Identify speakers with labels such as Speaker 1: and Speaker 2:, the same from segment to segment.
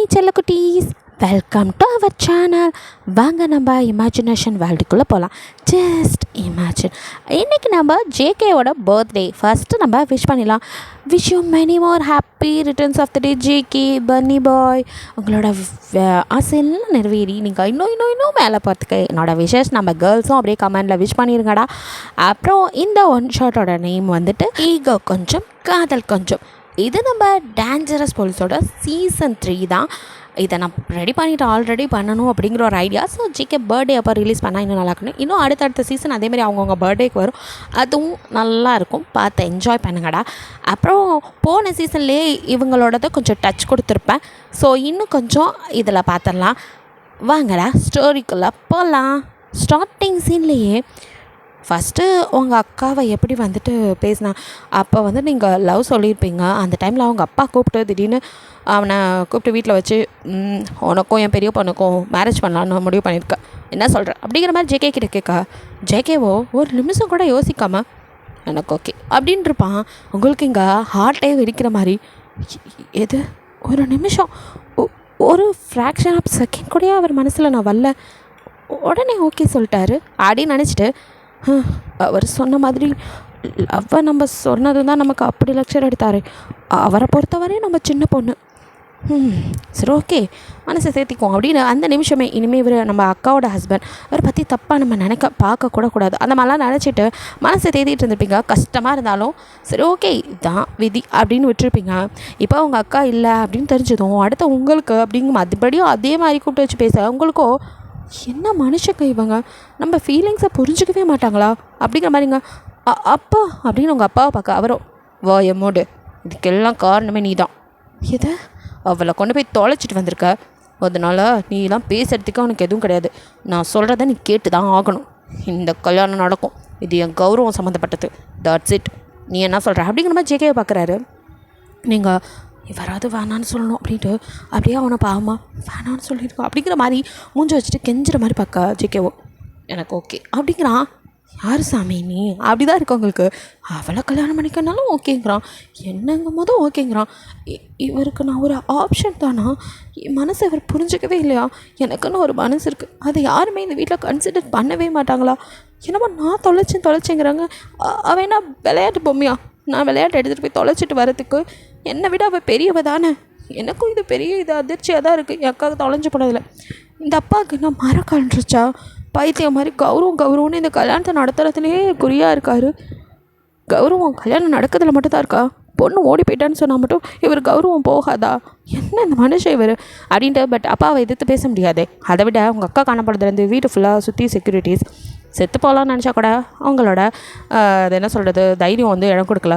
Speaker 1: Hi செல்லக்குட்டீஸ், welcome to our channel. வாங்க நம்ம இமேஜினேஷன் வேர்ல்டுக்குள்ளே போகலாம். Just imagine. இன்றைக்கி நம்ம ஜேகேவோட பர்த்டே. ஃபஸ்ட்டு நம்ம விஷ் பண்ணிடலாம். Wish you many more happy returns of the day JK bunny boy. உங்களோட ஆசையெல்லாம் நிறைவேறி நீங்கள் இன்னும் மேலே பார்த்துக்க என்னோடய விஷஸ் நம்ம கேர்ள்ஸும் அப்படியே கமெண்டில் விஷ் பண்ணிடுங்கடா. அப்புறம் இந்த ஒன் ஷாட்டோட நேம் வந்துட்டு ஈகோ கொஞ்சம் காதல் கொஞ்சம். இது நம்ம டேஞ்சரஸ் போலீஸோட சீசன் 3 தான். இதை நான் ரெடி பண்ணிவிட்டு ஆல்ரெடி பண்ணணும் அப்படிங்கிற ஒரு ஐடியா. ஸோ ஜிகே பர்த்டே அப்போ ரிலீஸ் பண்ணால் இன்னும் நல்லா இருக்கணும். இன்னும் அடுத்தடுத்த சீசன் அதேமாதிரி அவங்கவுங்க பர்த்டேக்கு வரும். அதுவும் நல்லாயிருக்கும், பார்த்து என்ஜாய் பண்ணுங்கடா. அப்புறம் போன சீசன்லேயே இவங்களோடதை கொஞ்சம் டச் கொடுத்துருப்பேன். ஸோ இன்னும் கொஞ்சம் இதில் பார்த்துடலாம். வாங்கடா ஸ்டோரிக்குள்ளே போகலாம். ஸ்டார்டிங் சீன்லேயே ஃபஸ்ட்டு உங்கள் அக்காவை எப்படி வந்துட்டு பேசினா, அப்போ வந்து நீங்கள் லவ் சொல்லியிருப்பீங்க. அந்த டைமில் அவங்க அப்பா கூப்பிட்டு திடீர்னு அவனை கூப்பிட்டு வீட்டில் வச்சு உனக்கும் என் பெரிய பொண்ணுக்கும் மேரேஜ் பண்ணலான்னு முடிவு பண்ணியிருக்கேன், என்ன சொல்கிற அப்படிங்கிற மாதிரி ஜேகே கிட்ட கேட்க, ஜேகேவோ ஒரு நிமிஷம் கூட யோசிக்காமல் எனக்கு ஓகே அப்படின்ட்டு இருப்பான். உங்களுக்கு இங்கே ஹார்ட்டே வெடிக்கிற மாதிரி, எது ஒரு நிமிஷம் ஒரு ஃப்ராக்ஷன் ஆஃப் செகண்ட் கூட அவர் மனசில் நான் வரல, உடனே ஓகே சொல்லிட்டாரு அப்படின்னு நினச்சிட்டு, அவர் சொன்ன மாதிரி லவ்வை நம்ம சொன்னது தான் நமக்கு அப்படி லெக்சர் எடுத்தார். அவரை பொறுத்தவரையும் நம்ம சின்ன பொண்ணு, சரி ஓகே மனசை சேர்த்திக்குவோம் அப்படின்னு அந்த நிமிஷமே இனிமேல் இவர் நம்ம அக்காவோட ஹஸ்பண்ட், அவரை பற்றி தப்பாக நம்ம பார்க்கக்கூட கூடாது. அந்த மாதிரிலாம் நினச்சிட்டு மனசை தேத்திட்டு இருந்திருப்பீங்க. கஷ்டமாக இருந்தாலும் சரி ஓகே இதுதான் விதி அப்படின்னு விட்டுருப்பீங்க. இப்போ அவங்க அக்கா இல்லை அப்படின்னு தெரிஞ்சதும் அடுத்த உங்களுக்கு அப்படிங்க மறுபடியும் அதே மாதிரி கூப்பிட்டு வச்சு பேச உங்களுக்கோ என்ன மனுஷங்க இவங்க, நம்ம ஃபீலிங்ஸை புரிஞ்சிக்கவே மாட்டாங்களா அப்படிங்கிற மாதிரிங்க. அப்பா அப்படின்னு உங்கள் அப்பாவை பார்க்க அவரோ, வா எம்மோடு இதுக்கெல்லாம் காரணமே நீ தான், எதை அவளை கொண்டு போய் தொலைச்சிட்டு வந்திருக்க, அதனால் நீலாம் பேசுகிறதுக்கு அவனுக்கு எதுவும் கிடையாது, நான் சொல்கிறத நீ கேட்டு தான் ஆகணும், இந்த கல்யாணம் நடக்கும், இது என் கௌரவம் சம்மந்தப்பட்டது, தட்ஸ் இட், நீ என்ன சொல்கிற அப்படிங்கிற மாதிரி ஜேகேவை பார்க்குறாரு. நீங்கள் வராது வேணான்னு சொல்லணும் அப்படின்ட்டு அப்படியே அவனை பாவமா வேணான்னு சொல்லியிருக்கோம் அப்படிங்கிற மாதிரி மூஞ்சி வச்சுட்டு கெஞ்சுற மாதிரி பார்க்க ஜேகேவோ எனக்கு ஓகே அப்படிங்கிறான். யார் சாமி நீ அப்படி தான் இருக்கு உங்களுக்கு, அவளை கல்யாணம் பண்ணிக்கனாலும் ஓகேங்கிறான், என்னங்கும் போதும் ஓகேங்கிறான். இவருக்கு நான் ஒரு ஆப்ஷன் தானா, என் மனசை இவர் புரிஞ்சிக்கவே இல்லையா, எனக்குன்னு ஒரு மனசு இருக்குது, அதை யாருமே இந்த வீட்டில் கன்சிடர் பண்ணவே மாட்டாங்களா, என்னமோ நான் தொலைச்சேங்கிறாங்க. அவன் என்ன விளையாட்டு பொம்மையா, நான் விளையாட்டு எடுத்துகிட்டு போய் தொலைச்சிட்டு வரதுக்கு, என்னை விட அவள் பெரியவ தானே, எனக்கும் இது பெரிய இது அதிர்ச்சியாக தான் இருக்குது என் அக்காவுக்கு தொலைஞ்சு போனதில்லை. இந்த அப்பாவுக்கு என்ன மரக்கான்றுச்சா, பைத்தியம் மாதிரி கௌரவம்னு இந்த கல்யாணத்தை நடத்துறதுலேயே குறியாக இருக்கார். கௌரவம் கல்யாணம் நடக்கிறதுல மட்டும் தான் இருக்கா, பொண்ணு ஓடி போயிட்டான்னு சொன்னால் மட்டும் இவர் கௌரவம் போகாதா, என்ன இந்த மனுஷன் இவர் அப்படின்ட்டு. பட் அப்பாவை எதிர்த்து பேச முடியாது. அதை விட அவங்க அக்கா காணப்படுறதுலேருந்து வீட்டு ஃபுல்லாக சுற்றி செக்யூரிட்டிஸ், செத்து போகலான்னு நினச்சா கூட அவங்களோட அது என்ன சொல்கிறது தைரியம் வந்து இடம் கொடுக்கல.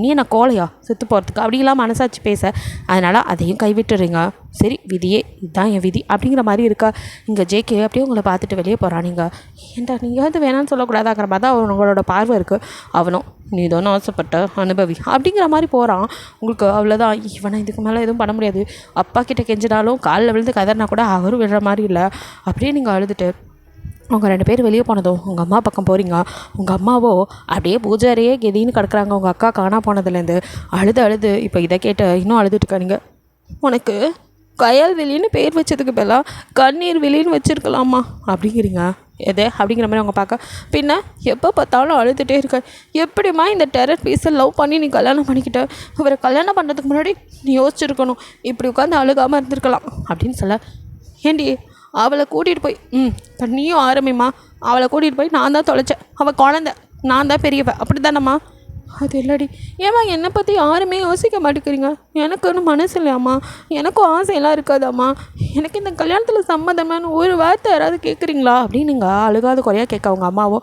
Speaker 1: நீ என்ன கோலையா செத்து போகிறதுக்கு அப்படிலாம் மனசாச்சு பேச, அதனால் அதையும் கைவிட்டுறீங்க. சரி விதியே இதுதான் என் விதி அப்படிங்கிற மாதிரி இருக்கா. இங்கே ஜேகே அப்படியே உங்களை பார்த்துட்டு வெளியே போகிறான். நீங்கள் ஏன்டா நீங்கள் வந்து வேணான்னு சொல்லக்கூடாதாங்கிற மாதிரி தான் அவங்களோட பார்வை இருக்குது. அவனும் நீ தானே ஆசைப்பட்ட அனுபவி அப்படிங்கிற மாதிரி போகிறான். உங்களுக்கு அவ்வளோதான், இவனை இதுக்கு மேலே எதுவும் பண்ண முடியாது. அப்பா கிட்ட கெஞ்சினாலும் காலில் விழுந்து கதறினா கூட அவரும் விடுற மாதிரி இல்லை. அப்படியே நீங்கள் அழுதுட்டு அவங்க 2 பேர் வெளியே போனதும் உங்கள் அம்மா பக்கம் போகிறீங்க. உங்கள் அம்மாவோ அப்படியே பூஜாரியே கெதின்னு கிடக்குறாங்க. உங்கள் அக்கா காணா போனதுலேருந்து அழுது இப்போ இதை கேட்டு இன்னும் அழுதுட்டுருக்காங்க. உனக்கு கயல் வெளின்னு பேர் வச்சதுக்கு பதிலாக கண்ணீர் வெளின்னு வச்சுருக்கலாமா அப்படிங்கிறீங்க. எது அப்படிங்கிற மாதிரி அவங்க பார்க்க, பின்ன எப்போ பார்த்தாலும் அழுதுகிட்டே இருக்க, எப்படிம்மா இந்த டெரர் பீஸை லவ் பண்ணி நீ கல்யாணம் பண்ணிக்கிட்ட, இவரை கல்யாணம் பண்ணுறதுக்கு முன்னாடி நீ யோசிச்சுருக்கணும், இப்படி உட்காந்து அழுகாமல் இருந்திருக்கலாம் அப்படின்னு சொல்ல, ஏண்டி அவளை கூட்டிகிட்டு போய் இப்போ நீயும் ஆரம்பிம்மா, அவளை கூட்டிகிட்டு போய் நான் தான் தொலைச்சேன், அவள் குழந்த, நான் தான் பெரியவ அப்படி தானம்மா, அது இல்லடி, ஏம்மா என்னை பற்றி யாருமே யோசிக்க மாட்டேங்கிறீங்க, எனக்கு ஒன்றும் மனசு இல்லையாம்மா, எனக்கும் ஆசையெல்லாம் இருக்காதாம்மா, எனக்கு இந்த கல்யாணத்தில் சம்மந்தமான ஒரு வார்த்தை யாராவது கேட்குறீங்களா அப்படின்னுங்க அழுகாத குறையாக கேட்க அவங்க அம்மாவோ,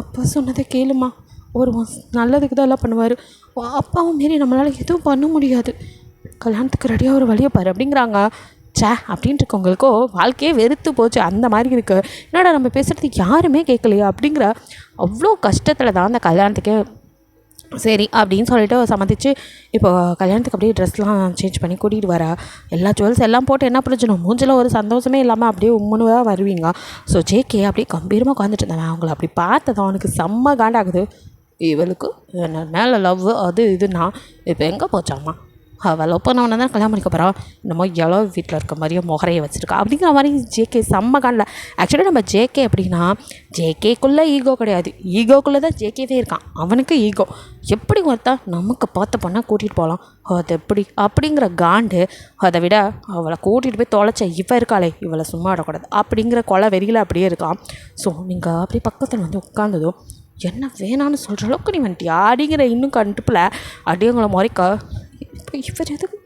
Speaker 1: அப்பா சொன்னதை கேளுமா, ஒரு நல்லதுக்கு தான் எல்லாம் பண்ணுவார், அப்பாவும் மாரி நம்மளால் எதுவும் பண்ண முடியாது, கல்யாணத்துக்கு ரெடியாக ஒரு வழியை பாரு அப்படிங்கிறாங்க. அப்படின்ட்டு இருக்கவங்களுக்கோ வாழ்க்கையே வெறுத்து போச்சு அந்த மாதிரி இருக்குது. என்னடா நம்ம பேசுகிறதுக்கு யாருமே கேட்கலையா அப்படிங்கிற அவ்வளோ கஷ்டத்தில் தான் அந்த கல்யாணத்துக்கே சரி அப்படின்னு சொல்லிட்டு சம்மதிச்சு இப்போ கல்யாணத்துக்கு அப்படியே ட்ரெஸ்லாம் சேஞ்ச் பண்ணி கூட்டிகிட்டு வர, எல்லா ஜுவல்ஸ் எல்லாம் போட்டு என்ன பிரச்சனை, மூஞ்சில் ஒரு சந்தோஷமே இல்லாமல் அப்படியே உம்முன்னு வருவீங்க. ஸோ ஜேகே அப்படியே கம்பீரமாக உட்காந்துட்டு இருந்தேன். அவங்கள அப்படி பார்த்ததான் அவனுக்கு செம்ம காண்டாகுது. இவளுக்கு என்ன மேலே லவ் அது இதுன்னா இப்போ எங்கே போச்சாம்மா அவள் லவ் பண்ணவன தான் கல்யாணம் பண்ணிக்க போகிறா, என்னமோ எவ்வளோ வீட்டில் இருக்க மாதிரியே முகரையை வச்சுருக்கா அப்படிங்கிற மாதிரி ஜேகே செம்ம காணல. ஆக்சுவலி நம்ம ஜேகே அப்படின்னா ஜேகேக்குள்ளே ஈகோ கிடையாது, ஈகோக்குள்ளே தான் ஜேகேவே இருக்கான். அவனுக்கு ஈகோ எப்படி ஒருத்தா நமக்கு பார்த்து பண்ணால் கூட்டிகிட்டு போகலாம், அது எப்படி அப்படிங்கிற காண்டு. அதை விட அவளை கூட்டிகிட்டு போய் தொலைச்ச இருக்காளே, இவளை சும்மா விடக்கூடாது அப்படிங்கிற கொலை வெறியில் அப்படியே இருக்கான். ஸோ நீங்கள் அப்படியே பக்கத்தில் வந்து உட்காந்ததும் என்ன வேணான்னு சொல்கிற அளவுக்கு நீ வந்துட்டியா அப்படிங்கிற இன்னும் கண்டுப்பில் அப்படியே உங்களை முறைக்க, இப்போ இவர் எதுக்கு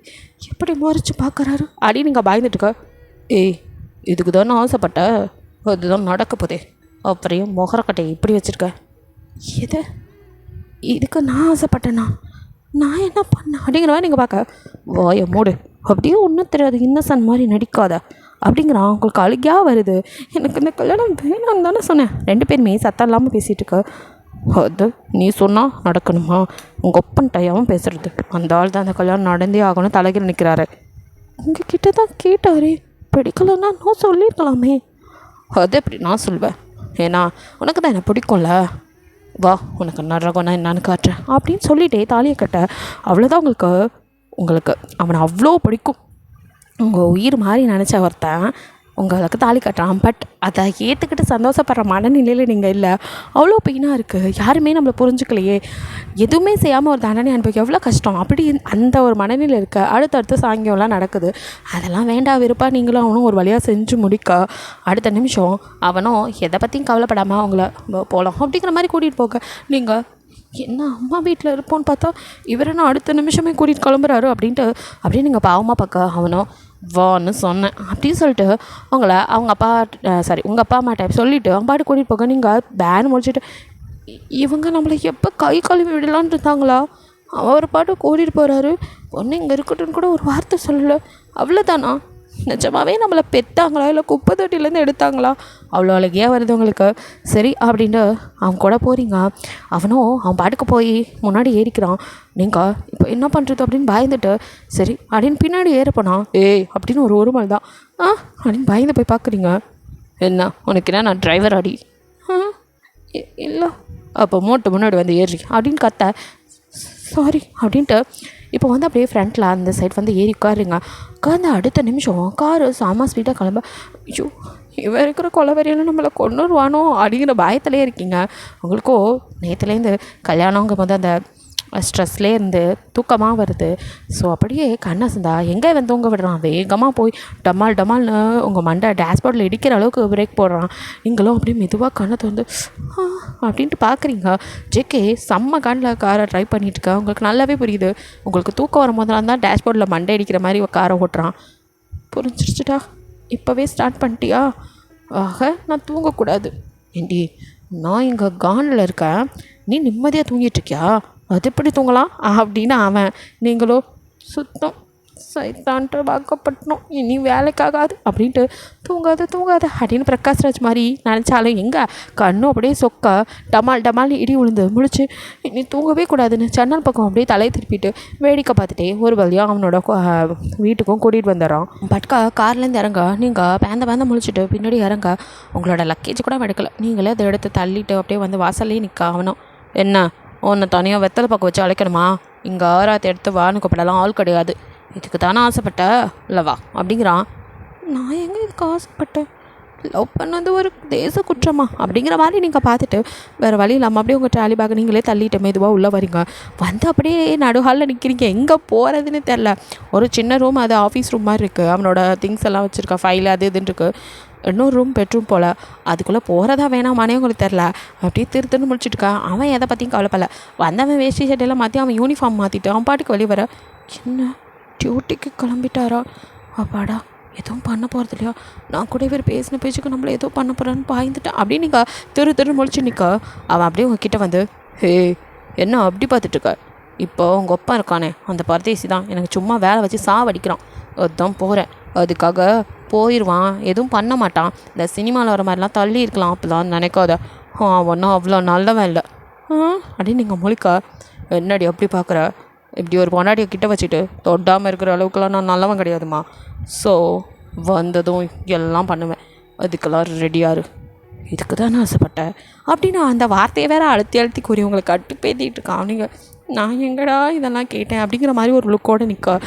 Speaker 1: எப்படி முறைச்சி பார்க்குறாரு அப்படின்னு நீங்கள் பயந்துட்டுக்க. ஏய் இதுக்கு தானே ஆசைப்பட்ட, அதுதான் நடக்க போதே, அப்புறையும் முகரக்கட்டையை இப்படி வச்சுருக்க. எது இதுக்கு நான் ஆசைப்பட்டேன்னா நான் என்ன பண்ணேன் அப்படிங்கிற மாதிரி நீங்கள் பார்க்க, வாயை மூடு, அப்படியே ஒன்றும் தெரியாது இன்னசென்ட் மாதிரி நடிக்காத அப்படிங்கிறான். உங்களுக்கு அழுகியாக வருது. எனக்கு இந்த கல்யாணம் வேணான்னு தானே சொன்னேன். 2 பேருமே சத்தம் இல்லாமல் பேசிகிட்டு இருக்க. அது நீ சொன்னால் நடக்கணுமா, உங்கள் ஒப்பன் டையாகவும் பேசுகிறது, அந்த ஆள் தான் அந்த கல்யாணம் நடந்தே ஆகணும் தலைகள் நிற்கிறாரு. உங்ககிட்ட தான் கேட்டாரே, பிடிக்கலன்னா நான் சொல்லியிருக்கலாமே. அது எப்படி நான் சொல்வேன், ஏன்னா உனக்கு தான் என்னை பிடிக்கும்ல, வா உனக்கு நரகம்னா என்னான்னு காட்டுறேன் அப்படின்னு சொல்லிட்டே தாலியை கட்ட. அவ்வளோதான். உங்களுக்கு அவனை அவ்வளோ பிடிக்கும், உங்கள் உயிர் மாதிரி நினச்ச ஒருத்தன் உங்களுக்கு தாலி கட்டுறான். பட் அதை ஏற்றுக்கிட்டு சந்தோஷப்படுற மனநிலையில் நீங்கள் இல்லை. அவ்வளோ பெயினாக இருக்குது, யாருமே நம்மளை புரிஞ்சுக்கலையே, எதுவுமே செய்யாமல் ஒரு தண்டனை அனுபவிக்க எவ்வளோ கஷ்டம். அப்படி அந்த ஒரு மனநிலை இருக்க அடுத்தடுத்து சாயங்கம்லாம் நடக்குது. அதெல்லாம் வேண்டாம் விருப்பா நீங்களும் அவனும் ஒரு வழியாக செஞ்சு முடிக்க அடுத்த நிமிஷம் அவனும் எதை பற்றியும் கவலைப்படாமல் அவங்கள போகலாம் அப்படிங்கிற மாதிரி கூட்டிகிட்டு போக, நீங்கள் என்ன அம்மா வீட்டில் இருப்போன்னு பார்த்தா இவரை அடுத்த நிமிஷமே கூட்டிகிட்டு கிளம்புறாரு அப்படின்ட்டு அப்படியே நீங்கள் பாவமாக பார்க்க அவனும் வான்னு சொன்னேன் அப்படின்னு சொல்லிட்டு அவங்க உங்கள் அப்பா அம்மா டைப் சொல்லிவிட்டு அவங்க பாட்டு கூட்டிகிட்டு போக, நீங்கள் பேன் முடிச்சுட்டு இவங்க நம்மளை எப்போ கை கழுவி விடலான்னு இருந்தாங்களா, அவர் பாட்டு கூட்டிகிட்டு போகிறாரு, பொண்ணு இங்கே இருக்கட்டும்னு கூட ஒரு வார்த்தை சொல்லலை, அவ்வளோதானா, நிஜமாவே நம்மளை பெற்றாங்களா இல்லை குப்பை தொட்டிலேருந்து எடுத்தாங்களா, அவ்வளோ அழகியாக வருது உங்களுக்கு. சரி அப்படின்ட்டு அவங்க கூட போகிறீங்க. அவனும் அவன் பாட்டுக்கு போய் முன்னாடி ஏறிக்கிறான். நீங்கள் இப்போ என்ன பண்ணுறது அப்படின்னு பயந்துட்டு சரி அப்படின்னு பின்னாடி ஏறப்போனா ஏய் அப்படின்னு ஒரு உருமல் தான் அப்படின்னு பயந்து போய் பார்க்குறீங்க. என்ன உனக்கு என்ன நான் டிரைவர் அடி இல்லை, அப்போ மோட்டு முன்னாடி வந்து ஏறி அப்படின்னு கத்த, சாரி அப்படின்ட்டு இப்போ வந்து அப்படியே ஃப்ரண்ட்டில் அந்த சைட் வந்து ஏறி உட்காருங்க. உட்காந்து அடுத்த நிமிஷம் காரு செம்ம ஸ்பீடாக கிளம்ப, ஐயோ இவன் இருக்கிற கொலவரையெல்லாம் நம்மளை கொண்டுருவானோ அப்படிங்கிற பயத்துலேயே இருக்கீங்க. உங்களுக்கும் நேற்றுலேருந்து கல்யாணங்கும் போது அந்த ஸ்ட்ரெஸ்லேயே இருந்து தூக்கமாக வருது. ஸோ அப்படியே கண்ணை சிந்தா எங்கே வந்து தூங்க விடுறான், வேகமாக போய் டமால்னு உங்கள் மண்டை டேஷ்போர்டில் இடிக்கிற அளவுக்கு பிரேக் போடுறான். நீங்களும் அப்படியே மெதுவாக கண்ணை திறந்து அப்படின்ட்டு பார்க்குறீங்க. ஜேகே செம்ம கண்ணில் காரை ட்ரை பண்ணிட்டுருக்கா. உங்களுக்கு நல்லாவே புரியுது, உங்களுக்கு தூக்கம் வரும்போதெல்லாம் தான் டேஷ்போர்டில் மண்டை அடிக்கிற மாதிரி காரை ஓட்டுறான். புரிஞ்சிருச்சுட்டா, இப்போவே ஸ்டார்ட் பண்ணிட்டியா, ஆக நான் தூங்கக்கூடாது. ஏண்டி நான் இங்கே கானில் இருக்கேன், நீ நிம்மதியாக தூங்கிட்டுருக்கியா, அது எப்படி தூங்கலாம் அப்படின்னு அவன். நீங்களோ சுத்தம் சைத்தான்ட்டு வாக்கப்பட்டணும், இனி வேலைக்காகாது அப்படின்ட்டு தூங்காது அப்படின்னு பிரகாஷ்ராஜ் மாதிரி நினச்சாலும் எங்கே கண்ணும் அப்படியே சொக்க டமால்னு இடி விழுந்து முழிச்சு இனி தூங்கவே கூடாதுன்னு ஜன்னல் பக்கம் அப்படியே தலையை திருப்பிட்டு வேடிக்கை பார்த்துட்டே ஒரு வழியாக அவனோட வீட்டுக்கும் கூட்டிகிட்டு வந்துடுறான். பட்கா கார்லேருந்து இறங்க, நீங்கள் பேந்த முழிச்சிட்டு பின்னாடி இறங்க, உங்களோட லக்கேஜ் கூட எடுக்கலை, நீங்களே அதை எடுத்து தள்ளிட்டு அப்படியே வந்து வாசல்லே நிற்க. அவனும் என்ன உன்னை தனியாக வெத்தலை பக்கம் வச்சு அழைக்கணுமா, இங்கே ஆராத்தை எடுத்து வான்னு கூப்பிடலாம் ஆள் கிடையாது, இதுக்கு தானே ஆசைப்பட்ட இல்லவா அப்படிங்கிறான். நான் எங்கே இதுக்கு ஆசைப்பட்டேன், லவ் பண்ணது ஒரு தேச குற்றமா அப்படிங்கிற மாதிரி நீங்கள் பார்த்துட்டு வேறு வழி இல்லாமல் அப்படியே உங்கள் ட்ராலி பேக் நீங்களே தள்ளிட்டு மெதுவாக உள்ளே வரீங்க. வந்து அப்படியே நடுஹாலில் நிற்கிறீங்க, எங்கே போகிறதுன்னு தெரில. ஒரு சின்ன ரூம், அது ஆஃபீஸ் ரூம் மாதிரி இருக்குது, அவனோட திங்ஸ் எல்லாம் வச்சுருக்கா, ஃபைல் அது இதுன்னு இருக்குது. இன்னொரு ரூம் பெட்ரூம் போல், அதுக்குள்ளே போகிறதா வேணாமானே உங்களுக்கு தெரில. அப்படியே திருத்துன்னு முடிச்சுட்டுருக்கா. அவன் எதை பற்றியும் கவலைப்படல. வந்தவன் வேஷ்டி சட்டையெல்லாம் மாற்றி அவன் யூனிஃபார்ம் மாற்றிட்டு அவன் பாட்டுக்கு வெளியே வர, என்ன டியூட்டிக்கு கிளம்பிட்டாரா, அப்பாடா எதுவும் பண்ண போகிறது இல்லையா, நான் கூட இவர் பேசின பேச்சுக்கு நம்மளை ஏதோ பண்ண போகிறான்னு பாய்ந்துட்டேன் அப்படின்னு நீங்கள் திரு முடிச்சு நிற்க. அவன் அப்படியே உங்ககிட்ட வந்து ஹே என்ன அப்படி பார்த்துட்ருக்க, இப்போ உங்கள் ஒப்பா இருக்கானே அந்த பரதேசி தான் எனக்கு சும்மா வேலை வச்சு சாவடிக்கிறான், அதுதான் போகிறேன், அதுக்காக போயிடுவான், எதுவும் பண்ண மாட்டான், இந்த சினிமாவில் வர மாதிரிலாம் தள்ளி இருக்கலாம் அப்போதான் நினைக்காத, ஒன்றும் அவ்வளோ நல்லவன் இல்லை அப்படின்னு நீங்கள் முழிக்க. என்னடி அப்படி பார்க்குற, இப்படி ஒரு பொண்டாட்டியை கிட்ட வச்சுட்டு தொடாமல் இருக்கிற அளவுக்குலாம் நான் நல்லவன் கிடையாதுமா, ஸோ வந்ததும் எல்லாம் பண்ணுவேன், அதுக்கெல்லாம் ரெடியாரு, இதுக்கு தான் நான் ஆசைப்பட்டேன் அப்படின்னு அந்த வார்த்தையை வேறு அழுத்தி கூறி உங்களுக்கு கட்டு பேத்திட்டு இருக்கான். நீங்கள் நான் எங்கடா இதெல்லாம் கேட்டேன் அப்படிங்கிற மாதிரி ஒரு லுக்கோடு நிற்க.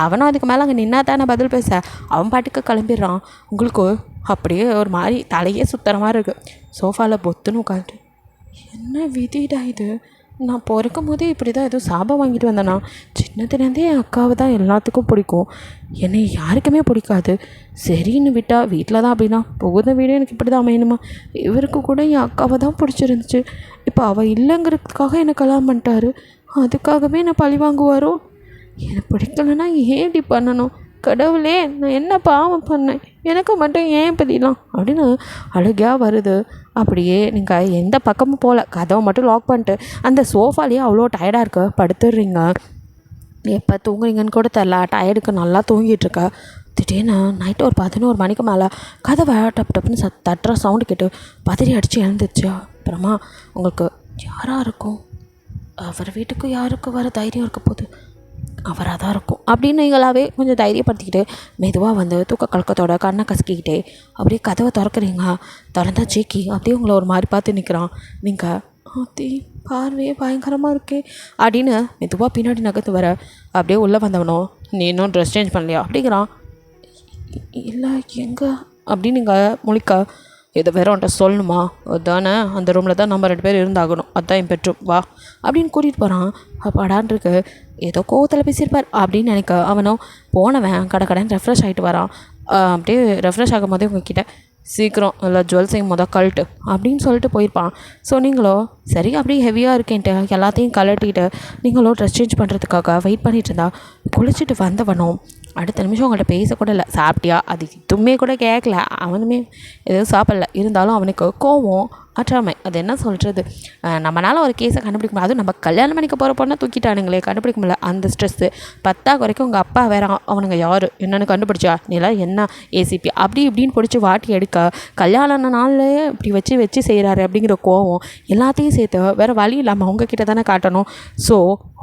Speaker 1: அவனும் அதுக்கு மேலே அங்கே நின்னா தானே பதில் பேச. அவன் பாட்டுக்கு கிளம்பிடுறான். உங்களுக்கு அப்படியே ஒரு மாதிரி தலையே சுற்றுற மாதிரி இருக்குது. சோஃபாவில் பொத்துன்னு உட்காந்துட்டு, என்ன விதிடா இது, நான் பிறக்கும் போதே இப்படி தான் ஏதோ சாபம் வாங்கிட்டு வந்தேனா. சின்னதுலேருந்தே என் அக்காவை தான் எல்லாத்துக்கும் பிடிக்கும், என்னை யாருக்குமே பிடிக்காது. சரின்னு விட்டால் வீட்டில் தான் அப்படின்னா புகுந்த வீடு எனக்கு இப்படி தான் அமையணுமா. இவருக்கு கூட என் அக்காவை தான் பிடிச்சிருந்துச்சு. இப்போ அவள் இல்லைங்கிறதுக்காக என்னை கல்யாணம் பண்ணிட்டாரு. அதுக்காகவே என்னை பழி வாங்குவாரோ. எனக்கு பிடிக்கலன்னா ஏன் இப்படி பண்ணணும்? கடவுளே, நான் என்ன பாவம் பண்ணேன், எனக்கு மட்டும் ஏன் இப்படிலாம் அப்படின்னு அழுகையாக வருது. அப்படியே நீங்கள் எந்த பக்கமும் போகல, கதவை மட்டும் லாக் பண்ணிட்டு அந்த சோஃபாலேயே அவ்வளோ டயர்டாக இருக்க படுத்துடுறீங்க. எப்போ தூங்குறீங்கன்னு கூட தெரில, டயர்டுக்கு நல்லா தூங்கிட்டுருக்க. திடீர்னு நைட்டு ஒரு 11 மணிக்கு மேலே கதவை டப் டப்புன்னு தட்டுற சவுண்டு கேட்டு பதறி அடித்து எழுந்துச்சு. அப்புறமா உங்களுக்கு யாராக இருக்கும், அவர் வீட்டுக்கு யாருக்கு வர தைரியம் இருக்க போகுது, அவராக தான் இருக்கும் அப்படின்னு நீங்களாவே கொஞ்சம் தைரியப்படுத்திக்கிட்டு மெதுவாக வந்து தூக்க கலக்கத்தோட கண்ணை கசக்கிக்கிட்டே அப்படியே கதவை திறக்கிறீங்க. திறந்தா ஜேக்கி அப்படியே உங்களை ஒரு மாதிரி பார்த்து நிற்கிறான். நீங்கள் ஆத்தி பார்வையே பயங்கரமாக இருக்கே அப்படின்னு மெதுவாக பின்னாடி நகர்த்து வர அப்படியே உள்ளே வந்தவனோ, நீ இன்னும் ட்ரெஸ் சேஞ்ச் பண்ணலையா அப்படிங்கிறான். இல்லை எங்கே அப்படின்னு நீங்கள் முழிக்க, இதை வேற உன்ட்ட சொல்லணுமா, தானே அந்த ரூமில் தான் நம்ம 2 பேர் இருந்தாகணும், அதுதான் என் பெட்ரூம், வா அப்படின்னு கூட்டிகிட்டு போகிறான். அப்பாடான்ருக்கு ஏதோ கோவத்தில் பேசியிருப்பார் அப்படின்னு நினைக்க அவனும் போனவன் கடைன்னு ரெஃப்ரெஷ் ஆகிட்டு வரான். அப்படியே ரெஃப்ரெஷ் ஆகும் போதே உங்ககிட்ட சீக்கிரம் இல்லை ஜுவல்ஸையும் கழட்டு அப்படின்னு சொல்லிட்டு போயிருப்பான். ஸோ நீங்களோ சரி அப்படியே ஹெவியாக இருக்கேன்ட்டு எல்லாத்தையும் கழட்டிட்டு நீங்களோ ட்ரெஸ் சேஞ்ச் பண்ணுறதுக்காக வெயிட் பண்ணிகிட்டு இருந்தா குளிச்சுட்டு வந்தவனும் அடுத்த நிமிஷம் அவங்கள்ட்ட பேசக்கூட இல்லை. சாப்பிட்டியா அது எதுவுமே கூட கேட்கல. அவனுமே எதுவும் சாப்பிடல. இருந்தாலும் அவனுக்கு கோவம் ஆற்றாமை, அது என்ன சொல்கிறது, நம்மளால் ஒரு கேஸை கண்டுபிடிக்க முடியாது. அதுவும் நம்ம கல்யாணம் பண்ணிக்க போகிற பொண்ணை தூக்கிட்டானுங்களே, கண்டுபிடிக்க முடியல. அந்த ஸ்ட்ரெஸ்ஸு பத்தாக வரைக்கும் உங்கள் அப்பா வேற அவனுங்க யார் என்னென்னு கண்டுபிடிச்சா, நீலாம் என்ன ஏசிபி அப்படி இப்படின்னு பிடிச்சி வாட்டி எடுக்க, கல்யாண நாள்லேயே இப்படி வச்சு செய்கிறாரு அப்படிங்கிற கோவம் எல்லாத்தையும் சேர்த்து வேறு வழி இல்லாமல் உங்ககிட்ட தானே காட்டணும். ஸோ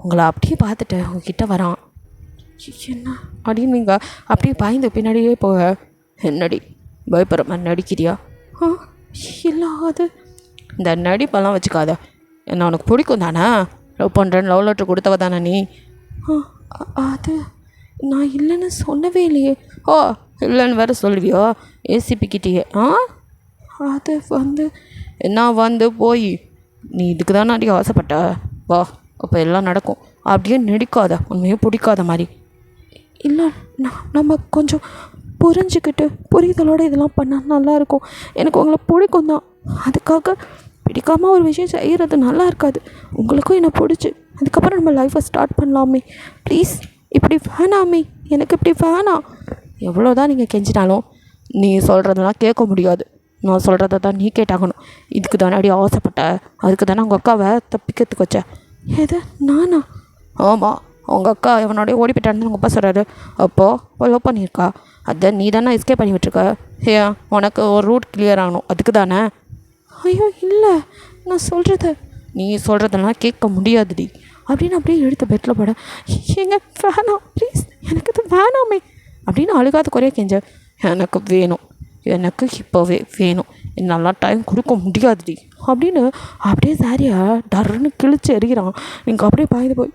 Speaker 1: உங்களை அப்படியே பார்த்துட்டு உங்ககிட்ட வரான். என்ன அப்படின்னு நீங்கள் அப்படியே பாய்ந்து பின்னாடியே போக, என்னடி பயப்படுற மாதிரி நடிக்கிறியா? இல்லை அது இந்த நடிப்பெல்லாம் வச்சுக்காத, என்ன உனக்கு பிடிக்கும் தானே, லவ் பண்ணுறேன்னு லவ் லெட்டர் கொடுத்தவ தானே நீ? அது நான் இல்லைன்னு சொல்லவே இல்லையே. ஓ இல்லைன்னு வேறு சொல்லுவியோ ஏசிபிக்கிட்டேயே? அது என்ன போய் நீ இதுக்கு தானே அடி ஆசைப்பட்ட, வா அப்போ எல்லாம் நடக்கும் அப்படியே நடிக்காத, உண்மையே பிடிக்காத மாதிரி. இல்லை நம்ம கொஞ்சம் புரிஞ்சுக்கிட்டு புரிதலோடு இதெல்லாம் பண்ணால் நல்லாயிருக்கும். எனக்கு உங்களை பிடிக்கும் தான், அதுக்காக பிடிக்காமல் ஒரு விஷயம் செய்கிறது நல்லா இருக்காது. உங்களுக்கும் என்னை பிடிச்சி அதுக்கப்புறம் நம்ம லைஃப்பை ஸ்டார்ட் பண்ணலாமே. ப்ளீஸ் இப்படி வேணாமே, எனக்கு இப்படி வேணாம். எவ்வளோ தான் நீங்கள் கெஞ்சினாலும் நீ சொல்கிறதெல்லாம் கேட்க முடியாது. நான் சொல்கிறத தான் நீ கேட்டாகணும். இதுக்கு தானே அடி ஆசைப்பட்ட, அதுக்கு தானே உங்கள் அக்காவை தப்பிக்கிறதுக்கு வச்ச. எது நானா? ஆமாம், உங்கள் அக்கா இவனோடய ஓடி போயிட்டான்னு உங்கள் அப்பா சொல்கிறாரு. அப்போது லவ் பண்ணியிருக்கா, அதை நீ தானே எஸ்கேப் பண்ணி விட்டுருக்க. உனக்கு ஒரு ரூட் கிளியர் ஆகணும், அதுக்கு தானே. ஐயோ இல்லை, நான் சொல்கிறது நீ சொல்கிறதெல்லாம் கேட்க முடியாதுடி அப்படின்னு அப்படியே எடுத்து பெட்டில் போட, ஏங்க வேணாம் ப்ளீஸ், எனக்கு இது வேணாமே அப்படின்னு அழுகாத குறைய கெஞ்ச. எனக்கு வேணும், எனக்கு இப்போவே வேணும், என்னால் டைம் கொடுக்க முடியாதுடி அப்படின்னு அப்படியே சாரியா டர்ன்னு கிழிச்சு எறிகிறான். நீங்கள் அப்படியே பாய்ந்து போய்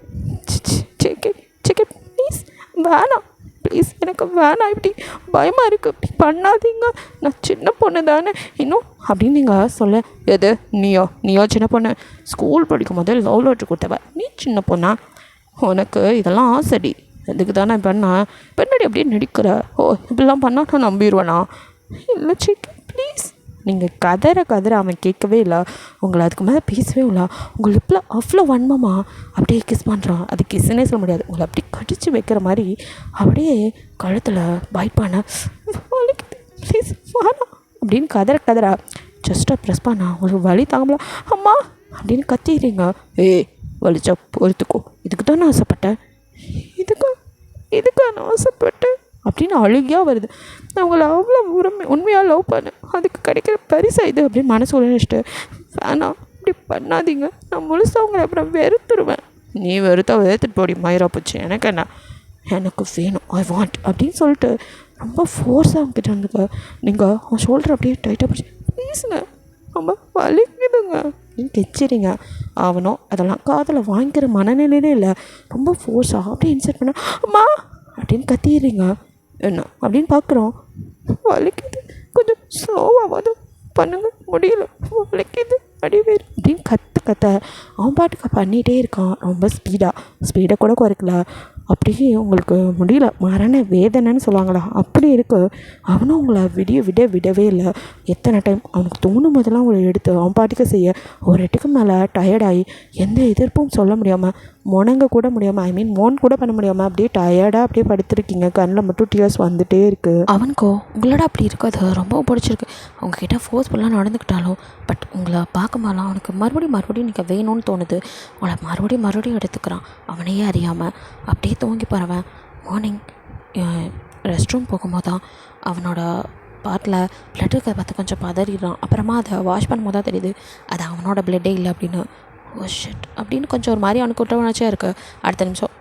Speaker 1: செக்கே ப்ளீஸ் வேணாம், ப்ளீஸ் எனக்கு வேணாம், இப்படி பயமாக இருக்குது, இப்படி பண்ணாதீங்க, நான் சின்ன பொண்ணு தானே இன்னும் அப்படின்னு நீங்கள் சொல்ல. எது நீயோ சின்ன பொண்ணு, ஸ்கூல் படிக்கும் போது லவ் லெட்டர் கொடுத்தவ, நீ சின்ன பொண்ணா? உனக்கு இதெல்லாம் ஆசைடி, அதுக்கு தானே பண்ணா பெண்ணாடி அப்படியே நடிக்கிற. ஓ இப்படிலாம் பண்ணால் நான் நம்பிடுவேண்ணா? இல்லை சிக்கி ப்ளீஸ். நீங்கள் கதற அவன் கேட்கவே இல்லை, உங்களை அதுக்கு மேலே பேசவே இல்லை. உங்கள் லிப்பில் அவ்வளோ வன்மமா அப்படியே கிஸ் பண்ணுறான். அது கிஸ்ஸுன்னே சொல்ல முடியாது, உங்களை அப்படியே கடிச்சு வைக்கிற மாதிரி அப்படியே கழுத்தில் பைட் பண்ண, ப்ளீஸ் வேணாம் அப்படின்னு கதற ஜஸ்ட்டாக ப்ரெஸ் பண்ணா. உங்களுக்கு வலி தாங்கலாம் அம்மா அப்படின்னு கத்திடுறீங்க. வலிச்சா பொறுத்துக்கோ, இதுக்கு தான் நான் ஆசைப்பட்டேன், இதுக்கு நான் ஆசைப்பட்டேன் அப்படின்னு அழுகியாக வருது. நான் உங்களை அவ்வளோ உண்மையாக லவ் பண்ணேன், அதுக்கு கிடைக்கிற பரிசாக இது அப்படின்னு மனசு உழைச்சிட்டு, வேணாம் இப்படி பண்ணாதீங்க, நான் முழுசாக உங்களை அப்புறம் வெறுத்துருவேன். நீ வெறுத்துட்டு போடி மயிரா போச்சு, எனக்கு என்ன, எனக்கு வேணும், ஐ வாண்ட் அப்படின்னு சொல்லிட்டு ரொம்ப ஃபோர்ஸாக அவங்ககிட்ட இருந்துக்க. நீங்கள் அவன் ஷோல்டர் அப்படியே டைட்டாக பிடிச்சி, ப்ளீஸுங்க ரொம்ப வலிக்குதுங்க அப்படின்னு கெச்சிரிங்க. அவனும் அதெல்லாம் காதில் வாங்கிக்கிற மனநிலையிலே இல்லை. ரொம்ப ஃபோர்ஸாக அப்படியே இன்சர்ட் பண்ண அம்மா அப்படின்னு கத்திடுறீங்க. என்ன அப்படின்னு பார்க்குறோம். வலிக்குது, கொஞ்சம் ஸ்லோவாக பண்ணுங்க, முடியல, வலிக்குது அடிவேறு அப்படின்னு கத்த அவன் பாட்டுக்கு பண்ணிகிட்டே இருக்கான். ரொம்ப ஸ்பீடை கூட குறைக்கல. அப்படியே உங்களுக்கு முடியல, மரண வேதனைன்னு சொல்லுவாங்களா அப்படி இருக்குது. அவனும் உங்களை விடவே இல்லை. எத்தனை டைம் அவனுக்கு தோணும் போதெல்லாம் உங்களை எடுத்து அவன் பாட்டுக்கு செய்ய ஒரு இடத்துக்கு மேலே டயர்டாகி எந்த எதிர்ப்பும் சொல்ல முடியாமல் முணங்க கூட முடியாமல் மோன் கூட பண்ண முடியாமல் அப்படியே டயர்டாக அப்படியே படுத்துருக்கீங்க. கண்ணில் மட்டும் டியர்ஸ் வந்துகிட்டே இருக்குது. அவனுக்கோ உங்களோட அப்படி இருக்குது, அது ரொம்ப பிடிச்சிருக்கு. அவங்கக்கிட்ட ஃபோர்ஸ்ஃபுல்லாக நடந்துக்கிட்டாலும் பட் உங்களை பார்க்கும்போதெல்லாம் அவனுக்கு மறுபடியும் நீங்கள் வேணும்னு தோணுது. உங்களை மறுபடியும் எடுத்துக்கிறான் அவனையே அறியாமல். அப்படியே தூங்கி போகிறவன் மார்னிங் ரெஸ்ட் ரூம் போகும்போது தான் அவனோட பாட்டில் பிளட் இருக்கிறத பார்த்து கொஞ்சம் பதறிடுறான். அப்புறமா அதை வாஷ் பண்ணும்போது தான் தெரியுது அது அவனோட பிளட்டே இல்லை அப்படின்னு. ஓ ஷிட் அப்படின்னு கொஞ்சம் ஒரு மாதிரி அவனுக்கு குற்ற உணர்ச்சியாக இருக்குது. அடுத்த நிமிஷம்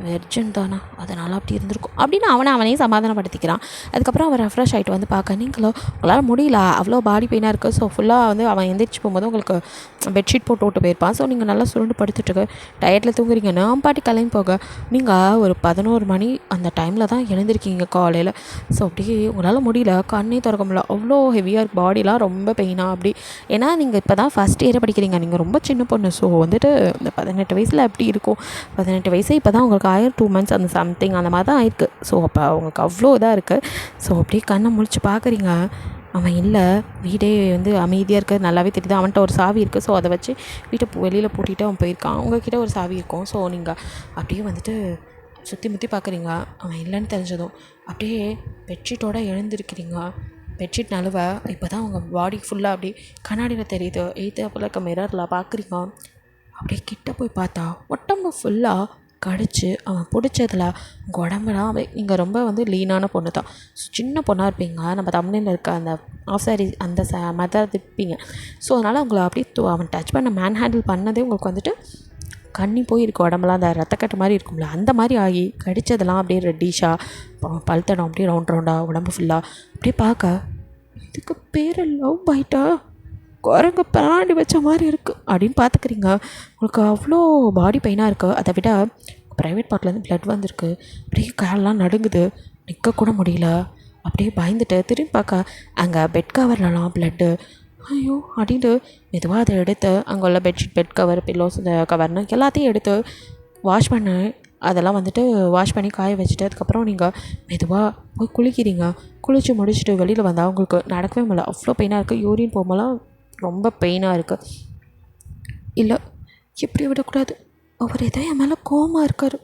Speaker 1: வெர்ஜன் தானே அதனால் அப்படி இருந்திருக்கும் அப்படின்னு அவனையே சமாதானப்படுத்திக்கிறான். அதுக்கப்புறம் அவன் ரெஃப்ரெஷ் ஆகிட்டு வந்து பார்க்க நீங்களோ உங்களால் முடியல, அவ்வளோ பாடி பெயினாக இருக்குது. ஸோ ஃபுல்லாக அவன் எந்திரிச்சு போகும்போது உங்களுக்கு பெட்ஷீட் போட்டு விட்டு போயிருப்பான். ஸோ நீங்கள் நல்லா சுருண்டு படுத்துட்டுருக்கு, டயர்டில் தூங்குறீங்க. நான் பாட்டி கிளம்பி போக நீங்கள் ஒரு 11 மணி அந்த டைமில் தான் எழுந்திருக்கீங்க காலையில். ஸோ அப்படியே உங்களால் முடியல, கண்ணே திறக்க முடியல, அவ்வளோ ஹெவியாக இருக்குது, பாடிலாம் ரொம்ப பெயினாக அப்படி. ஏன்னா நீங்கள் இப்போ தான் ஃபஸ்ட் இயர் படிக்கிறீங்க, நீங்கள் ரொம்ப சின்ன பொண்ணு. ஸோ இந்த 18 வயசில் எப்படி இருக்கும், 18 வயசு இப்போ தான் உங்களுக்கு 2 months அந்த சம்திங் அந்த மாதிரி தான் ஆயிருக்கு. ஸோ அப்போ அவங்களுக்கு அவ்வளோ இதாக இருக்குது. ஸோ அப்படியே கண்ணை முழிச்சு பார்க்குறீங்க. அவன் இல்லை, வீடே அமைதியாக இருக்குது, நல்லாவே தெரியுது. அவன்கிட்ட ஒரு சாவி இருக்குது. ஸோ அதை வச்சு வீட்டை வெளியில் பூட்டிகிட்டு அவன் போயிருக்கான். உங்கள்கிட்ட ஒரு சாவி இருக்கும். ஸோ நீங்கள் அப்படியே சுற்றி முற்றி பார்க்குறீங்க. அவன் இல்லைன்னு தெரிஞ்சதும் அப்படியே பெட்ஷீட்டோடு எழுந்திருக்கிறீங்க. பெட்ஷீட் நழுவ இப்போ தான் அவங்க பாடி ஃபுல்லாக அப்படி கண்ணாடியில் தெரியுது. அப்போல இருக்க மிரரில் பார்க்குறீங்க. அப்படியே கிட்ட போய் பார்த்தா உடம்பு ஃபுல்லாக கடிச்சு அவன் பிடிச்சதில் உங்கள் உடம்புலாம் நீங்கள் ரொம்ப லீனான பொண்ணு தான். ஸோ சின்ன பொண்ணாக இருப்பீங்க, நம்ம தமிழில் இருக்க அந்த ஆஃப் சாரி அந்த மாதிரி இருப்பீங்க. ஸோ அதனால் உங்களை அப்படியே அவன் டச் பண்ண மேன் ஹேண்டில் பண்ணதே உங்களுக்கு கண்ணி போயிருக்கு. உடம்புலாம் அந்த ரத்தக்கட்டு மாதிரி இருக்கும்ல, அந்த மாதிரி ஆகி கடித்ததெல்லாம் அப்படியே ரெட்டிஷாக பழுத்தடம் அப்படியே ரவுண்டாக உடம்பு ஃபுல்லாக அப்படியே பார்க்க இதுக்கு பேர் லவ் பைட்டா, குரங்க பிராண்டி வச்ச மாதிரி இருக்குது அப்படின்னு பார்த்துக்கிறீங்க. உங்களுக்கு அவ்வளோ பாடி பெயினாக இருக்குது. அதை விட ப்ரைவேட் பார்ட்லேருந்து ப்ளட் வந்திருக்கு. அப்படியே காலெலாம் நடுங்குது, நிற்கக்கூட முடியல. அப்படியே பயந்துட்டு திரும்பி பார்க்க அங்கே பெட் கவர்லலாம் ப்ளட்டு. ஐயோ அப்படின்ட்டு மெதுவாக அதை எடுத்து அங்கே உள்ள பெட்ஷீட், பெட் கவர், பில்லோஸ், இந்த கவர்னு எல்லாத்தையும் எடுத்து வாஷ் பண்ண அதெல்லாம் வாஷ் பண்ணி காய வச்சுட்டு அதுக்கப்புறம் நீங்கள் மெதுவாக போய் குளிக்கிறீங்க. குளித்து முடிச்சுட்டு வெளியில் வந்தால் உங்களுக்கு நடக்கவே முடியல, அவ்வளோ பெயினாக இருக்குது. யூரின் போகும்போதெல்லாம் ரொம்ப பெயினாக இருக்குது. இல்லை இப்படி விடக்கூடாது, அவர் ஏதோ என் மேலே கோவமாக இருக்கார்,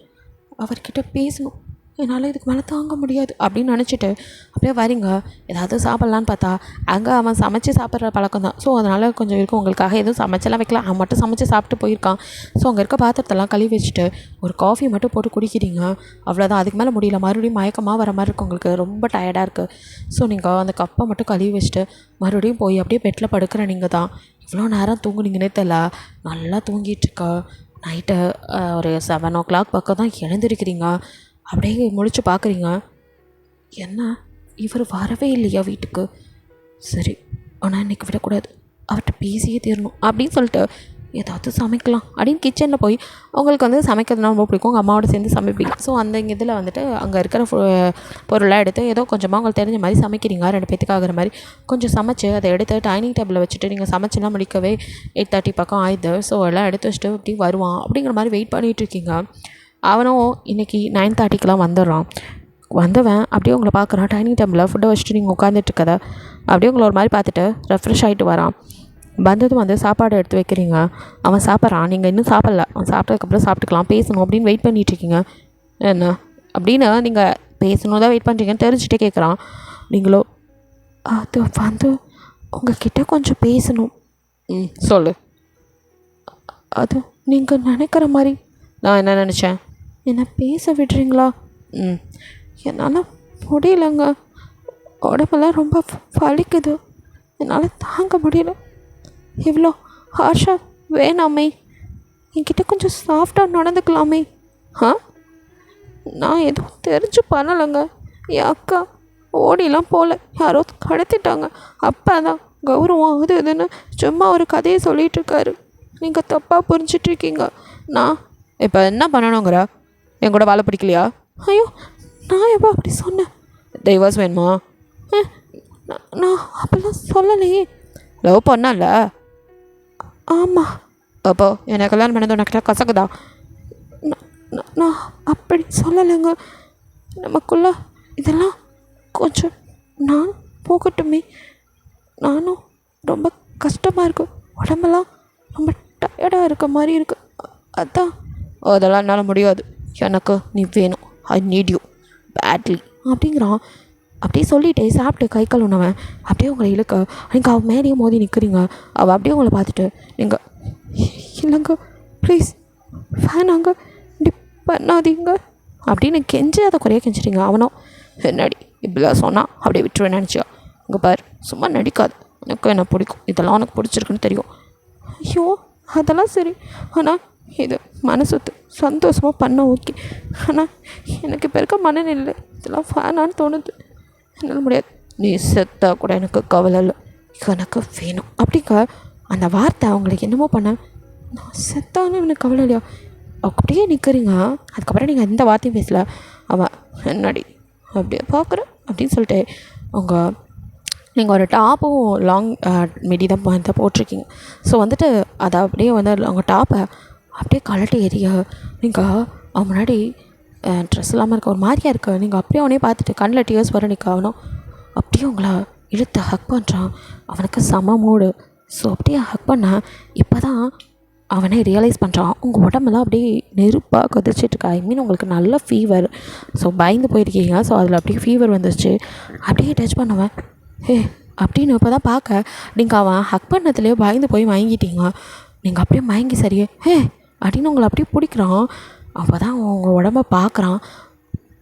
Speaker 1: அவர்கிட்ட பேசணும், என்னால் இதுக்கு மேலே தாங்க முடியாது அப்படின்னு நினச்சிட்டு அப்படியே வரீங்க. ஏதாவது சாப்பிட்லான்னு பார்த்தா அங்கே அவன் சமைச்சு சாப்பிட்ற பழக்கம் தான். ஸோ அதனால் கொஞ்சம் இருக்கும், உங்களுக்காக எதுவும் சமைச்செல்லாம் வைக்கலாம், அவன் மட்டும் சமைச்சு சாப்பிட்டு போயிருக்கான். ஸோ அங்கே இருக்க பாத்திரத்தெல்லாம் கழுவி வச்சுட்டு ஒரு காஃபி மட்டும் போட்டு குடிக்கிறீங்க. அவ்வளோதான், அதுக்கு மேலே முடியல. மறுபடியும் மயக்கமாக வர மாதிரி இருக்கும், உங்களுக்கு ரொம்ப டயர்டாக இருக்குது. ஸோ நீங்கள் அந்த கப்பை மட்டும் கழுவி வச்சுட்டு மறுபடியும் போய் அப்படியே பெட்டில் படுக்கிற நீங்கள் தான். இவ்வளோ நேரம் தூங்குனீங்கன்னே தெரியல, நல்லா தூங்கிட்டுருக்க. நைட்டு ஒரு 7 o'clock பக்கம் தான் எழுந்திருக்கிறீங்க. அப்படியே முழிச்சு பார்க்குறீங்க, என்ன இவர் வரவே இல்லையா வீட்டுக்கு, சரி ஆனால் இன்றைக்கி விடக்கூடாது, அவர்கிட்ட பேசியே தீரணும் அப்படின்னு சொல்லிட்டு ஏதாவது சமைக்கலாம் அப்படின்னு கிச்சனில் போய் உங்களுக்கு சமைக்கிறதுனா ரொம்ப பிடிக்கும், உங்கள் அம்மாவோட சேர்ந்து சமைப்பீங்க. ஸோ அந்த இதில் அங்கே இருக்கிற பொருளாக எடுத்து ஏதோ கொஞ்சமாக உங்களுக்கு தெரிஞ்ச மாதிரி சமைக்கிறீங்க, 2 பேத்துக்கு ஆகிற மாதிரி கொஞ்சம் சமைச்சு அதை எடுத்து டைனிங் டேபிளில் வச்சுட்டு நீங்கள் சமைச்செல்லாம் முடிக்கவே 8:30 பக்கம் ஆயிடுது. ஸோ எல்லாம் எடுத்து வச்சுட்டு இப்படி வருவான் அப்படிங்கிற மாதிரி வெயிட் பண்ணிகிட்ருக்கீங்க. அவனும் இன்றைக்கி 9:30க்கெலாம் வந்துடுறான். வந்தவன் அப்படியே உங்களை பார்க்குறான், டைனிங் டேபிளில் ஃபுட்டை வச்சுட்டு நீங்கள் உட்காந்துட்ருக்கத அப்படியே உங்களை ஒரு மாதிரி பார்த்துட்டு ரெஃப்ரெஷ் ஆகிட்டு வரான். வந்ததும் சாப்பாடு எடுத்து வைக்கிறீங்க, அவன் சாப்பிட்றான், நீங்கள் இன்னும் சாப்பிட்ல, அவன் சாப்பிட்டதுக்கப்புறம் சாப்பிட்டுக்கலாம், பேசணும் அப்படின்னு வெயிட் பண்ணிகிட்ருக்கீங்க. என்ன அப்படின்னு நீங்கள் பேசணும் தான் வெயிட் பண்ணுறீங்கன்னு தெரிஞ்சுட்டே கேட்குறான். நீங்களோ அது உங்கள்கிட்ட கொஞ்சம் பேசணும். சொல்லு. அது நீங்கள் நினைக்கிற மாதிரி நான் என்ன நினச்சேன், என்னை பேச விடுறீங்களா? என்னால் முடியலைங்க, உடம்பெல்லாம் ரொம்ப வலிக்குது, என்னால் தாங்க முடியல, இவ்வளோ ஹார்ஷாக வேணாமே, என்கிட்ட கொஞ்சம் சாஃப்டாக நடந்துக்கலாமே. நான் எதுவும் தெரிஞ்சு பண்ணலைங்க, என் அக்கா ஓடிலாம் போகல, யாரோ கடத்திட்டாங்க, அப்போ தான்
Speaker 2: கௌரவம் அது இதுன்னு சும்மா ஒரு கதையை சொல்லிகிட்டு இருக்காரு. நீங்கள் தப்பாக புரிஞ்சிட்ருக்கீங்க. நான் இப்போ என்ன பண்ணணுங்கிற? என் கூட வாழ பிடிக்கலையா? ஐயோ, நான் எப்போ அப்படி சொன்னேன்? டைவர்ஸ் வேணுமா? நான் அப்படிலாம் சொல்லலையே. லவ் பண்ணல? ஆமாம். அப்போ என்னை கல்யாணம் பண்ணது உனக்கிட்ட கசக்குதா? நான் அப்படி சொல்லலைங்க. நமக்குள்ள இதெல்லாம் கொஞ்சம் நான் போகட்டுமே. நானும் ரொம்ப கஷ்டமாக இருக்கு. உடம்பெல்லாம் ரொம்ப டயர்டாக இருக்க மாதிரி இருக்குது. அதான். அதெல்லாம் என்னால் முடியாது. எனக்கு நீ வேணும். ஐ நீட் யூ பேட்லி அப்படிங்கிறான். அப்படியே சொல்லிவிட்டு சாப்பிட்டு கை கழுவுனவன் அப்படியே உங்களை இழுக்க நீங்கள் அவள் மேலேயும் மோதி நிற்கிறீங்க. அவள் அப்படியே உங்களை பார்த்துட்டு நீங்கள் இல்லைங்க ப்ளீஸ் வேணாங்க இப்படி பண்ணாதீங்க அப்படின்னு கெஞ்சி அதை குறைய கெஞ்சிட்டீங்க. அவனும் என்னடி இப்படிலாம் சொன்னால் அப்படியே விட்டுருவேன் நினச்சியா? இங்கே பாரு, சும்மா நடிக்காது. எனக்கு என்ன பிடிக்கும், இதெல்லாம் உனக்கு பிடிச்சிருக்குன்னு தெரியும். ஐயோ அதெல்லாம் சரி, ஆனால் இது மனசுத்து சந்தோஷமாக பண்ண ஓகே. ஆனால் எனக்கு இப்போ இருக்க மனநிலை இதெல்லாம் வேணான்னு தோணுது. என்னால் முடியாது. நீ செத்தா கூட எனக்கு கவலை இல்லை, எனக்கு வேணும் அப்படிங்க. அந்த வார்த்தை அவங்களுக்கு என்னமோ பண்ண, நான் செத்தான்னு எனக்கு கவலை இல்லையா? அப்படியே நிற்கிறீங்க. அதுக்கப்புறம் நீங்கள் எந்த வார்த்தையும் பேசல. அவன் என்னடி அப்படியே பார்க்குறேன் அப்படின்னு சொல்லிட்டு நீங்கள் ஒரு டாப்பும் லாங் மிடி தான் போட்டிருக்கீங்க. ஸோ வந்துட்டு அதை அப்படியே வந்து உங்கள் டாப்பை அப்படியே கழட்டி எறிய நீங்கள் அவன் முன்னாடி ட்ரெஸ் இல்லாமல் இருக்க ஒரு மாதிரியாக இருக்க. நீங்கள் அப்படியே அவனே பார்த்துட்டு கண்ணில் டியர்ஸ் வர நிற்க. அவனும் அப்படியே உங்களை இழுத்து ஹக் பண்ணுறான். அவனுக்கு செம மூடு. ஸோ அப்படியே ஹக் பண்ண இப்போ தான் அவனே ரியலைஸ் பண்ணுறான் உங்கள் உடம்பெல்லாம் அப்படியே நெருப்பாக கொதிச்சிட்ருக்கா. ஐ மீன் உங்களுக்கு நல்ல ஃபீவர். ஸோ பயந்து போயிருக்கீங்க. ஸோ அதில் அப்படியே ஃபீவர் வந்துருச்சு. அப்படியே டச் பண்ணுவேன் அப்படின்னு இப்போ தான் பார்க்க நீங்கள் அவன் ஹக் பண்ணதுலேயே பயந்து போய் மயங்கிட்டீங்க. நீங்கள் அப்படியே மயங்கி சரியே அப்படின்னு உங்களை அப்படியே பிடிக்கிறான். அப்போ தான் உங்கள் உடம்ப பார்க்குறான்.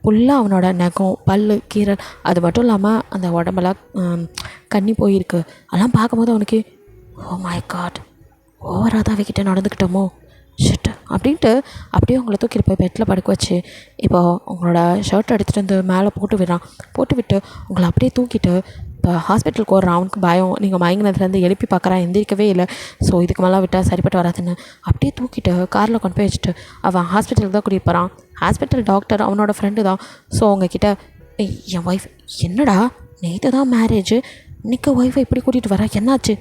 Speaker 2: ஃபுல்லாக அவனோட நகம் பல் கீரல் அது மட்டும் இல்லாமல் அந்த உடம்பெல்லாம் கண்ணி போயிருக்கு. அதெல்லாம் பார்க்கும்போது அவனுக்கு ஓ மை காட், ஓவராக தான் அவகிட்ட நடந்துக்கிட்டோமோ ஷிட் அப்படின்ட்டு அப்படியே உங்களை தூக்கிட்டு போய் பெட்டில் படுக்க வச்சு இப்போ உங்களோட ஷர்ட் எடுத்துகிட்டு வந்து மேலே போட்டு விட்டு உங்களை அப்படியே தூக்கிட்டு இப்போ ஹாஸ்பிட்டலுக்கு ஓடுறான். அவனுக்கு பயம். நீங்கள் மயங்கினதுலேருந்து எழுப்பி பார்க்குறான், எந்திரிக்கவே இல்லை. ஸோ இதுக்கு மேலே விட்டால் சரிப்பட்டு வராதுன்னு அப்படியே தூக்கிட்டு காரில் கொண்டு போய் வச்சுட்டு அவன் ஹாஸ்பிட்டலுக்கு தான் கூட்டிகிட்டு போகிறான். ஹாஸ்பிட்டல் டாக்டர் அவனோட ஃப்ரெண்டு தான். ஸோ உங்ககிட்ட என் ஒய்ஃப் என்னடா நேற்று தான் மேரேஜ், இன்றைக்கி ஒய்ஃபை இப்படி கூட்டிகிட்டு வரா, என்னாச்சு?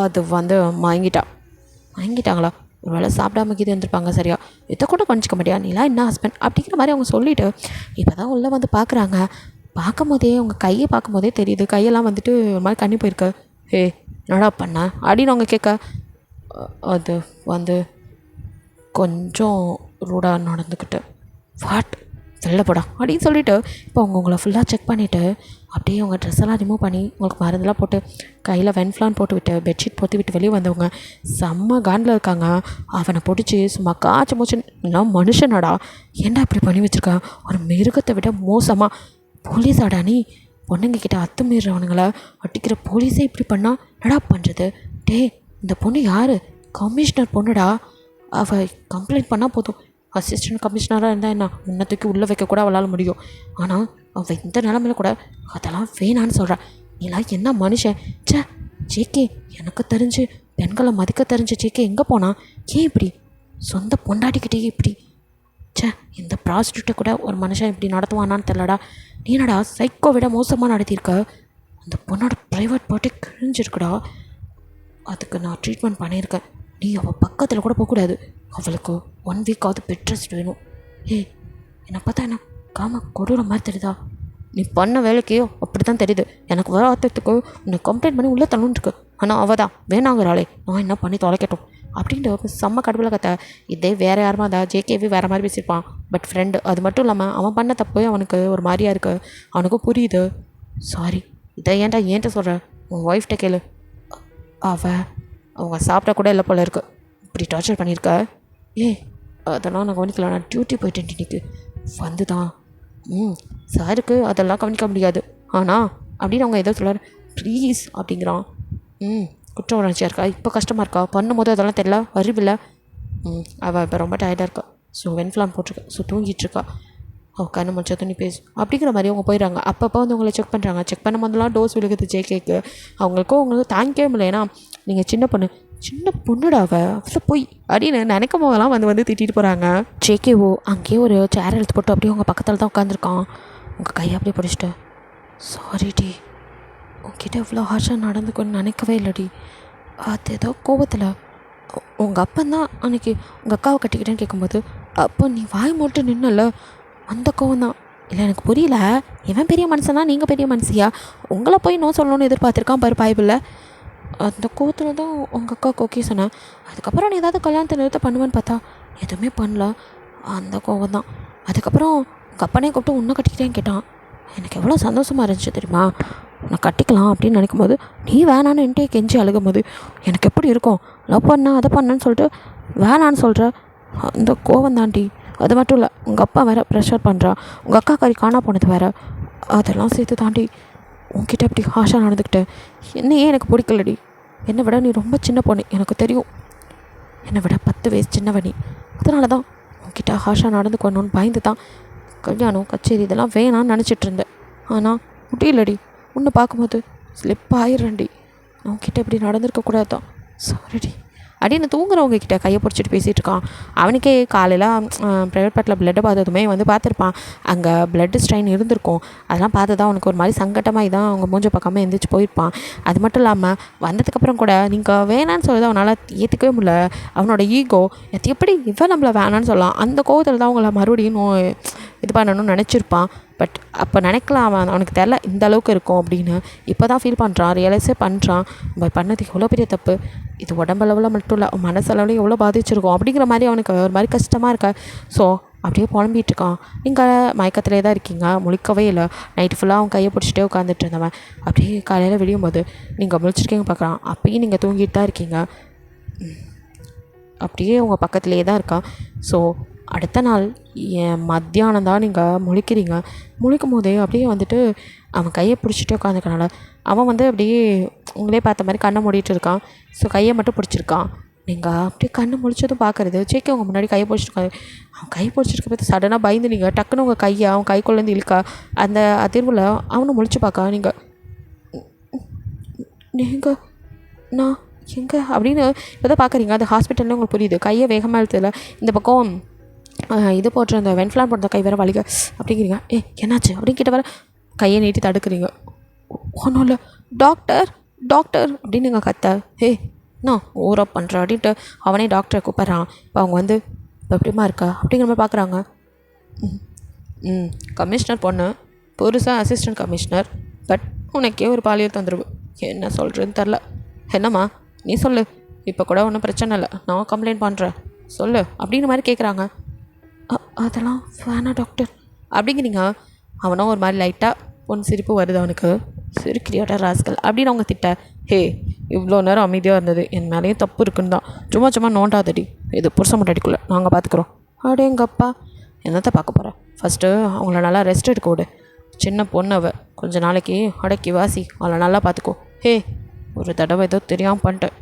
Speaker 2: அது வந்து மயங்கிட்டாங்களா? ஒரு வேளை சாப்பிடாம கீது இருந்திருப்பாங்க. சரியா இதை கூட கணிச்சிக்க மாட்டியா? நீலாம் என்ன ஹஸ்பண்ட் அப்படிங்கிற மாதிரி அவங்க சொல்லிவிட்டு இப்போ தான் உள்ளே வந்து பார்க்குறாங்க. பார்க்கும் போதே உங்கள் கையை பார்க்கும் போதே தெரியுது, கையெல்லாம் வந்துட்டு ஒரு மாதிரி கண்ணி போயிருக்க. என்னடா பண்ண அப்படின்னு அவங்க கேட்க அது வந்து கொஞ்சம் ரூடாக நடந்துக்கிட்டு வாட் வெளில போடா அப்படின்னு சொல்லிவிட்டு இப்போ அவங்க உங்களை ஃபுல்லாக செக் பண்ணிவிட்டு அப்படியே உங்கள் ட்ரெஸ்ஸெல்லாம் ரிமூவ் பண்ணி உங்களுக்கு மருந்தெல்லாம் போட்டு கையில் வென்ஃப்ளான் போட்டு விட்டு பெட்ஷீட் போட்டு விட்டு வெளியே வந்தவங்க செம்ம காண்டில் இருக்காங்க. அவனை பிடிச்சி சும்மா காய்ச்சி மூச்சு நான் மனுஷனாடா ஏன்டா இப்படி பண்ணி வச்சுருக்கான், ஒரு மிருகத்தை விட மோசமாக போலீஸாடா நீ, பொண்ணுங்க கிட்ட அத்துமீறவனுங்களை அடிக்கிற போலீஸே இப்படி பண்ணால் என்னடா பண்ணுறது? இந்த பொண்ணு யார்? கமிஷனர் பொண்ணுடா. அவள் கம்ப்ளைண்ட் பண்ணால் போதும், அசிஸ்டன்ட் கமிஷனராக இருந்தால் என்ன முன்ன தூக்கி உள்ளே வைக்கக்கூட அவளால் முடியும். ஆனால் அவள் இந்த நிலமையில கூட அதெல்லாம் வேணான்னு சொல்கிறா. நீலாம் என்ன மனுஷன்? ஜேகே எனக்கு தெரிஞ்சு பெண்களை மதிக்க தெரிஞ்ச ஜேகே எங்கே போனா? ஏன் இப்படி சொந்த பொண்டாட்டிக்கிட்டே இப்படி? இந்த ப்ராஸ்டியூட்டை கூட ஒரு மனுஷன் இப்படி நடத்துவானான்னு தெரியலடா. நீ என்னடா சைக்கோ விட மோசமாக நடத்தியிருக்க. அந்த பொண்ணோட ப்ரைவேட் பார்ட்டி கிழிஞ்சிருக்குடா. அதுக்கு நான் ட்ரீட்மெண்ட் பண்ணியிருக்கேன். நீ அவள் பக்கத்தில் கூட போகக்கூடாது. அவளுக்கு 1 வீக்காவது பெட் ரெஸ்ட் வேணும். என்னை பார்த்தா என்ன கொடூர மாதிரி தெரியுதா? நீ பண்ண வேலைக்கே அப்படி தான் தெரியுது. எனக்கு வர ஆத்தத்துக்கு உன்னை கம்ப்ளைண்ட் பண்ணி உள்ளே தள்ளுன்ருக்கு. ஆனால் அவள் தான் வேணாங்கிறாளே, நான் என்ன பண்ணி தொலைக்கட்டும் அப்படின்ட்டு செம்ம கடுப்பில் கத்த. இதே வேறு யாருமா தான் ஜேகேவி வேறு மாதிரி பேசியிருப்பான். பட் ஃப்ரெண்டு அது மட்டும் இல்லாமல் அவன் பண்ண தப்பு அவனுக்கு ஒரு மாதிரியாக இருக்குது. அவனுக்கும் புரியுது. சாரி, இதை ஏன்ட்ட சொல்கிற? உன் ஒய்ஃப்கிட்ட கேளு. அவங்க சாப்பிட்டா கூட இல்லை போல இருக்கு, இப்படி டார்ச்சர் பண்ணியிருக்க. அதெல்லாம் நான் கவனிக்கல, நான் டியூட்டி போயிட்டேன் இன்னைக்கு வந்து தான். சாருக்கு அதெல்லாம் கவனிக்க முடியாது. ஆனால் அப்படின்னு அவங்க ஏதோ சொல்கிறார். ப்ளீஸ் அப்படிங்கிறான். குற்ற உணர்ச்சியாக இருக்கா? இப்போ கஷ்டமாக இருக்கா? பண்ணும்போது அதெல்லாம் தெரியல, அறிவில்லை. அவள் இப்போ ரொம்ப டயர்டாக இருக்கா. ஸோ வென்ஃப்ளான் போட்டிருக்கா. ஸோ தூங்கிட்டுருக்கா. கண்ணு முடிச்சதும் நீ பேசு அப்படிங்கிற மாதிரி அவங்க போயிடுறாங்க. அப்பப்போ வந்து உங்களை செக் பண்ணுறாங்க. செக் பண்ணும் போதெல்லாம் டோஸ் விழுகுது ஜேகேக்கு. அவங்களுக்கு தாங்கிக்கவே முடியல. ஏன்னா நீங்கள் சின்ன பொண்ணுடா அவ்வளோ போய் அப்படின்னு நினைக்கும் போதெல்லாம் வந்து திட்டிட்டு போகிறாங்க. ஜேகேவோ அங்கேயே ஒரு சேர் எடுத்து போட்டு அப்படியே உங்கள் பக்கத்தில் தான் உட்காந்துருக்கான். உங்கள் கையை அப்படியே பிடிச்சிட்டு, சாரி டி, உங்ககிட்ட இவ்வளோ ஹார்ஷாக நடந்துக்கணும்னு நினைக்கவே இல்லைடி. அது ஏதோ கோபத்தில் உங்கள் அப்பந்தான் அன்றைக்கி உங்கள் அக்காவை கட்டிக்கிட்டேன்னு கேட்கும்போது அப்போ நீ வாய் மூட்டு நின்னல, அந்த கோவம் தான். இல்லை எனக்கு புரியல, இவன் பெரிய மனுஷனா நீங்கள் பெரிய மனுஷியா? உங்களை போய் நோ சொல்லணும்னு எதிர்பார்த்துருக்கான் பாரு பைபிளில். அந்த கோவத்தில் தான் உங்கள் அக்காவுக்கு ஓகே சொன்னேன். அதுக்கப்புறம் நீ ஏதாவது கல்யாணத்தை நிறுத்த பண்ணுவேன்னு பார்த்தா எதுவுமே பண்ணல, அந்த கோவம் தான். அதுக்கப்புறம் உங்கள் அப்பனே கூப்பிட்டு உன்னை கட்டிக்கிட்டேன்னு கேட்டான். எனக்கு எவ்வளோ சந்தோஷமாக இருந்துச்சு தெரியுமா? உன்னை கட்டிக்கலாம் அப்படின்னு நினைக்கும் போது நீ வேணான்னு என்கிட்டே கெஞ்சி அழுகும் போது எனக்கு எப்படி இருக்கும்? லவ் பண்ண அதை பண்ணேன்னு சொல்லிட்டு வேணான்னு சொல்கிற அந்த கோவம் தாண்டி. அது மட்டும் இல்லை, உங்கள் அப்பா வேறு ப்ரெஷர் பண்ணுறா, உங்கள் அக்கா கறி காணா போனது வேறு, அதெல்லாம் சேர்த்து தாண்டி உங்ககிட்ட இப்படி ஹாஷாக நடந்துக்கிட்டேன். என்னையே எனக்கு பிடிக்கலடி. என்னை விட நீ ரொம்ப சின்ன பொண்ணு, எனக்கு தெரியும். என்னை விட 10 வயசு சின்னவனி. அதனால தான் உங்ககிட்ட ஹாஷாக நடந்துக்கணும்னு பயந்து தான் கல்யாணம் கச்சேரி இதெல்லாம் வேணான்னு நினச்சிட்டு இருந்தேன். ஆனால் முடியலடி, உன்னை பார்க்கும்போது ஸ்லிப் ஆயிடுறேன்டி. உங்ககிட்ட இப்படி நடந்திருக்கக்கூடாது தான், சாரிடி அப்படின்னு தூங்குறவங்க கிட்ட கையை பிடிச்சிட்டு பேசிகிட்டு இருக்கான். அவனுக்கே காலையில் ப்ரைவேட் பார்ட்டில் பிளட்டை பார்த்ததுமே வந்து பார்த்துருப்பான். அங்கே பிளட்டு ஸ்ட்ரெயின் இருந்திருக்கும். அதெல்லாம் பார்த்து தான் அவனுக்கு ஒரு மாதிரி சங்கட்டமாக தான் அவங்க மூஞ்ச பார்க்காம எழுந்திரிச்சு போயிருப்பான். அது மட்டும் இல்லாமல் வந்ததுக்கப்புறம் கூட நீங்கள் வேணான்னு சொல்லுறது அவனால் ஏற்றுக்கவே முடியல. அவனோட ஈகோ எப்படி இவன் நம்மளை வேணான்னு சொல்லலாம், அந்த கோவத்தில் தான் அவங்கள மறுபடியும் இது பண்ணணும்னு நினச்சிருப்பான். பட் அப்போ நினைக்கலாம், அவனுக்கு தெரில இந்த அளவுக்கு இருக்கும் அப்படின்னு. இப்போ தான் ஃபீல் பண்ணுறான், ரியலைஸே பண்ணுறான். நம்ம பண்ணது எவ்வளோ பெரிய தப்பு. இது உடம்பளவில் மட்டும் இல்லை, மனசளவுலையும் எவ்வளோ பாதிச்சிருக்கோம் அப்படிங்கிற மாதிரி அவனுக்கு ஒரு மாதிரி கஷ்டமாக இருக்கா. ஸோ அப்படியே புலம்பிகிட்டு இருக்கான். நீங்கள் மயக்கத்திலே தான் இருக்கீங்க, முழிக்கவே இல்லை. நைட்டு ஃபுல்லாக அவன் கையை பிடிச்சிட்டே உட்காந்துட்டு இருந்தவன் அப்படியே காலையில் விடியும் போது நீங்கள் முழிச்சிருக்கீங்க பார்க்குறான். அப்பயும் நீங்கள் தூங்கிட்டு தான் இருக்கீங்க. அப்படியே உங்கள் பக்கத்துலேயே தான் இருக்கான். ஸோ அடுத்த நாள் மத்தியானம் தான் நீங்கள் முழிக்கும் போதே அப்படியே வந்துட்டு அவன் கையை பிடிச்சிட்டே உட்காந்துக்கனால அவன் வந்து அப்படியே உங்களே பார்த்த மாதிரி கண்ணை மூடிட்டு இருக்கான். ஸோ கையை மட்டும் பிடிச்சிருக்கான். நீங்கள் அப்படியே கண்ணை முழிச்சதும் பார்க்குறது சேக்கி அவங்க முன்னாடி கையை பிடிச்சிருக்காங்க. அவன் கை பிடிச்சிருக்க பார்த்து சடனாக பயந்து நீங்கள் டக்குன்னு உங்கள் கையை அவன் கைக்குள்ளேருந்து இழுக்கா. அந்த அதிர்வில் அவனும் முழிச்சு பார்க்க நீங்கள் நான் எங்கே அப்படின்னு இப்போ தான் பார்க்குறீங்க. அந்த ஹாஸ்பிட்டல்ல உங்களுக்கு புரியுது. கையை வேகமாக இழுத்துல இந்த பக்கம் இது போட்டுற அந்த வென்ஃப்ளான் போட்ட கை வேறு வலிக்க அப்படிங்கிறீங்க. என்னாச்சு அப்படின்னு கிட்ட வர கையை நீட்டி தடுக்கிறீங்க. ஒன்றும் இல்லை டாக்டர் அப்படின்னு நீங்கள் கத்த. நான் ஓவராக பண்ணுறேன் அப்படின்ட்டு அவனே டாக்டரை கூப்பிட்றான். இப்போ அவங்க வந்து இப்போ எப்படிமா இருக்கா அப்படிங்கிற மாதிரி பார்க்குறாங்க. கமிஷனர் பொண்ணு, புதுசாக அசிஸ்டன்ட் கமிஷனர். பட் உனக்கே ஒரு பாலியல் தொந்தரவு, என்ன சொல்கிறதுன்னு தெரில. என்னம்மா நீ சொல்லு, இப்போ கூட ஒன்றும் பிரச்சனை இல்லை, நான் கம்ப்ளைண்ட் பண்ணுறேன், சொல்லு அப்படிங்கிற மாதிரி கேட்குறாங்க. அதெல்லாம் வேணாம் டாக்டர் அப்படிங்கிறீங்க. அவனும் ஒரு மாதிரி லைட்டாக பொண்ணு சிரிப்பு வருது அவனுக்கு. சிரிக்கிறியாட்டா ராஸ்கல் அப்படின்னு அவங்க திட்ட. இவ்வளோ நேரம் அமைதியாக இருந்தது, என் மேலேயும் தப்பு இருக்குன்னு தான். சும்மா நோண்டாதடி, இது புருஷன் முன்னாடிக்குள்ளே நாங்கள் பார்த்துக்குறோம். எங்கப்பா என்னத்தை பார்க்க போகிறேன், ஃபஸ்ட்டு அவங்கள நல்லா ரெஸ்ட் எடுக்க விடு. சின்ன பொண்ணு அவள், கொஞ்சம் நாளைக்கு அடக்கி வாசி, அவளை நல்லா பார்த்துக்கோ. ஒரு தடவை ஏதோ தெரியாமல் பண்ணிட்டேன்,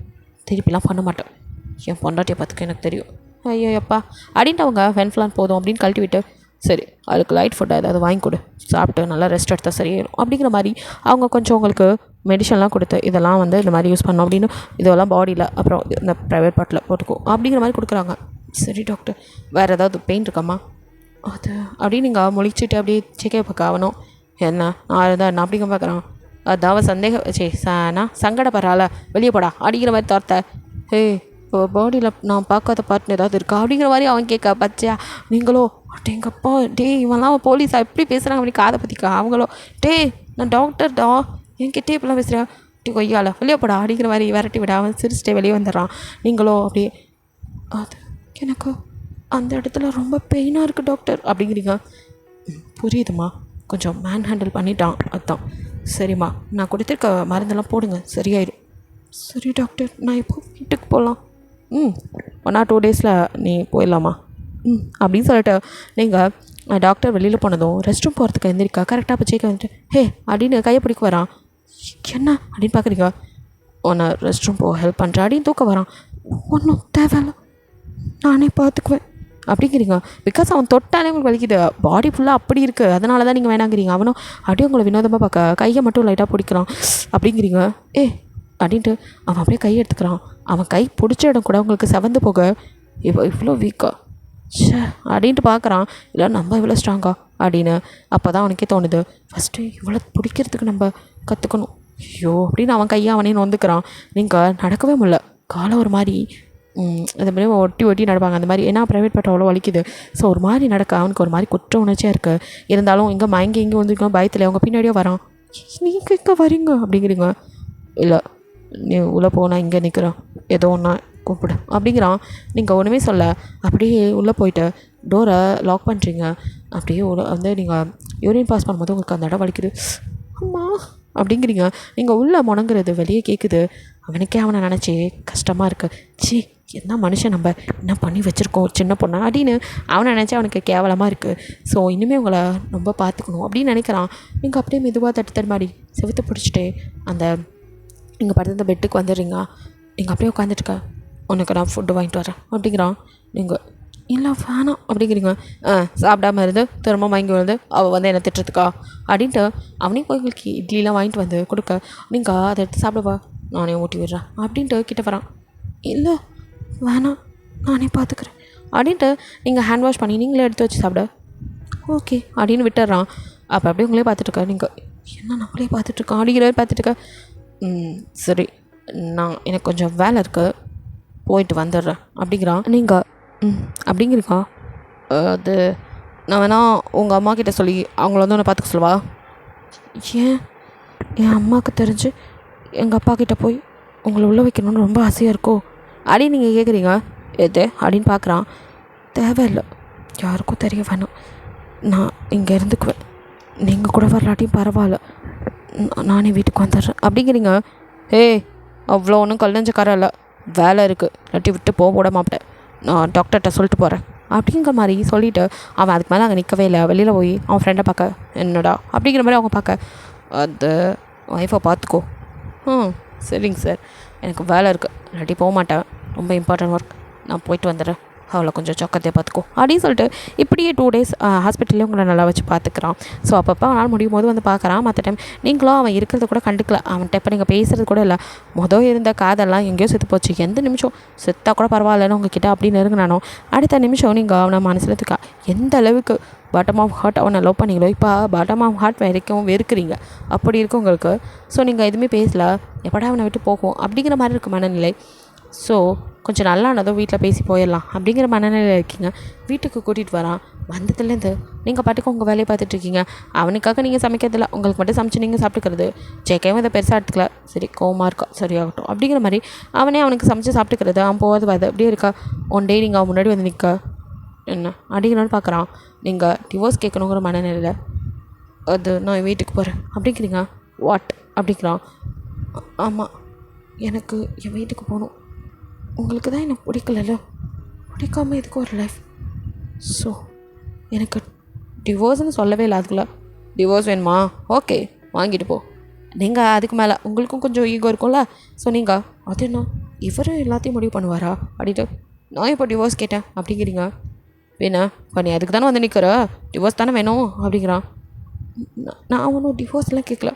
Speaker 2: திருப்பிலாம் பண்ண மாட்டேன். என் பொண்டாட்டியை பார்த்துக்க எனக்கு தெரியும். ஐயோப்பா அப்படின்ட்டு அவங்க வென்ஃப்ளான் போதும் அப்படின்னு கழட்டி விட்டு, சரி அதுக்கு லைட் ஃபுட்டாக ஏதாவது வாங்கி கொடு, சாப்பிட்டு நல்லா ரெஸ்ட் எடுத்தால் சரியாயிடும் அப்படிங்கிற மாதிரி அவங்க கொஞ்சம் உங்களுக்கு மெடிசன்லாம் கொடுத்து இதெல்லாம் வந்து இந்த மாதிரி யூஸ் பண்ணோம் அப்படின்னு இதெல்லாம் பாடியில் அப்புறம் இந்த ப்ரைவேட் பார்ட்டில் போட்டுக்கோ அப்படிங்கிற மாதிரி கொடுக்குறாங்க. சரி டாக்டர், வேறு ஏதாவது பெயின் இருக்காம்மா அது அப்படின்னு நீங்கள் முழிச்சிட்டு அப்படியே செக்கே பார்க்க ஆகணும். என்ன நான் அப்படிங்க பார்க்குறான். அதாவது சந்தேகம் சங்கடப்படுறால வெளியே போடா அப்படிங்கிற மாதிரி தோர்த்த. இப்போ பாடியில் நான் பார்க்காத பார்ட்னு ஏதாவது இருக்கா அப்படிங்கிற மாதிரி அவன் கேட்க. பச்சையா நீங்களோ எங்கப்பா இவன்லாம் போலீஸா எப்படி பேசுகிறாங்க அப்படி காதை பற்றிக்கா. அவங்களோ நான் டாக்டர்டா என்கிட்டே இப்படிலாம் பேசுகிறேன், கொய்யால வெளியே போடா அப்படிங்கிற மாதிரி விரட்டி விட அவன் சிரிச்சிட்டே வெளியே வந்துடுறான். நீங்களோ அப்படியே அது எனக்கு அந்த இடத்துல ரொம்ப பெயினாக இருக்குது டாக்டர் அப்படிங்கிறீங்க. புரியுதுமா, கொஞ்சம் மேன் ஹேண்டில் பண்ணிட்டான் அதுதான். சரிம்மா, நான் கொடுத்துருக்க மருந்தெல்லாம் போடுங்க, சரியாயிடும். சரி டாக்டர், நான் இப்போ வீட்டுக்கு போகலாம். 1 or 2 days நீ போயிடலாமா அப்படின்னு சொல்லிட்டு நீங்கள் டாக்டர் வெளியில் போனதும் ரெஸ்ட் ரூம் போகிறதுக்கு எந்திரிக்கா. கரெக்டாக அப்போ சேக்க வந்துட்டு அப்படின்னு கையை பிடிக்க வரான். என்ன அப்படின்னு பார்க்குறீங்க. உன்னை ரெஸ்ட் ரூம் போக ஹெல்ப் பண்ணுறேன் அப்படின்னு தூக்க வரான். ஒன்றும் தேவையில்ல, நானே பார்த்துக்குவேன் அப்படிங்கிறீங்க. பிகாஸ் அவன் தொட்டாலே உங்களுக்கு வலிக்குது, பாடி ஃபுல்லாக அப்படி இருக்குது, அதனால தான் நீங்கள் வேணாங்கிறீங்க. அவனும் அப்படியே உங்களை வினோதமாக பார்க்க கையை மட்டும் லைட்டாக பிடிக்கிறான் அப்படிங்கிறீங்க. அப்படின்ட்டு அவன் அப்படியே கை எடுத்துக்கிறான். அவன் கை பிடிச்ச இடம் கூட உங்களுக்கு செவந்து போக இவ்வளோ வீக்கா அப்படின்ட்டு பார்க்குறான். இல்லை நம்ம இவ்வளோ ஸ்ட்ராங்கா அப்படின்னு. அப்போ தான் அவனுக்கே தோணுது, ஃபஸ்ட்டு இவ்வளோ பிடிக்கிறதுக்கு நம்ம கற்றுக்கணும். ஐயோ அப்படின்னு அவன் கையை அவனே நொந்துக்கிறான். நீங்கள் நடக்கவே முடியல, காலை ஒரு மாதிரி இந்த மாதிரி ஒட்டி ஒட்டி நடப்பாங்க அந்த மாதிரி. ஏன்னா ப்ரைவேட் பட் அவ்வளோ வலிக்குது. ஸோ ஒரு மாதிரி நடக்க அவனுக்கு ஒரு மாதிரி குற்ற உணர்ச்சியாக இருக்குது. இருந்தாலும் இங்கே மயங்கி இங்கே வந்துருக்கோம் பயத்தில் அவங்க பின்னாடியே வரான். நீங்கள் இங்கே வரீங்க அப்படிங்கிறீங்க. இல்லை நீ உள்ளே போனால் இங்கே நிற்கிறான், ஏதோ ஒன்றா கூப்பிடு அப்படிங்கிறான். நீங்கள் ஒன்றுமே சொல்ல அப்படியே உள்ளே போயிட்டு டோரை லாக் பண்ணுறீங்க. அப்படியே வந்து நீங்கள் யூரின் பாஸ் பண்ணும்போது உங்களுக்கு அந்த இடம் வலிக்குது, அம்மா அப்படிங்கிறீங்க. நீங்கள் உள்ளே முணங்குறது வெளியே கேட்குது. அவனுக்கே அவனை நினச்சி கஷ்டமாக இருக்குது. என்ன மனுஷன் நம்ம என்ன பண்ணி வச்சுருக்கோம் சின்ன பொண்ணை அப்படின்னு அவனை நினச்சி அவனுக்கு கேவலமாக இருக்குது. ஸோ இனிமேல் உங்களை ரொம்ப பார்த்துக்கணும் அப்படின்னு நினைக்கிறான். நீங்கள் அப்படியே மெதுவாக தட்டு மாதிரி செவுத்து பிடிச்சிட்டு அந்த நீங்கள் படுத்த பெட்டுக்கு வந்துடுறீங்க. நீங்கள் அப்படியே உட்காந்துட்டுக்க, உனக்கு நான் ஃபுட்டு வாங்கிட்டு வரேன் அப்படிங்கிறான். நீங்கள் இல்லை வேணாம் அப்படிங்கிறீங்க. சாப்பிடாம இருந்து திரும்ப வாங்கி வருது அவள் வந்து என்ன திட்டுறதுக்கா அப்படின்ட்டு அவனையும் உங்களுக்கு இட்லிலாம் வாங்கிட்டு வந்து கொடுக்க, நீங்கள் அதை எடுத்து சாப்பிடுவா நானே ஊட்டி விடுறேன் அப்படின்ட்டு கிட்ட வரான். இல்லை வேணாம் நானே பார்த்துக்கிறேன் அப்படின்ட்டு நீங்கள் ஹேண்ட் வாஷ் பண்ணி நீங்களே எடுத்து வச்சு சாப்பிட ஓகே அப்படின்னு விட்டுறான். அப்போ அப்படியே உங்களே பார்த்துட்ருக்க. நீங்கள் என்ன நம்மளே பார்த்துட்ருக்கோம் அப்படிங்கிறவர் பார்த்துட்டுருக்க. சரி எனக்கு கொஞ்சம் வேலை இருக்குது போயிட்டு வந்துடுறேன் அப்படிங்கிறான். நீங்கள் அப்படிங்கிறீங்க. அது நான் வேணா உங்கள் அம்மா கிட்டே சொல்லி அவங்கள வந்து உன்னை பார்த்துக்க சொல்லுவா. ஏன் என் அம்மாவுக்கு தெரிஞ்சு எங்கள் அப்பா கிட்டே போய் உங்களை உள்ளே வைக்கணும்னு ரொம்ப ஆசையாக இருக்கோ அப்படின்னு நீங்கள் கேட்குறீங்க. எது அப்படின்னு பார்க்குறான். தேவையில்லை, யாருக்கும் தெரிய வேணாம், நான் இங்கே இருந்துக்குவேன், நீங்கள் கூட வரலாட்டியும் பரவாயில்ல, நானே வீட்டுக்கு வந்துடுறேன் அப்படிங்கிறீங்க. அவ்வளோ ஒன்றும் கல்லஞ்சக்காரம் இல்லை, வேலை இருக்குது, இல்லாட்டி விட்டு போக விட மாட்டேன், நான் டாக்டர்கிட்ட சொல்லிட்டு போகிறேன் அப்படிங்கிற மாதிரி சொல்லிவிட்டு அவன் அதுக்கு மேலே அங்கே நிற்கவே இல்லை. வெளியில் போய் அவன் ஃப்ரெண்டை பார்க்க, என்னடா அப்படிங்கிற மாதிரி அவங்க பார்க்க, அது ஒய்ஃபை பார்த்துக்கோ. சரிங்க சார், எனக்கு வேலை இருக்குது, இல்லாட்டி போக மாட்டேன், ரொம்ப இம்பார்ட்டன்ட் ஒர்க், நான் போயிட்டு வந்துடுறேன், அவளை கொஞ்சம் சொக்கத்தையே பார்த்துக்கோ அப்படின்னு சொல்லிட்டு இப்படியே 2 days ஹாஸ்பிட்டல்லே உங்களை நல்லா வச்சு பார்த்துக்கிறான். ஸோ அப்பப்போ அவனால் முடியும் போது வந்து பார்க்குறான். மற்ற டைம் நீங்களும் அவன் இருக்கிறத கூட கண்டுக்கல. அவன்கிட்ட இப்போ நீங்கள் பேசுகிறது கூட இல்லை. இருந்த காதெல்லாம் எங்கேயோ செத்து போச்சு. எந்த நிமிஷம் செத்தா கூட பரவாயில்லன்னு உங்ககிட்ட அப்படி நெருங்கினானோ அடுத்த நிமிஷம் நீங்கள் அவனை மனசில் இருக்கா எந்த அளவுக்கு பாட்டம் ஆஃப் ஹார்ட் அவனை லவ் பண்ணிங்களோ இப்போ பாட்டம் ஆஃப் ஹார்ட் வரைக்கும் வெறுக்கிறீங்க. அப்படி இருக்கும் உங்களுக்கு. ஸோ நீங்கள் எதுவுமே பேசலை, எப்படா அவனை விட்டு போகும் அப்படிங்கிற மாதிரி இருக்குது மனநிலை. ஸோ கொஞ்சம் நல்லானதும் வீட்டில் பேசி போயிடலாம் அப்படிங்கிற மனநிலையில் இருக்கீங்க. வீட்டுக்கு கூட்டிகிட்டு வரான். வந்ததுலேருந்து நீங்கள் பாட்டுக்கு உங்கள் வேலையை பார்த்துட்ருக்கீங்க. அவனுக்காக நீங்கள் சமைக்கிறதில்ல, உங்களுக்கு மட்டும் சமைச்சு நீங்கள் சாப்பிட்டுக்கிறது. ஜேக்கையும் இதை பெருசாக எடுத்துக்கல, சரி கோவமாக இருக்கா சரியாகட்டும் அப்படிங்கிற மாதிரி அவனே அவனுக்கு சமைச்சு சாப்பிட்டுக்கிறது. அவன் போகாது வருது அப்படியே இருக்கா. ஒன் டே நீங்கள் அவன் முன்னாடி வந்து நிற்க என்ன அப்படிங்கிறன்னு பார்க்குறான். நீங்கள் டிவோர்ஸ் கேட்கணுங்கிற மனநிலையில் அது நான் வீட்டுக்கு போகிறேன் அப்படிங்கிறீங்க. வாட் அப்படிங்கிறான். ஆமாம், எனக்கு என் வீட்டுக்கு போகணும், உங்களுக்கு தான் எனக்கு பிடிக்கல, பிடிக்காமல் இதுக்கு ஒரு லைஃப். ஸோ எனக்கு டிவோர்ஸ்னு சொல்லவே இல்லை. அதுக்குள்ளே டிவோர்ஸ் வேணுமா, ஓகே வாங்கிட்டு போ. நீங்கள் அதுக்கு மேலே உங்களுக்கும் கொஞ்சம் ஈகோ இருக்கும்ல. ஸோ நீங்கள் அது என்ன இவர் எல்லாத்தையும் முடிவு பண்ணுவாரா அப்படின்ட்டு நான் இப்போ டிவோர்ஸ் கேட்டேன் அப்படிங்கிறீங்க. வேணா இப்போ நீ அதுக்கு தானே வந்து நிற்கிற, டிவோர்ஸ் தானே வேணும் அப்படிங்கிறான். நான் ஒன்றும் டிவோர்ஸ்லாம் கேட்கல,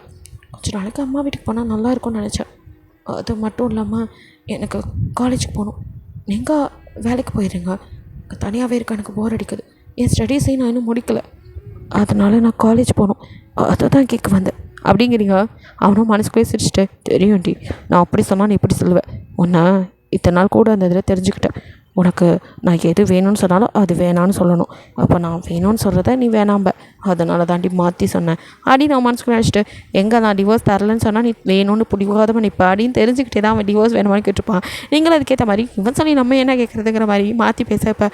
Speaker 2: கொஞ்சம் நாளைக்கு அம்மா வீட்டுக்கு போனால் நல்லா இருக்கும்னு நினச்சேன். அது மட்டும் இல்லாமல் எனக்கு காலேஜுக்கு போகணும், நீங்கள் வேலைக்கு போயிடுங்க, தனியாகவே இருக்க எனக்கு போர் அடிக்குது, என் ஸ்டடீஸையும் நான் இன்னும் முடிக்கலை, அதனால் நான் காலேஜ் போகணும், அதை தான் கேட்க வந்தேன் அப்படிங்கிறீங்க. அவனும் மனசுக்குள்ளே சிரிச்சிட்டு தெரியும்டி நான் அப்படி சொன்னால் நீ இப்படி சொல்லுவேன், உன்னை இத்தனை நாள் கூட அந்த இதில் தெரிஞ்சுக்கிட்டேன், உனக்கு நான் எது வேணும்னு சொன்னாலும் அது வேணான்னு சொல்லணும், அப்போ நான் வேணும்னு சொல்கிறத நீ வேணாம்ப, அதனால தாண்டி மாற்றி சொன்னேன் அப்படின்னு நான் மனசுக்கு நினச்சிட்டு எங்கே நான் டிவோர்ஸ் தரலன்னு சொன்னால் நீ வேணும்னு பிடிவாதமாக நிற்ப அப்படின்னு தெரிஞ்சுக்கிட்டே தான் அவன் டிவோர்ஸ் வேணுமான்னு கேட்டிருப்பான். நீங்களும் அதுக்கேற்ற மாதிரி இவன் சொல்லி நம்ம என்ன கேட்குறதுங்கிற மாதிரி மாற்றி பேச, இப்போ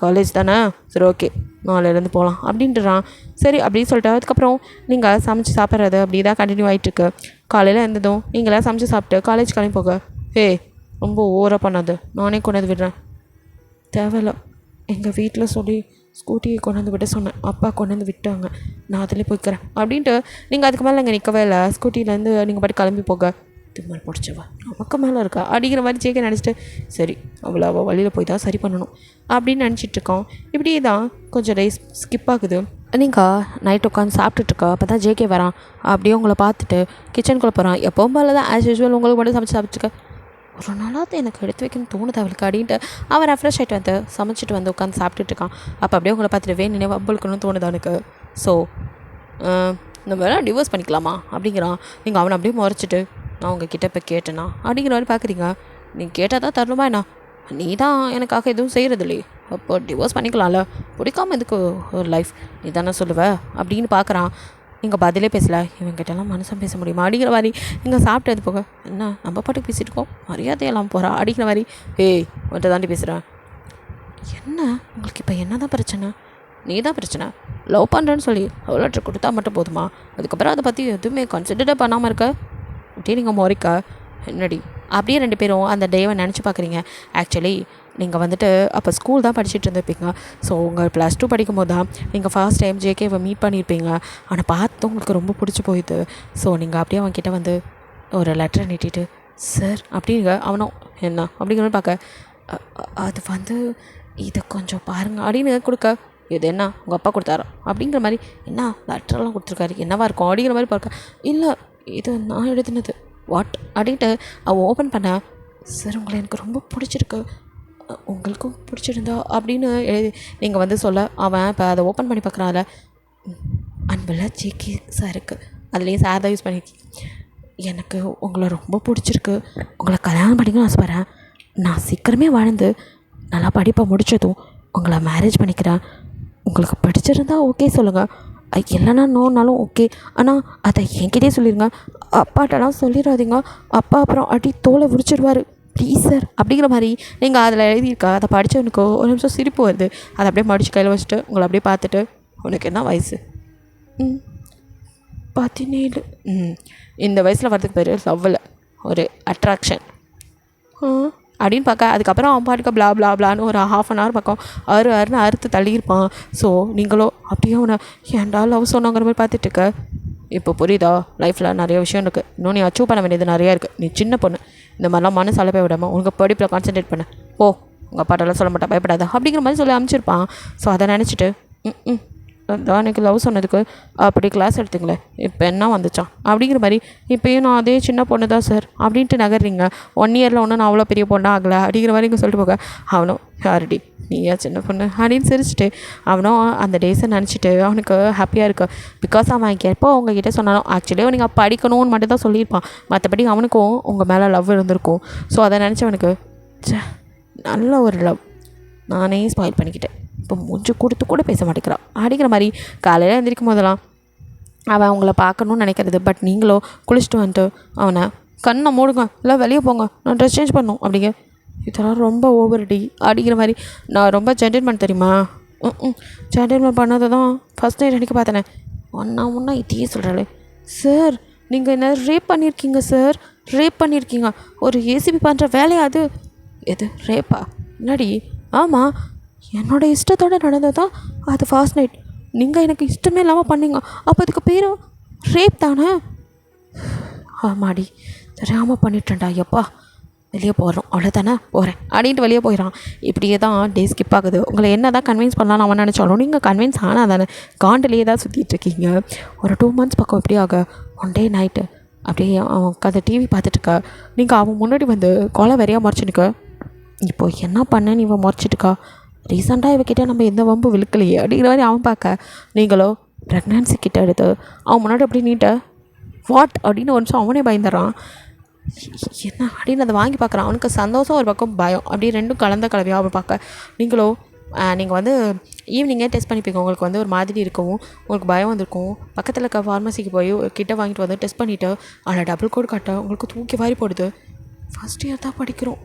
Speaker 2: காலேஜ் தானே சரி ஓகே நாளையிலேருந்து போகலாம் அப்படின்ட்டுறான். சரி அப்படின்னு சொல்லிட்டு அதுக்கப்புறம் நீங்கள் சமைச்சு சாப்பிட்றது அப்படி தான் கண்டினியூ ஆகிட்டுருக்கு. காலையில் இருந்ததும் நீங்களாம் சமைச்சு சாப்பிட்டு காலேஜ் கிளம்பி போக, ரொம்ப ஓவராக பண்ணாது, நானே கொண்டாந்து விடுறேன், தேவையில்ல, எங்கள் வீட்டில் சொல்லி ஸ்கூட்டியை கொண்டாந்து விட சொன்னேன், அப்பா கொண்டாந்து விட்டாங்க, நான் அதிலே போய்க்கிறேன் அப்படின்ட்டு நீங்கள் அதுக்கு மேலே இங்கே நிற்கவே இல்லை. ஸ்கூட்டிலேருந்து நீங்கள் பாட்டு கிளம்பி போக, திமிர் பிடிச்சவ நமக்கு மேலே இருக்கா அப்படிங்கிற மாதிரி ஜேகே நினச்சிட்டு சரி அவள் வழியில் போய் தான் சரி பண்ணணும் அப்படின்னு நினச்சிட்ருக்கோம். இப்படியே தான் கொஞ்சம் டேஸ் ஸ்கிப் ஆகுது. நீங்கள் நைட் உட்காந்து சாப்பிட்டுட்ருக்கா அப்போ தான் ஜேகே வரான். அப்படியே உங்களை பார்த்துட்டு கிச்சனுக்குள்ளே போகிறான். எப்போவும் போல தான் ஆஸ் யூஸ்வல் உங்களுக்கு மட்டும் சமைச்சு சாப்பிட்டுருக்க. ஒரு நாளாவது எனக்கு எடுத்து வைக்கணும்னு தோணுது அவளுக்கு அப்படின்ட்டு அவன் ரெஃப்ரெஷ் ஆகிட்டு வந்து சமைச்சிட்டு வந்து உட்காந்து சாப்பிட்டுட்ருக்கான். அப்போ அப்படியே உங்களை பார்த்துட்டு வேணுனே வம்பளுக்கணும்னு தோணுது அவனுக்கு. ஸோ நம்ம வேணால் டிவோர்ஸ் பண்ணிக்கலாமா அப்படிங்கிறான். நீங்கள் அவனை அப்படியே முறைச்சிட்டு நான் உங்ககிட்ட இப்போ கேட்டேனா அப்படிங்கிற மாதிரி பார்க்குறீங்க. நீங்கள் கேட்டால் தான் தரணுமா என்ன? நீ தான் எனக்காக எதுவும் செய்கிறது இல்லையே, அப்போ டிவோர்ஸ் பண்ணிக்கலாம்ல, பிடிக்காமல் எதுக்கு ஒரு லைஃப் நீ தானே சொல்லுவ அப்படின்னு பார்க்குறான். நீங்கள் பதிலே பேசலை. இவங்கிட்டலாம் மனுஷன் பேச முடியுமா அப்படிங்கிற மாதிரி நீங்கள் சாப்பிட்டது போக என்ன நம்ம பாட்டுக்கு பேசிகிட்டு இருக்கோம் மரியாதையெல்லாம் போகிறா அப்படிங்கிற மாதிரி ஏய் மட்டும் தாண்டி பேசுகிறேன். என்ன உங்களுக்கு இப்போ என்ன தான் பிரச்சனை? நீ தான் பிரச்சனை. லவ் பண்ணுறேன்னு சொல்லி அவ்வளோ லெட்டர் கொடுத்தா மட்டும் போதுமா? அதுக்கப்புறம் அதை பற்றி எதுவுமே கன்சிடரே பண்ணாமல் இருக்க அப்படியே நீங்கள் முறைக்கா என்னடி அப்படியே 2 பேரும் அந்த டேவை நினச்சி பார்க்குறீங்க. ஆக்சுவலி நீங்கள் வந்துட்டு அப்போ ஸ்கூல் தான் படிச்சுட்டு இருந்திருப்பீங்க. ஸோ உங்கள் +2 படிக்கும் போது தான் நீங்கள் ஃபர்ஸ்ட் டைம் ஜேகேவை மீட் பண்ணியிருப்பீங்க. ஆனால் பார்த்து உங்களுக்கு ரொம்ப பிடிச்சி போயிடுது. ஸோ நீங்கள் அப்படியே அவன்கிட்ட வந்து ஒரு லெட்டரை நீட்டிட்டு சார் அப்படிங்க அவனும் என்ன அப்படிங்கிற பார்க்க அது வந்து இதை கொஞ்சம் பாருங்கள் அப்படின்னு கொடுக்க இது என்ன உங்கள் அப்பா கொடுத்தாரோ அப்படிங்கிற மாதிரி என்ன லெட்டரெல்லாம் கொடுத்துருக்காரு என்னவா இருக்கும் அப்படிங்கிற மாதிரி பார்க்க இல்லை இது நான் எழுதினது வாட் அப்படின்ட்டு அவன் ஓப்பன் பண்ண சார் உங்களை எனக்கு ரொம்ப பிடிச்சிருக்கு உங்களுக்கும் பிடிச்சிருந்தா அப்படின்னு எழுதி நீங்கள் வந்து சொல்ல அவன் இப்போ அதை ஓப்பன் பண்ணி பார்க்குறான்ல அன்பில் ஜேகே சாருக்கு அதுலேயும் சார் தான் யூஸ் பண்ணியிருக்கேன். எனக்கு உங்களை ரொம்ப பிடிச்சிருக்கு, உங்களை கல்யாணம் பண்ணிக்கணும்னு ஆசைப்பட்றேன். நான் சீக்கிரமே வாழ்ந்து நல்லா படிப்பை முடித்ததும் உங்களை மேரேஜ் பண்ணிக்கிறேன். உங்களுக்கு பிடிச்சிருந்தா ஓகே சொல்லுங்கள், இல்லைனா நோனாலும் ஓகே. ஆனால் அதை என்கிட்டே சொல்லிடுங்க, அப்பாட்டெல்லாம் சொல்லிடாதீங்க, அப்பா அப்புறம் அடி தோலை விடிச்சிடுவார் ப்ளீஸ் சார் அப்படிங்கிற மாதிரி நீங்கள் அதில் எழுதியிருக்கா. அதை படித்தவனுக்கு ஒரு நிமிஷம் சிரிப்பு வருது. அதை அப்படியே மடித்து கையில் வச்சுட்டு உங்களை அப்படியே பார்த்துட்டு உனக்கு என்ன வயசு? 17. இந்த வயசில் வரதுக்கு பேர் லவ்வில் ஒரு அட்ராக்ஷன் அப்படின்னு பார்க்க அதுக்கப்புறம் அவன் பாட்டுக்க பிளா பிளா பிளான்னு ஒரு ½ பக்கம் அறுன்னு அறுத்து தள்ளியிருப்பான். ஸோ நீங்களோ அப்படியே அவனை ஏன்டா லவ் சொன்னாங்கிற மாதிரி பார்த்துட்டுருக்க. இப்போ புரியுதா? லைஃப்பில் நிறைய விஷயம் இருக்குது, இன்னும் நீ அச்சீவ் பண்ண வேண்டியது நிறையா இருக்குது. நீ சின்ன பொண்ணு, இந்த மாதிரிலாம் மனசு அலப்பை விடாமல் உனக்கு படிப்பில் கான்சன்ட்ரேட் பண்ண ஓ உங்கள் அப்பாட்டெல்லாம் சொல்ல மாட்டேன் பயப்படாத அப்படிங்கிற மாதிரி சொல்லி அனுப்பிச்சிருப்பான். ஸோ அதை நினச்சிட்டு அதான் எனக்கு லவ் சொன்னதுக்கு அப்படி கிளாஸ் எடுத்துங்களே இப்போ என்ன வந்துச்சான் அப்படிங்கிற மாதிரி இப்போயும் நான் அதே சின்ன பொண்ணு தான் சார் அப்படின்ட்டு நகர்றீங்க. 1 இயரில் ஒன்றும் நான் அவ்வளோ பெரிய பொண்ணாக ஆகலை அப்படிங்கிற மாதிரி இங்கே சொல்லிட்டு போக அவனும் யாருடி நீயா சின்ன பொண்ணு அப்படின்னு சிரிச்சிட்டு அவனும் அந்த டேஸை நினச்சிட்டு அவனுக்கு ஹாப்பியாக இருக்குது. பிகாஸ் அவன் எப்போ உங்ககிட்ட சொன்னாலும் ஆக்சுவலி நீங்கள் படிக்கணும்னு மட்டும் தான் சொல்லியிருப்பான், மற்றபடி அவனுக்கும் உங்கள் மேலே லவ் இருந்திருக்கும். ஸோ அதை நினச்சவனுக்கு நல்ல ஒரு லவ் நானே ஸ்பாயில் பண்ணிக்கிட்டேன், இப்போ மூஞ்சி கொடுத்து கூட பேச மாட்டேங்கிறான் அப்படிங்கிற மாதிரி காலையில் எழுந்திரிக்கும் போதெல்லாம் அவன் அவங்கள பார்க்கணுன்னு நினைக்கிறது. பட் நீங்களோ குளிச்சுட்டு வந்துட்டு அவனை கண்ணை மூடுங்க இல்லை வெளியே போங்க நான் ட்ரெஸ் சேஞ்ச் பண்ணணும் அப்படிங்க இதெல்லாம் ரொம்ப ஓவர் டி அப்படிங்கிற மாதிரி. நான் ரொம்ப ஜென்டில்மேன் தெரியுமா? ஜென்டில்மேன் பண்ணதை தான் ஃபஸ்ட் நைட் அன்றைக்கி பார்த்தேனே. ஒன்றா இதையே சொல்கிறாளே சார் நீங்கள் என்ன ரேப் பண்ணியிருக்கீங்க சார், ரேப் பண்ணியிருக்கீங்க. ஒரு ஏசிபி பண்ணுற வேலையா அது? எது ரேப்பா? என்னடி? ஆமாம் என்னோடய இஷ்டத்தோடு நடந்தது தான் அது ஃபர்ஸ்ட் நைட். நீங்கள் எனக்கு இஷ்டமே இல்லாமல் பண்ணீங்க, அப்போ அதுக்கு பேர் ரேப் தானே? ஆமாடி தெரியாமல் பண்ணிட்டேன்டா, எப்பா வெளியே போகிறோம் அவ்வளோதானே போகிறேன் அப்படின்ட்டு வெளியே போயிடறான். இப்படியே தான் டே ஸ்கிப் ஆகுது. உங்களை என்ன தான் கன்வின்ஸ் பண்ணலான்னு அவன் நினச்சாலும் நீங்கள் கன்வின்ஸ் ஆனால் தானே காண்டிலேயே தான் சுற்றிட்டுருக்கீங்க. ஒரு 2 months பக்கம் எப்படி ஆக 1 day நைட்டு அப்படியே அவன் உட்காந்து டிவி பார்த்துட்டுருக்க. நீங்கள் அவன் முன்னாடி வந்து கொலை வெறியாக முறைச்சிருக்க. இப்போது என்ன பண்ண நீ இவன் முறைச்சிட்டுக்கா? ரீசெண்டாக இவக்கிட்ட நம்ம எந்த வம்பு விழுக்கலையே அப்படிங்கிற மாதிரி அவன் பார்க்க நீங்களோ ப்ரெக்னன்சி கிட்ட எடுத்து அவன் முன்னாடி அப்படி நீட்ட வாட் அப்படின்னு ஒரு நிமிஷம் அவனே பயந்துடுறான். என்ன அப்படின்னு அதை வாங்கி பார்க்குறான். அவனுக்கு சந்தோஷம் ஒரு பக்கம் பயம் அப்படி 2 கலந்த கலவையாக அவன் பார்க்க நீங்களோ நீங்கள் வந்து ஈவினிங்கே டெஸ்ட் பண்ணிப்பீங்க. உங்களுக்கு வந்து ஒரு மாதிரி இருக்கவும் உங்களுக்கு பயம் வந்திருக்கும். பக்கத்தில் இருக்க ஃபார்மசிக்கு போய் கிட்ட வாங்கிட்டு வந்து டெஸ்ட் பண்ணிவிட்டு அதில் டபுள் கோட் காட்ட உங்களுக்கு தூக்கி வாரி போடுது. ஃபஸ்ட் இயர் தான் படிக்கிறோம்,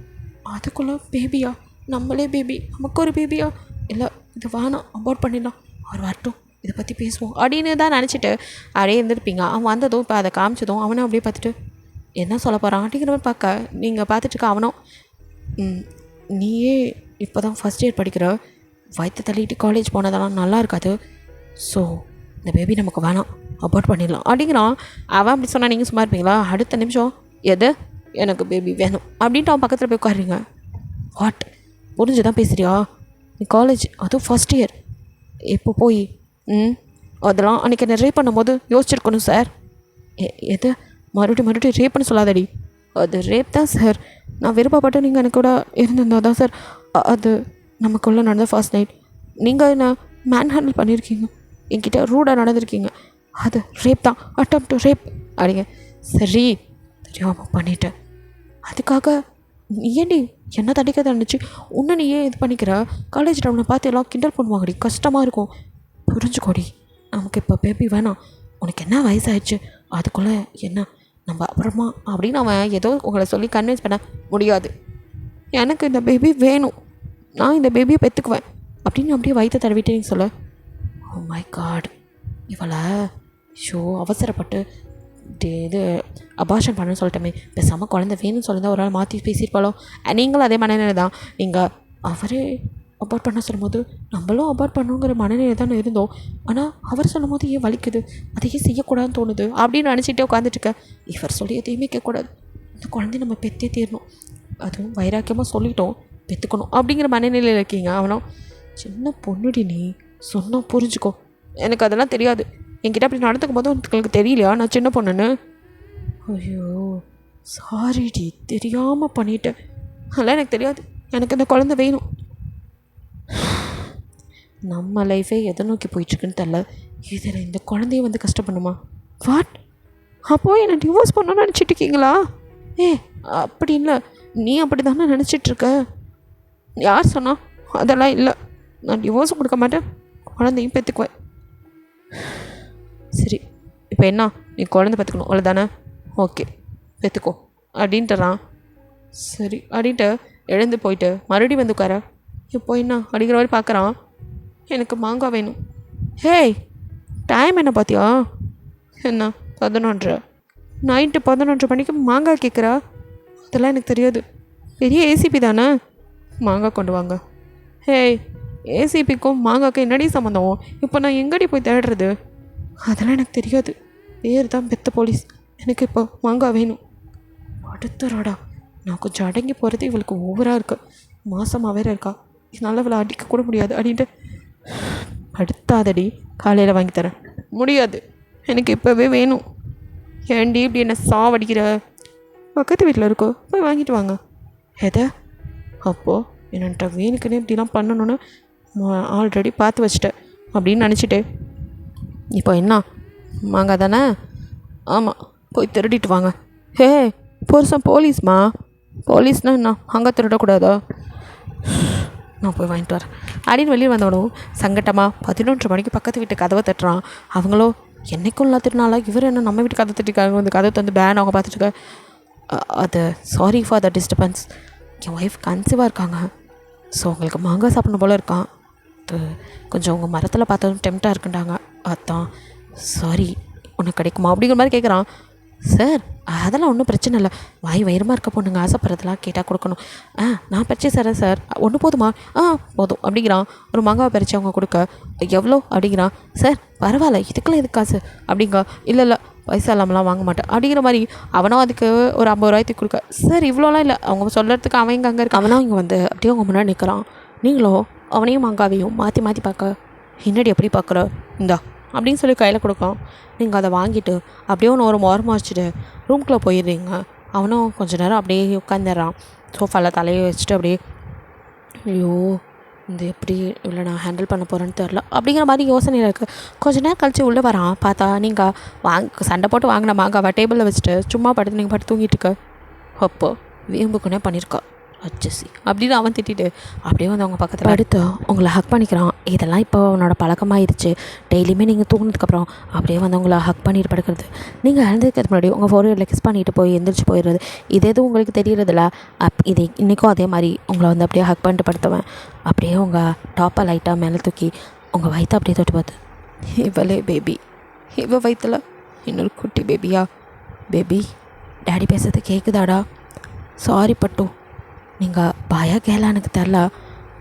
Speaker 2: அதுக்குள்ளே பேபியா? நம்மளே பேபி, நமக்கு ஒரு பேபியா? இல்லை இது வேணாம் அபார்ட் பண்ணிடலாம், அவர் வரட்டும் இதை பற்றி பேசுவோம் அப்படின்னு தான் நினச்சிட்டு அப்படியே இருந்துருப்பீங்க. அவன் வந்ததும் இப்போ அதை காமிச்சதும் அவனை அப்படியே பார்த்துட்டு என்ன சொல்ல போகிறான் அப்படிங்கிற மாதிரி பார்க்க நீங்கள் பார்த்துட்ருக்க. அவனும் நீயே இப்போ தான் ஃபஸ்ட் இயர் படிக்கிற, வயிற்று தள்ளிட்டு காலேஜ் போனதெல்லாம் நல்லா இருக்காது, ஸோ இந்த பேபி நமக்கு வேணாம் அபார்ட் பண்ணிடலாம் அப்படிங்கிறான். அவன் அப்படி சொன்னால் நீங்கள் சும்மா இருப்பீங்களா? அடுத்த நிமிஷம் எது எனக்கு பேபி வேணும் அப்படின்ட்டு அவன் பக்கத்தில் போய் உட்காருங்க. வாட், புரிஞ்சுதான் பேசுறியா? நீ காலேஜ் அதுவும் ஃபஸ்ட் இயர் இப்போ போய் அதெல்லாம் அன்றைக்கி என்ன ரேப் பண்ணும்போது யோசிச்சிருக்கணும் சார். எது மறுபடியும் ரேப் பண்ண சொல்லாதடி. அது ரேப் தான் சார். நான் விருப்பப்பட்டு நீங்கள் எனக்கு கூட இருந்திருந்தா தான் சார். அது நமக்குள்ளே நடந்த ஃபர்ஸ்ட் நைட். நீங்கள் என்ன மேன் ஹேண்டில் பண்ணியிருக்கீங்க, என்கிட்ட ரூடாக நடந்திருக்கீங்க. அது ரேப் தான், அட்டம் டு ரேப் அப்படிங்க. சரி தெரியாமல் பண்ணிட்டேன். அதுக்காக நீ ஏன்டி என்ன தண்டிக்க தண்டிச்சு உன்னை நீ ஏன் இது பண்ணிக்கிற? காலேஜ் டைமில் பார்த்து எல்லாம் கிண்டல் பண்ணுவாங்கடி, கஷ்டமாக இருக்கும். புரிஞ்சுக்கோடி, நமக்கு இப்போ பேபி வேணாம். உனக்கு என்ன வயசாகிடுச்சு, அதுக்குள்ளே என்ன நம்ம அப்புறமா அப்படின்னு அவன் ஏதோ உங்களை சொல்லி கன்வின்ஸ் பண்ண முடியாது. எனக்கு இந்த பேபி வேணும், நான் இந்த பேபியை பெற்றுக்குவேன் அப்படின்னு அப்படியே வயிற்ற தடவிட்டேன்னு சொல்ல. ஓ மை காட், இவளை அவசரப்பட்டு இது அபார்ஷன் பண்ணணும்னு சொல்லிட்டோமே, பேசாமல் குழந்தை வேணும்னு சொல்லியிருந்தா ஒரு நாள் மாற்றி பேசியிருப்பாளோ. நீங்களும் அதே மனநிலை தான். நீங்கள் அவரே அபார்ட் பண்ண சொல்லும்போது நம்மளும் அபார்ட் பண்ணணுங்கிற மனநிலை தானே இருந்தோம். ஆனால் அவர் சொல்லும் போது ஏன் வலிக்குது, அதையே செய்யக்கூடாதுன்னு தோணுது அப்படின்னு நினச்சிட்டே உட்காந்துட்டுருக்கேன். இவர் சொல்லி எதையுமே கேட்கக்கூடாது, இந்த குழந்தைய நம்ம பெற்றே தீரணும், அதுவும் வைராக்கியமாக சொல்லிட்டோம் பெற்றுக்கணும் அப்படிங்கிற மனநிலையில் இருக்கீங்க. அவனும் சின்ன பொண்ணுடி, நீ சொன்னால் புரிஞ்சுக்கோ. எனக்கு அதெல்லாம் தெரியாது, என்கிட்ட அப்படி நடந்துக்கும் போது உங்களுக்கு தெரியலையா நான் சின்ன பொண்ணுன்னு? ஐயோ சாரிடி, தெரியாமல் பண்ணிட்டேன். அதெல்லாம் எனக்கு தெரியாது, எனக்கு இந்த குழந்தை வேணும். நம்ம லைஃபே எதை நோக்கி போயிட்டுருக்குன்னு தெரில, இதில் இந்த குழந்தைய வந்து கஷ்டப்பண்ணுமா? வாட், அப்போது என்னை டிவோர்ஸ் பண்ணணும்னு நினச்சிட்டு இருக்கீங்களா? அப்படி இல்லை, நீ அப்படி தானே நினச்சிட்ருக்க. யார் சொன்னா? அதெல்லாம் இல்லை, நான் டிவோர்ஸும் கொடுக்க மாட்டேன், குழந்தையும் பெற்றுக்குவேன். சரி இப்போ என்ன, நீ குழந்தை பெற்றுக்கணும் அவ்வளோ தானே? ஓகே பெற்றுக்கோ அப்படின்ட்டுறான். சரி அப்படின்ட்டு எழுந்து போயிட்டு மறுபடியும் வந்து உட்கார. இப்போ என்ன அடிக்கிற மாதிரி பார்க்குறான். எனக்கு மாங்காய் வேணும். ஹேய் டைம் என்ன பார்த்தியா? என்ன 11:30, நைட்டு 11:30 மணிக்கு மாங்காய் கேட்குறா? அதெல்லாம் எனக்கு தெரியாது, பெரிய ஏசிபி தானே, மாங்காய் கொண்டு வாங்க. ஹேய், ஏசிபிக்கும் மாங்காய்க்கும் என்னடி சம்மந்தம்? இப்போ நான் எங்கடி போய் தேடுறது? அதெல்லாம் எனக்கு தெரியாது, பேர் தான் பெத்த போலீஸ், எனக்கு இப்போ மாங்காய் வேணும். அடுத்தராடா, நான் கொஞ்சம் அடங்கி போகிறது இவளுக்கு ஓவராக இருக்குது, மாசமாக வேறு இருக்கா, இதனால் இவளை அடிக்கக்கூட முடியாது அப்படின்ட்டு. அடுத்தாதடி, காலையில் வாங்கி தரேன். முடியாது, எனக்கு இப்போவே வேணும். ஏன்டி இப்படி என்ன சாவடிக்கிற? பக்கத்து வீட்டில் இருக்கோ, போய் வாங்கிட்டு வாங்க. எதை? அப்போது என்னன்ட்ட வேணுக்குன்னு இப்படிலாம் பண்ணணுன்னு ஆல்ரெடி பார்த்து வச்சிட்டேன் அப்படின்னு நினச்சிட்டு. இப்போ என்ன, மாங்காய் தானே? ஆமாம், போய் திருடிட்டு வாங்க. ஹே புருஷன் போலீஸ்மா, போலீஸ்னால் என்ன அங்கே திருடக்கூடாதா? நான் போய் வாங்கிட்டு வரேன் அப்படின்னு வெளியே வந்தவனும் சங்கட்டமாக 11:30 மணிக்கு பக்கத்து வீட்டு கதவை தட்டுறான். அவங்களோ என்றைக்கும் இல்லை திருநாளா, இவர் என்ன நம்ம வீட்டு கதை தட்டிருக்காங்க, வந்து கதை வந்து பேன் அவங்க பார்த்துட்டு. அது சாரி ஃபார் த டிஸ்டர்பன்ஸ், என் ஒய்ஃப் கன்சீவாக இருக்காங்க, ஸோ உங்களுக்கு மாங்காய் சாப்பிடணும் போல் இருக்கான், அது கொஞ்சம் உங்கள் மரத்தில் பார்த்ததும் டெம்ட்டாக இருக்குண்டாங்க, அதான் சாரி, உனக்கு கிடைக்குமா அப்படிங்கிற மாதிரி கேட்குறான். சார் அதெல்லாம் ஒன்றும் பிரச்சனை இல்லை, வயிறமாக இருக்க பொண்ணுங்க ஆசைப்படுறதெல்லாம் கேட்டால் கொடுக்கணும். நான் பறிச்சு தரேன் சார், ஒன்று போதுமா? போதும் அப்படிங்கிறான். ஒரு மாங்காவை பறித்து அவங்க கொடுக்க. எவ்வளோ அப்படிங்கிறான். சார் பரவாயில்ல, இதுக்கெல்லாம் எதுக்கு காசு அப்படிங்க. இல்லை பைசா இல்லாமலாம் வாங்க மாட்டேன் அப்படிங்கிற மாதிரி. அவனும் அதுக்கு ஒரு 50 ரூபாய்க்கு கொடுக்க. சார் இவ்வளோலாம் இல்லை, அவங்க சொல்கிறதுக்கு அவன் இங்கே அங்கே இருக்க. அவனும் இங்கே வந்து அப்படியே அவங்க முன்னாடி நிற்கிறான். நீங்களோ அவனையும் மாங்காவையும் மாற்றி மாற்றி பார்க்க, என்னடி எப்படி பார்க்குற, இந்தா அப்படின்னு சொல்லி கையில் கொடுக்கும். நீங்கள் அதை வாங்கிட்டு அப்படியே ஒன்று ஒரு ஓரமாக வச்சுட்டு ரூம்குள்ளே போயிடுறீங்க. அவனும் கொஞ்சம் நேரம் அப்படியே உட்காந்துடுறான் சோஃபாவில் தலையை வச்சுட்டு. அப்படியே ஐயோ இந்த எப்படி இல்லை நான் ஹேண்டில் பண்ண போகிறேன்னு தெரில அப்படிங்கிற மாதிரி யோசனையில் இருக்குது. கொஞ்சம் நேரம் கழித்து உள்ளே வரான். பார்த்தா நீங்கள் சண்டை போட்டு வாங்கின மாங்காவை டேபிளில் வச்சுட்டு சும்மா படுத்து நீங்கள் படுத்து தூங்கிட்டு இருக்க. அப்போ வீம்புக்குன்னே பண்ணியிருக்கா அச்சசி அப்படின்னு அவன் திட்டிட்டு அப்படியே வந்து அவங்க பக்கத்தில் அடுத்து உங்களை ஹக் பண்ணிக்கிறான். இதெல்லாம் இப்போ அவனோட பழக்கமாகிடுச்சு. டெய்லியுமே நீங்கள் தூங்கினதுக்கப்புறம் அப்படியே வந்து உங்களை ஹக் பண்ணிட்டு படுக்கிறது. நீங்கள் எழுந்திருக்கிறதுக்கு முன்னாடி உங்கள் ஃபோர்ஹெட்டில் கிஸ் பண்ணிட்டு போய் எந்திரிச்சு போயிடுறது. இது எதுவும் உங்களுக்கு தெரியறதில்ல. இது இன்றைக்கும் அதே மாதிரி உங்களை வந்து அப்படியே ஹக் பண்ணிட்டு படுத்துவேன். அப்படியே உங்கள் டாப்பை லைட்டாக மேலே தூக்கி உங்கள் வயிற்றை அப்படியே தொட்டு பார்த்து, இவளே பேபி, இவ வயிற்றுல இன்னொரு குட்டி பேபியா? பேபி டேடி பேசுறது கேட்குதாடா? சாரி பட்டு, நீங்கள் பாயா கேளா எனக்கு தெரில,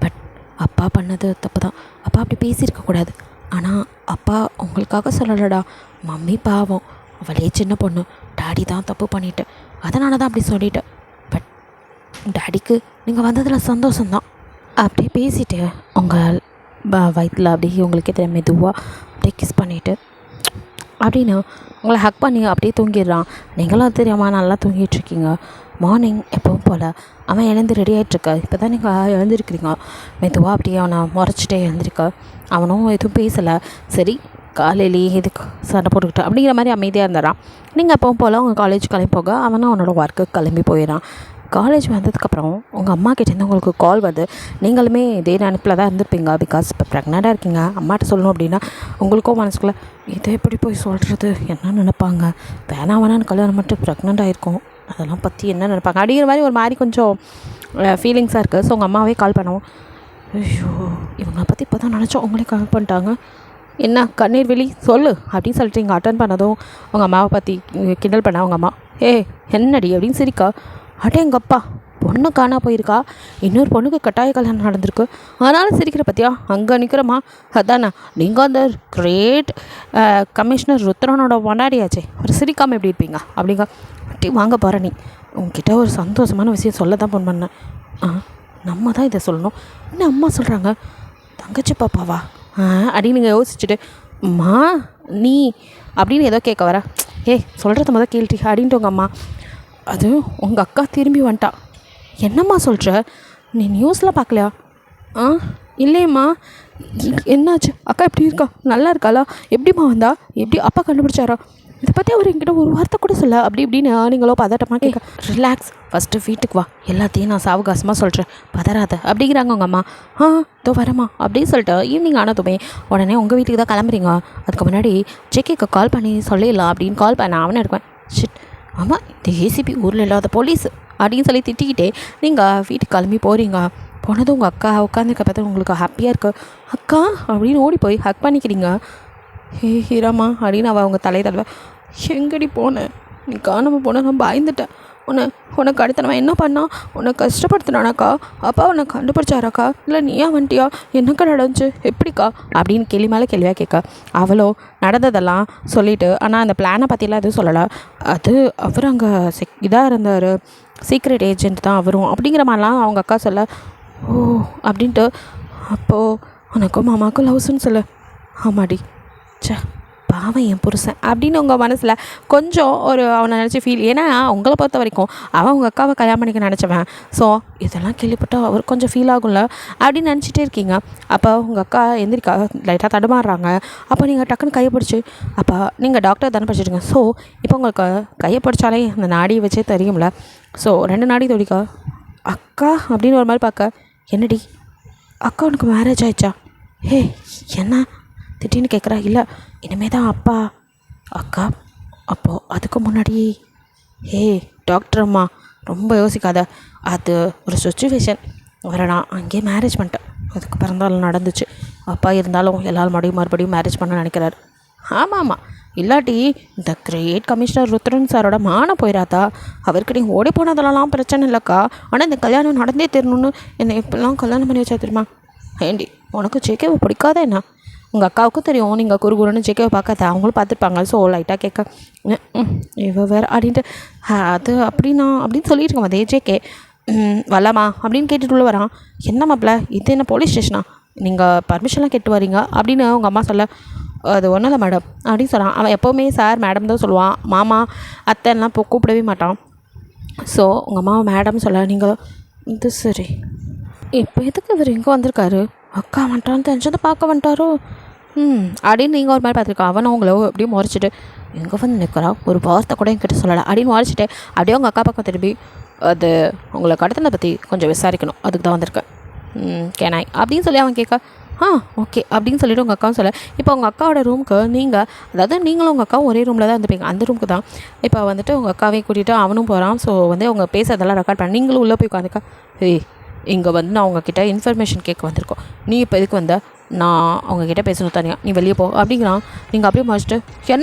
Speaker 2: பட் அப்பா பண்ணது தப்பு தான். அப்பா அப்படி பேசியிருக்கக்கூடாது. ஆனால் அப்பா உங்களுக்காக சொல்லலடா, மம்மி பாவம், அவளே சின்ன பொண்ணு, டாடி தான் தப்பு பண்ணிட்டேன்.
Speaker 1: அதனால தான் அப்படி சொல்லிட்டேன். பட் டாடிக்கு நீங்கள் வந்ததில் சந்தோஷம்தான். அப்படியே பேசிவிட்டு உங்கள் வயிற்றில் அப்படியே உங்களுக்கே தெரியும் மெதுவாக அப்படியே கிஸ் பண்ணிவிட்டு அப்படின்னு உங்களை ஹக் பண்ணி அப்படியே தூங்கிடுறான். நீங்களும் தெரியாமல் நல்லா தூங்கிட்டுருக்கீங்க. மார்னிங் எப்பவும் போல் அவன் எழுந்து ரெடி ஆகிட்ருக்க. இப்போ தான் நீங்கள் எழுந்திருக்கிறீங்க. மெதுவாக அப்படியே அவனை முறைச்சிட்டே எழுந்திருக்க. அவனும் எதுவும் பேசலை. சரி காலையிலேயே எதுக்கு சண்டை போட்டுக்கிட்டு அப்படிங்கிற மாதிரி அமைதியாக இருந்துடுறான். நீங்கள் எப்பவும் போல் உங்கள் காலேஜ் கிளம்பி போக அவனும் அவனோட ஒர்க்கு கிளம்பி போயிடறான். காலேஜ் வந்ததுக்கப்புறம் உங்கள் அம்மா கிட்டேருந்து உங்களுக்கு கால் வருது. நீங்களுமே இதே நினைப்பில் தான் இருந்திருப்பீங்க. பிகாஸ் இப்போ ப்ரெக்னெண்ட்டாக இருக்கீங்க. அம்மாட்ட சொல்லணும் அப்படின்னா உங்களுக்கும் மனசுக்குள்ளே இதை எப்படி போய் சொல்கிறது, என்ன நினைப்பாங்க, வேணான்னு கல்யாணம் மட்டும் ப்ரெக்னெண்ட் ஆகிருக்கும், அதெல்லாம் பற்றி என்ன நினைப்பாங்க அப்படிங்கிற மாதிரி ஒரு மாதிரி கொஞ்சம் ஃபீலிங்ஸாக இருக்குது. ஸோ உங்கள் அம்மாவே கால் பண்ணுவோம். ஐயோ இவங்களை பற்றி இப்போ தான் நினச்சோம், உங்களே கால் பண்ணிட்டாங்க, என்ன கண்ணீர் வெளி சொல்லு அப்படின்னு சொல்லிட்டு இங்கே அட்டன் பண்ணதும் உங்கள் அம்மாவை பற்றி கிண்டல் பண்ண அவங்க அம்மா என்னடி அப்படின்னு சிரிக்கா. அடேங்கப்பா பொண்ணு காணா போயிருக்கா, இன்னொரு பொண்ணுக்கு கட்டாய கல்யாணம் நடந்திருக்கு, ஆனாலும் சிரிக்கிற பற்றியா, அங்கே நிற்கிறோமா, அதானே நீங்கள் அந்த கிரேட் கமிஷனர் ருத்ரனோட பொண்டாடியாச்சே, ஒரு சிரிக்காமல் எப்படி இருப்பீங்க அப்படிங்க. வட்டி வாங்க போகிற நீ, உங்ககிட்ட ஒரு சந்தோஷமான விஷயம் சொல்ல தான் ஃபோன் பண்ணேன். நம்ம தான் இதை சொல்லணும், என்ன அம்மா சொல்கிறாங்க, தங்கச்சி பாப்பாவா அப்படின்னு நீங்கள் யோசிச்சுட்டு அம்மா நீ அப்படின்னு ஏதோ கேட்க வர, சொல்கிறத முதல் கேள்வி அப்படின்ட்டு உங்கள் அம்மா. அது உங்கள் அக்கா திரும்பி வந்துட்டா. என்னம்மா சொல்கிற, நீ நியூஸில் பார்க்கலையா? இல்லையம்மா, என்னாச்சு, அக்கா எப்படி இருக்கா, நல்லா இருக்காளா, எப்படிம்மா வந்தா, எப்படி அப்பா கண்டுபிடிச்சாரா, இதை பற்றி அவர் என்கிட்ட ஒரு வார்த்தை கூட சொல்ல அப்படி இப்படின்னு நீங்களோ பதட்டமாக கேட்க. ரிலாக்ஸ், ஃபஸ்ட்டு வீட்டுக்கு வா, எல்லாத்தையும் நான் சாவகாசமாக சொல்கிறேன், பதறாத அப்படிங்கிறாங்க உங்கள் அம்மா. இதோ வரமா அப்படின்னு சொல்லிட்டு ஈவினிங் ஆனதுமே உடனே உங்கள் வீட்டுக்கு தான் கிளம்புறீங்க. அதுக்கு முன்னாடி ஜேகேக்கு கால் பண்ணி சொல்லிடலாம் அப்படின்னு கால் பண்ண அவனை இருக்கேன். ஷிட், ஆமாம் இந்த ஏசிபி ஊரில் இல்லாத போலீஸ் அப்படின்னு சொல்லி திட்டிக்கிட்டே நீங்கள் வீட்டுக்கு கிளம்பி போகிறீங்க. போனதும் உங்கள் அக்கா உட்காந்துருக்க பார்த்தா உங்களுக்கு ஹாப்பியாக இருக்குது. அக்கா அப்படின்னு ஓடி போய் ஹக் பண்ணிக்கிறீங்க. ஹீராமா அப்படின்னு அவள் அவங்க தலையை தடவை, எங்கடி போனேன், நீ காணாமல் போன, நான் பயந்துட்டேன், உனக்கு அடுத்த நம்ம என்ன பண்ணா, உன்னை கஷ்டப்படுத்தினானாக்கா, அப்பா உன்னை கண்டுபிடிச்சாராக்கா, இல்லை நீயா வந்துட்டியா, என்னக்கா நடந்துச்சு, எப்படிக்கா அப்படின்னு கேள்வி மேலே கேள்வியாக கேட்க. அவளோ நடந்ததெல்லாம் சொல்லிவிட்டு, ஆனால் அந்த பிளானை பற்றிலாம் எதுவும் சொல்லலை. அது அவர் அங்கே இதாக இருந்தார், சீக்ரெட் ஏஜென்ட் தான் அவரும் அப்படிங்கிற மாதிரிலாம் அவங்க அக்கா சொல்ல. ஓ அப்படின்ட்டு, அப்போது உனக்கும் மாமாவுக்கும் லவ்ஸ்ன்னு சொல்ல. ஆமாடி, சே பாவம் என் புருஷன் அப்படின்னு உங்கள் மனசில் கொஞ்சம் ஒரு அவனை நினச்சி ஃபீல். ஏன்னா உங்களை பொறுத்த வரைக்கும் அவன் உங்கள் அக்காவை கல்யாணம் பண்ணிக்க நினச்சவன். ஸோ இதெல்லாம் கேள்விப்பட்டு அவர் கொஞ்சம் ஃபீல் ஆகும்ல அப்படின்னு நினச்சிட்டே இருக்கீங்க. அப்போ உங்கள் அக்கா எந்திரிக்கா லைட்டாக தடுமாறுறாங்க. அப்போ நீங்கள் டக்குன்னு கையை பிடிச்சி, அப்போ நீங்கள் டாக்டர் தானே படிச்சிருங்க, ஸோ இப்போ உங்களுக்கு கையை பிடிச்சாலே அந்த நாடியை வச்சே தெரியும்ல, ஸோ 2 நாடி தொடிக்கா. அக்கா அப்படின்னு ஒரு மாதிரி பார்க்க, என்னடி அக்கா உனக்கு மேரேஜ் ஆயிடுச்சா, என்ன திடீர்னு கேட்குறா. இல்லை இனிமே தான் அப்பா. அக்கா அப்போது அதுக்கு முன்னாடி டாக்டர் அம்மா ரொம்ப யோசிக்காத, அது ஒரு சுச்சுவேஷன், வரலாம் அங்கேயே மேரேஜ் பண்ணிட்டேன், அதுக்கு பிறந்தாலும் நடந்துச்சு, அப்பா இருந்தாலும் எல்லாரும் மறுபடியும் மேரேஜ் பண்ண நினைக்கிறாரு. ஆமாம், இல்லாட்டி இந்த கிரேட் கமிஷனர் ருத்ரன் சாரோட மானம் போயிடாதா, அவருக்கு நீ ஓடி போனதெல்லாம் பிரச்சனை இல்லைக்கா, ஆனால் இந்த கல்யாணம் நடந்தே தெரியணுன்னு என்னை எப்படிலாம் கல்யாணம் பண்ணி வச்சா தெரியுமா. ஏண்டி உனக்கு ஜேகேவை பிடிக்காத என்ன, உங்கள் அக்காவுக்கும் தெரியும் நீங்கள் குறுகுறுன்னு ஜேகேவை பார்க்காத, அவங்களும் பார்த்துருப்பாங்க. ஸோ லைட்டாக கேட்க இவ வேறு அப்படின்ட்டு, அது அப்படின்னா அப்படின்னு சொல்லிட்டு இருக்கோம். அதே ஜேகே வரலாமா அப்படின்னு கேட்டுட்டு உள்ள வரான். என்ன மாப்பிள்ள இது என்ன போலீஸ் ஸ்டேஷனா, நீங்கள் பர்மிஷன்லாம் கேட்டு வரீங்க அப்படின்னு உங்கள் அம்மா சொல்ல. அது ஒன்றும் இல்லை மேடம் அப்படின்னு சொன்னான். அவன் எப்போவுமே சார் மேடம் தான் சொல்லுவான், மாமா அத்தைலாம் இப்போ கூப்பிடவே மாட்டான். ஸோ உங்கள் அம்மா மேடம் சொல்ல. நீங்கள் இது சரி, இப்போ எதுக்கு இவர் இங்கே வந்திருக்காரு, அக்கா வந்துட்டான்னு தெரிஞ்சதை பார்க்க வந்துட்டாரோ அப்படின்னு நீங்கள் ஒரு மாதிரி பார்த்துருக்கா. அவனை உங்களை அப்படியே முறைச்சிட்டு எங்கே வந்து நிற்கிறான், ஒரு வார்த்தை கூட என்கிட்ட சொல்லலை அப்படின்னு முறைச்சிட்டு அப்படியே உங்கள் அக்கா பக்கம் திரும்பி, அது உங்களை கடத்தினதை பற்றி கொஞ்சம் விசாரிக்கணும், அதுக்கு தான் வந்திருக்கேன், கேனாய் அப்படின்னு சொல்லி அவன் கேட்க. ஓகே அப்படின்னு சொல்லிவிட்டு உங்கள் அக்காவும் சொல்ல. இப்போ உங்கள் அக்காவோட ரூமுக்கு நீங்கள், அதாவது நீங்களும் உங்கள் அக்காவும் ஒரே ரூமில் தான் இருந்துப்பீங்க, அந்த ரூமுக்கு தான் இப்போ வந்துட்டு உங்கள் அக்காவையும் கூட்டிகிட்டு அவனும் போகிறான். ஸோ வந்து அவங்க பேசுறதெல்லாம் ரெக்கார்ட் பண்ண, நீங்களும் உள்ளே போய் உட்காந்துக்கா. இங்கே வந்து நான் உங்ககிட்ட இன்ஃபர்மேஷன் கேட்க வந்திருக்கோம், நீ இப்போ எதுக்கு வந்த, நான் அவங்கக்கிட்ட பேசணும் தனியாக, நீ வெளியே போ அப்படிங்கிறான். நீங்கள் அப்படியே முடிச்சுட்டு,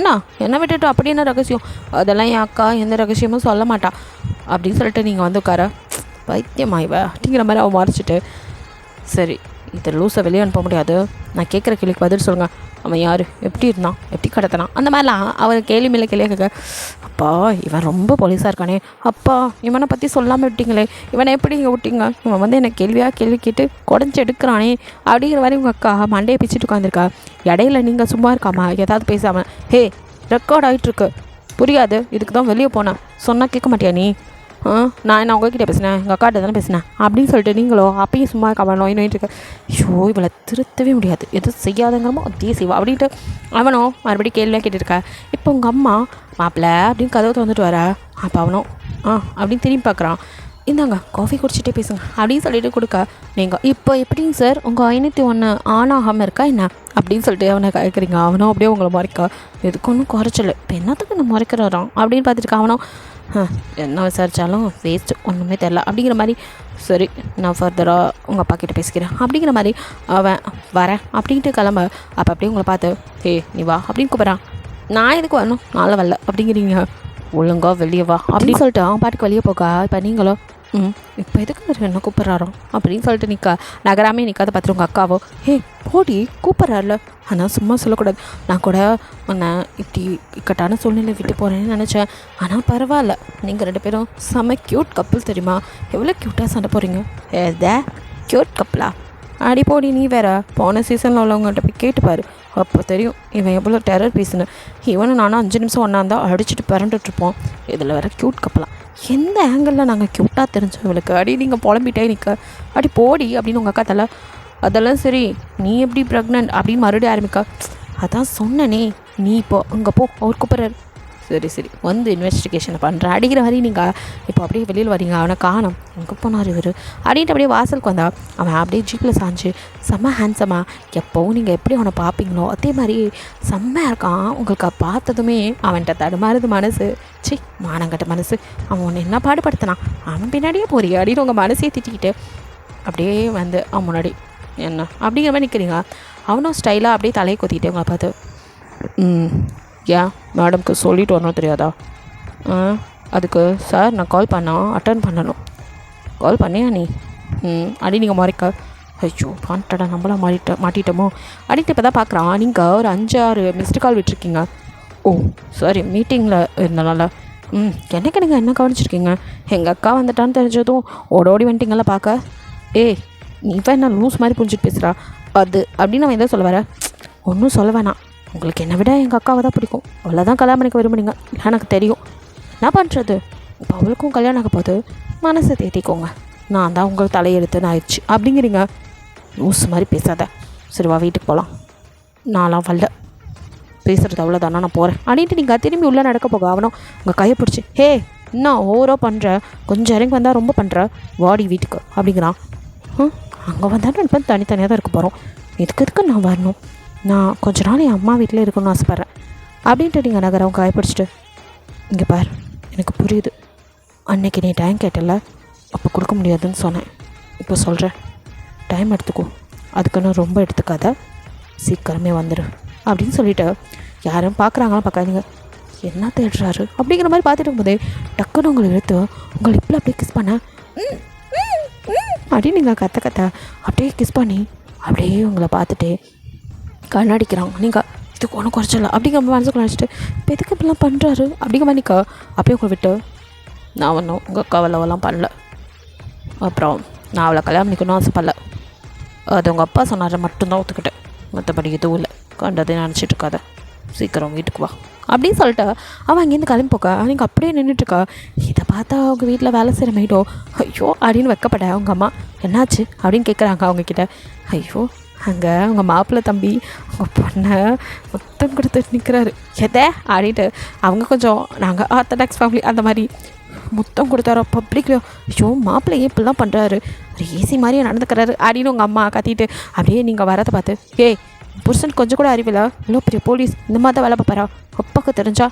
Speaker 1: என்ன விட்டுட்டு அப்படி என்ன ரகசியம், அதெல்லாம் என் அக்கா எந்த ரகசியமும் சொல்ல மாட்டா அப்படின்னு சொல்லிட்டு நீங்கள் வந்து உட்கார. பைத்தியமாயிவ அப்படிங்கிற மாதிரி அவன் மறைச்சிட்டு, சரி இதை லூஸை வெளியே அனுப்ப முடியாது, நான் கேட்குற கேள்விக்கு பதில் சொல்லுங்கள்,
Speaker 2: அவன் யார், எப்படி இருந்தான், எப்படி கடத்தினான், அந்த மாதிரிலாம் அவர் கேள்வி மேலே கேள்வி கேட்க, அப்பா இவன் ரொம்ப போலீஸாக இருக்கானே, அப்பா இவனை பற்றி சொல்லாமல் விட்டீங்களே, இவனை எப்படி இங்கே விட்டீங்க, இவன் வந்து என்னை கேள்வி கேட்டு குடஞ்சி எடுக்கிறானே அப்படிங்கிற மாதிரி உங்கள் அக்கா மண்டையை பிச்சுட்டு உட்காந்துருக்கா. இடையில நீங்கள் சும்மா இருக்காமா ஏதாவது பேசாமல், ஹே ரெக்கார்ட் ஆகிட்டுருக்கு புரியாது, இதுக்கு தான் வெளியே போனேன் சொன்னால் கேட்க மாட்டியா நீ, நான் என்ன உங்ககிட்ட பேசினேன், எங்கள் அக்காட்ட தானே பேசினேன் அப்படின்னு சொல்லிட்டு நீங்களோ அப்பயும் சும்மா இருக்காம நோயிட்டு இருக்க. ஷோ இவளை திருத்தவே முடியாது, எதுவும் செய்யாதங்கிறமோ அதே செய்வா அப்படின்ட்டு அவனோ மறுபடியும் கேள்வியாக கேட்டுருக்கா. இப்போ உங்கள் அம்மா மாப்பிள்ளை அப்படின்னு கதவை திறந்துட்டு வர, அப்போ அவனும் அப்படின்னு திரும்பி பார்க்குறான். இந்தாங்க காஃபி குடிச்சிட்டே பேசுங்க அப்படின்னு சொல்லிட்டு கொடுக்க, நீங்கள் இப்போ எப்படிங்க சார் உங்கள் 501 ஆனாகாமல் இருக்கா என்ன அப்படின்னு சொல்லிட்டு அவனை கேட்குறீங்க. அவனும் அப்படியே உங்களை மறைக்கா, எதுக்கு ஒன்றும் குறைச்சல, இப்போ என்னத்துக்கு நான் மறைக்கிறாரான் அப்படின்னு பார்த்துட்டு அவனும் என்ன விசாரித்தாலும் வேஸ்ட்டு, ஒன்றுமே தெரில அப்படிங்கிற மாதிரி, சரி நான் ஃபர்தராக உங்கள் அப்பா கிட்டே பேசிக்கிறேன் அப்படிங்கிற மாதிரி அவன் வரேன் அப்படின்ட்டு கிளம்ப. அப்போ அப்படியே உங்களை பார்த்து, ஹே நீ வா அப்படின்னு கூப்பிட்றான். நான் எதுக்கு வரணும், நாளை வரல அப்படிங்கிறீங்க, ஒழுங்கா வெளியே வா அப்படின்னு சொல்லிட்டு அவன் பாட்டுக்கு வெளியே போக்கா. இப்போ நீங்களும் இப்போ எதுக்கு என்ன கூப்பிட்றாரோ அப்படின்னு சொல்லிட்டு நகராமே நிற்காத பார்த்துட்டு உங்கள் அக்காவோ, ஹே போடி கூப்பிட்றாருல, ஆனால் சும்மா சொல்லக்கூடாது, நான் கூட உன்னை இப்படி இக்கட்டான சூழ்நிலை விட்டு போகிறேன்னு நினச்சேன், ஆனால் பரவாயில்ல, நீங்கள் 2 பேரும் செம்ம க்யூட் கப்புள் தெரியுமா, எவ்வளோ க்யூட்டாக சண்டை போகிறீங்க, ஏதா க்யூட் கப்புளா அடி போடி, நீ வேற போன சீசனில் உள்ளவங்கள்ட்ட போய் கேட்டுப்பாரு, அப்போ தெரியும் இவன் எவ்வளோ டெரர் பீஸுன்னு. இவனும் நானும் 5 நிமிஷம் ஒன்றா இருந்தால் அடிச்சுட்டு பிறண்டுட்ருப்போம், இதில் வேற க்யூட் கப்பலாம், எந்த ஆங்கிளில் நாங்கள் க்யூட்டாக தெரிஞ்சோம் இவளுக்கு அடி, நீங்கள் புலம்பிட்டே நிற்க, அடி போடி அப்படின்னு உங்கள் அக்கா தலை. அதெல்லாம் சரி நீ எப்படி ப்ரெக்னென்ட் அப்படின்னு மறுபடியும் ஆரம்பிக்கா. அதான் சொன்னனே நீ இப்போ அங்கே போ, அவர் கூப்பிட்றாரு, சரி வந்து இன்வெஸ்டிகேஷனை பண்ணுறேன் அடிக்கிற மாதிரி நீங்கள் இப்போ அப்படியே வெளியில் வரீங்க. அவனை காணோம், எங்கே போனார் இவர் அப்படின்ட்டு அப்படியே வாசலுக்கு வந்தா. அவன் அப்படியே ஜீப்பில் சாஞ்சு செம்ம ஹேண்ட்ஸமாக, எப்போவும் நீங்கள் எப்படி அவனை பார்ப்பீங்களோ அதே மாதிரி செம்மையாக இருக்கான். உங்களுக்கு பார்த்ததுமே அவன்கிட்ட தடுமாறுது மனசு, சி மானங்கட்ட மனசு, அவன் ஒன்று என்ன பாடுபடுத்தினான், அவன் பின்னாடியே போறிய அப்படின்னு உங்கள் மனசையே திட்டிக்கிட்டு அப்படியே வந்து அவன் முன்னாடி என்ன அப்படிங்கிற மாதிரி நிற்கிறீங்க. அவனும் ஸ்டைலாக அப்படியே தலையை கொத்திக்கிட்டு உங்களை பார்த்து, ஏன் மேடம்க்கு சொல்லிட்டு வரணும் தெரியாதா, அதுக்கு சார் நான் கால் அட்டன் பண்ணணும், கால் பண்ணியா நீ அப்படி நீங்கள் மறைக்க, ஐயோ பான்டடா நம்மளாம் மாட்டிட்டோமோ அப்படின்ட்டு இப்போ தான் பார்க்குறான். நீங்கள் ஒரு 5-6 மிஸ்டு கால் விட்டுருக்கீங்க. ஓ சாரி மீட்டிங்கில் இருந்தனால. எனக்கு நீங்கள் என்ன கவனிச்சிருக்கீங்க, எங்கள் அக்கா வந்துட்டான்னு தெரிஞ்சதும் ஓடி வந்துட்டிங்கள பார்க்க. ஏய் நீ இப்போ என்ன லூஸ் மாதிரி புரிஞ்சுட்டு பேசுகிறா, அது அப்படின்னு அவன் எதாவது சொல்ல வர, ஒன்றும் சொல்ல வேணாம், உங்களுக்கு என்னை விட எங்கள் அக்காவை தான் பிடிக்கும், அவளை தான் கல்யாணம் பண்ணிக்க விரும்புனீங்க, எனக்கு தெரியும், என்ன பண்ணுறது, இப்போ அவளுக்கும் கல்யாணம் ஆக போது, மனசை தேத்திக்கோங்க, நான் தான் உங்களுக்கு தலையெழுத்துன்னு ஆயிடுச்சு அப்படிங்கிறீங்க. லூஸ் மாதிரி பேசாத, சரிவா வீட்டுக்கு போகலாம், நான்லாம் வரல, பேசுகிறது அவ்வளோதானா நான் போகிறேன் அப்படின்ட்டு நீங்கள் திரும்பி உள்ளே நடக்க போக. அவனும் உங்கள் கையை பிடிச்சி, ஹே இன்னும் ஓவரோ பண்ணுற, கொஞ்சம் இறங்கி வந்தால் ரொம்ப பண்ணுற, வாடி வீட்டுக்கு அப்படிங்கிறான். அங்கே வந்தாலும் இப்போ தனித்தனியாக தான் இருக்க போகிறோம், எதுக்கு நான் வரணும், நான் கொஞ்ச நாள் என் அம்மா வீட்டில் இருக்கணும்னு ஆசைப்பட்றேன் அப்படின்ட்டு நீங்கள் நகரம் காயப்பிடிச்சிட்டு, இங்கே பார் எனக்கு புரியுது, அன்னைக்கு நீ டைம் கேட்டல, அப்போ கொடுக்க முடியாதுன்னு சொன்னேன், இப்போ சொல்கிறேன் டைம் எடுத்துக்கோ, அதுக்குன்னு ரொம்ப எடுத்துக்காத, சீக்கிரமே வந்துடு அப்படின்னு சொல்லிவிட்டு யாரும் பார்க்குறாங்களா பார்க்காதீங்க, என்ன தேடுறாரு அப்படிங்கிற மாதிரி பார்த்துட்டு இருக்கும்போதே டக்குன்னு உங்களை எடுத்து உங்களை இப்படி அப்படியே கிஸ் பண்ண அப்படின்னு நீங்கள் கத்த அப்படியே கிஸ் பண்ணி அப்படியே உங்களை பார்த்துட்டு கண்ணாடிக்கிறாங்க. நீங்கள் இதுக்கு ஒன்றும் குறைச்சல அப்படிங்கிற மனசுக்குள்ள நினச்சிட்டு இப்போ எதுக்கு இப்படிலாம் பண்ணுறாரு அப்படிங்கிற மாதிரி நிற்க அப்படியே உங்களை விட்டு, நான் ஒன்றும் உங்கள் கவலைவெல்லாம் பண்ணல, அப்புறம் நான் அவளை கல்யாணம் பண்ணிக்கணும்னு ஆசைப்படல, அது உங்கள் அப்பா சொன்னார் மட்டும்தான் ஒத்துக்கிட்டேன், மற்றபடி எதுவும் இல்லை, கண்டதே நினச்சிட்டு இருக்காத, சீக்கிரம் வீட்டுக்கு வா அப்படின்னு சொல்லிட்டு அவன் அங்கேருந்து கிளம்பி போக்க. நீங்கள் அப்படியே நின்றுட்டுருக்கா. இதை பார்த்தா அவங்க வீட்டில் வேலை செய்கிற மைடோ ஐயோ அப்படின்னு வைக்கப்பட அவங்க அம்மா என்னாச்சு அப்படின்னு கேட்குறாங்க அவங்கக்கிட்ட. ஐயோ அங்கே அவங்க மாப்பிள்ளை தம்பி அவங்க பொண்ணை மொத்தம் கொடுத்துட்டு நிற்கிறாரு எதை ஆடிட்டு. அவங்க கொஞ்சம் நாங்கள் ஆர்த்தடாக்ஸ் ஃபேமிலி அந்த மாதிரி மொத்தம் கொடுத்தாரோ பப்ளிக்லையோ. ஐயோ மாப்பிள்ளை இப்படிலாம் பண்ணுறாரு, ஒரு ஏசி மாதிரியே நடந்துக்கிறாரு அப்படின்னு உங்கள் அம்மா கத்திட்டு அப்படியே நீங்கள் வரதை பார்த்து, ஏய் புருஷன் கொஞ்சம் கூட அறிவில்லை, இவ்வளோ பெரிய போலீஸ் இந்த மாதிரி தான் வேலை பார்ப்பாரா, அப்பாவுக்கு தெரிஞ்சா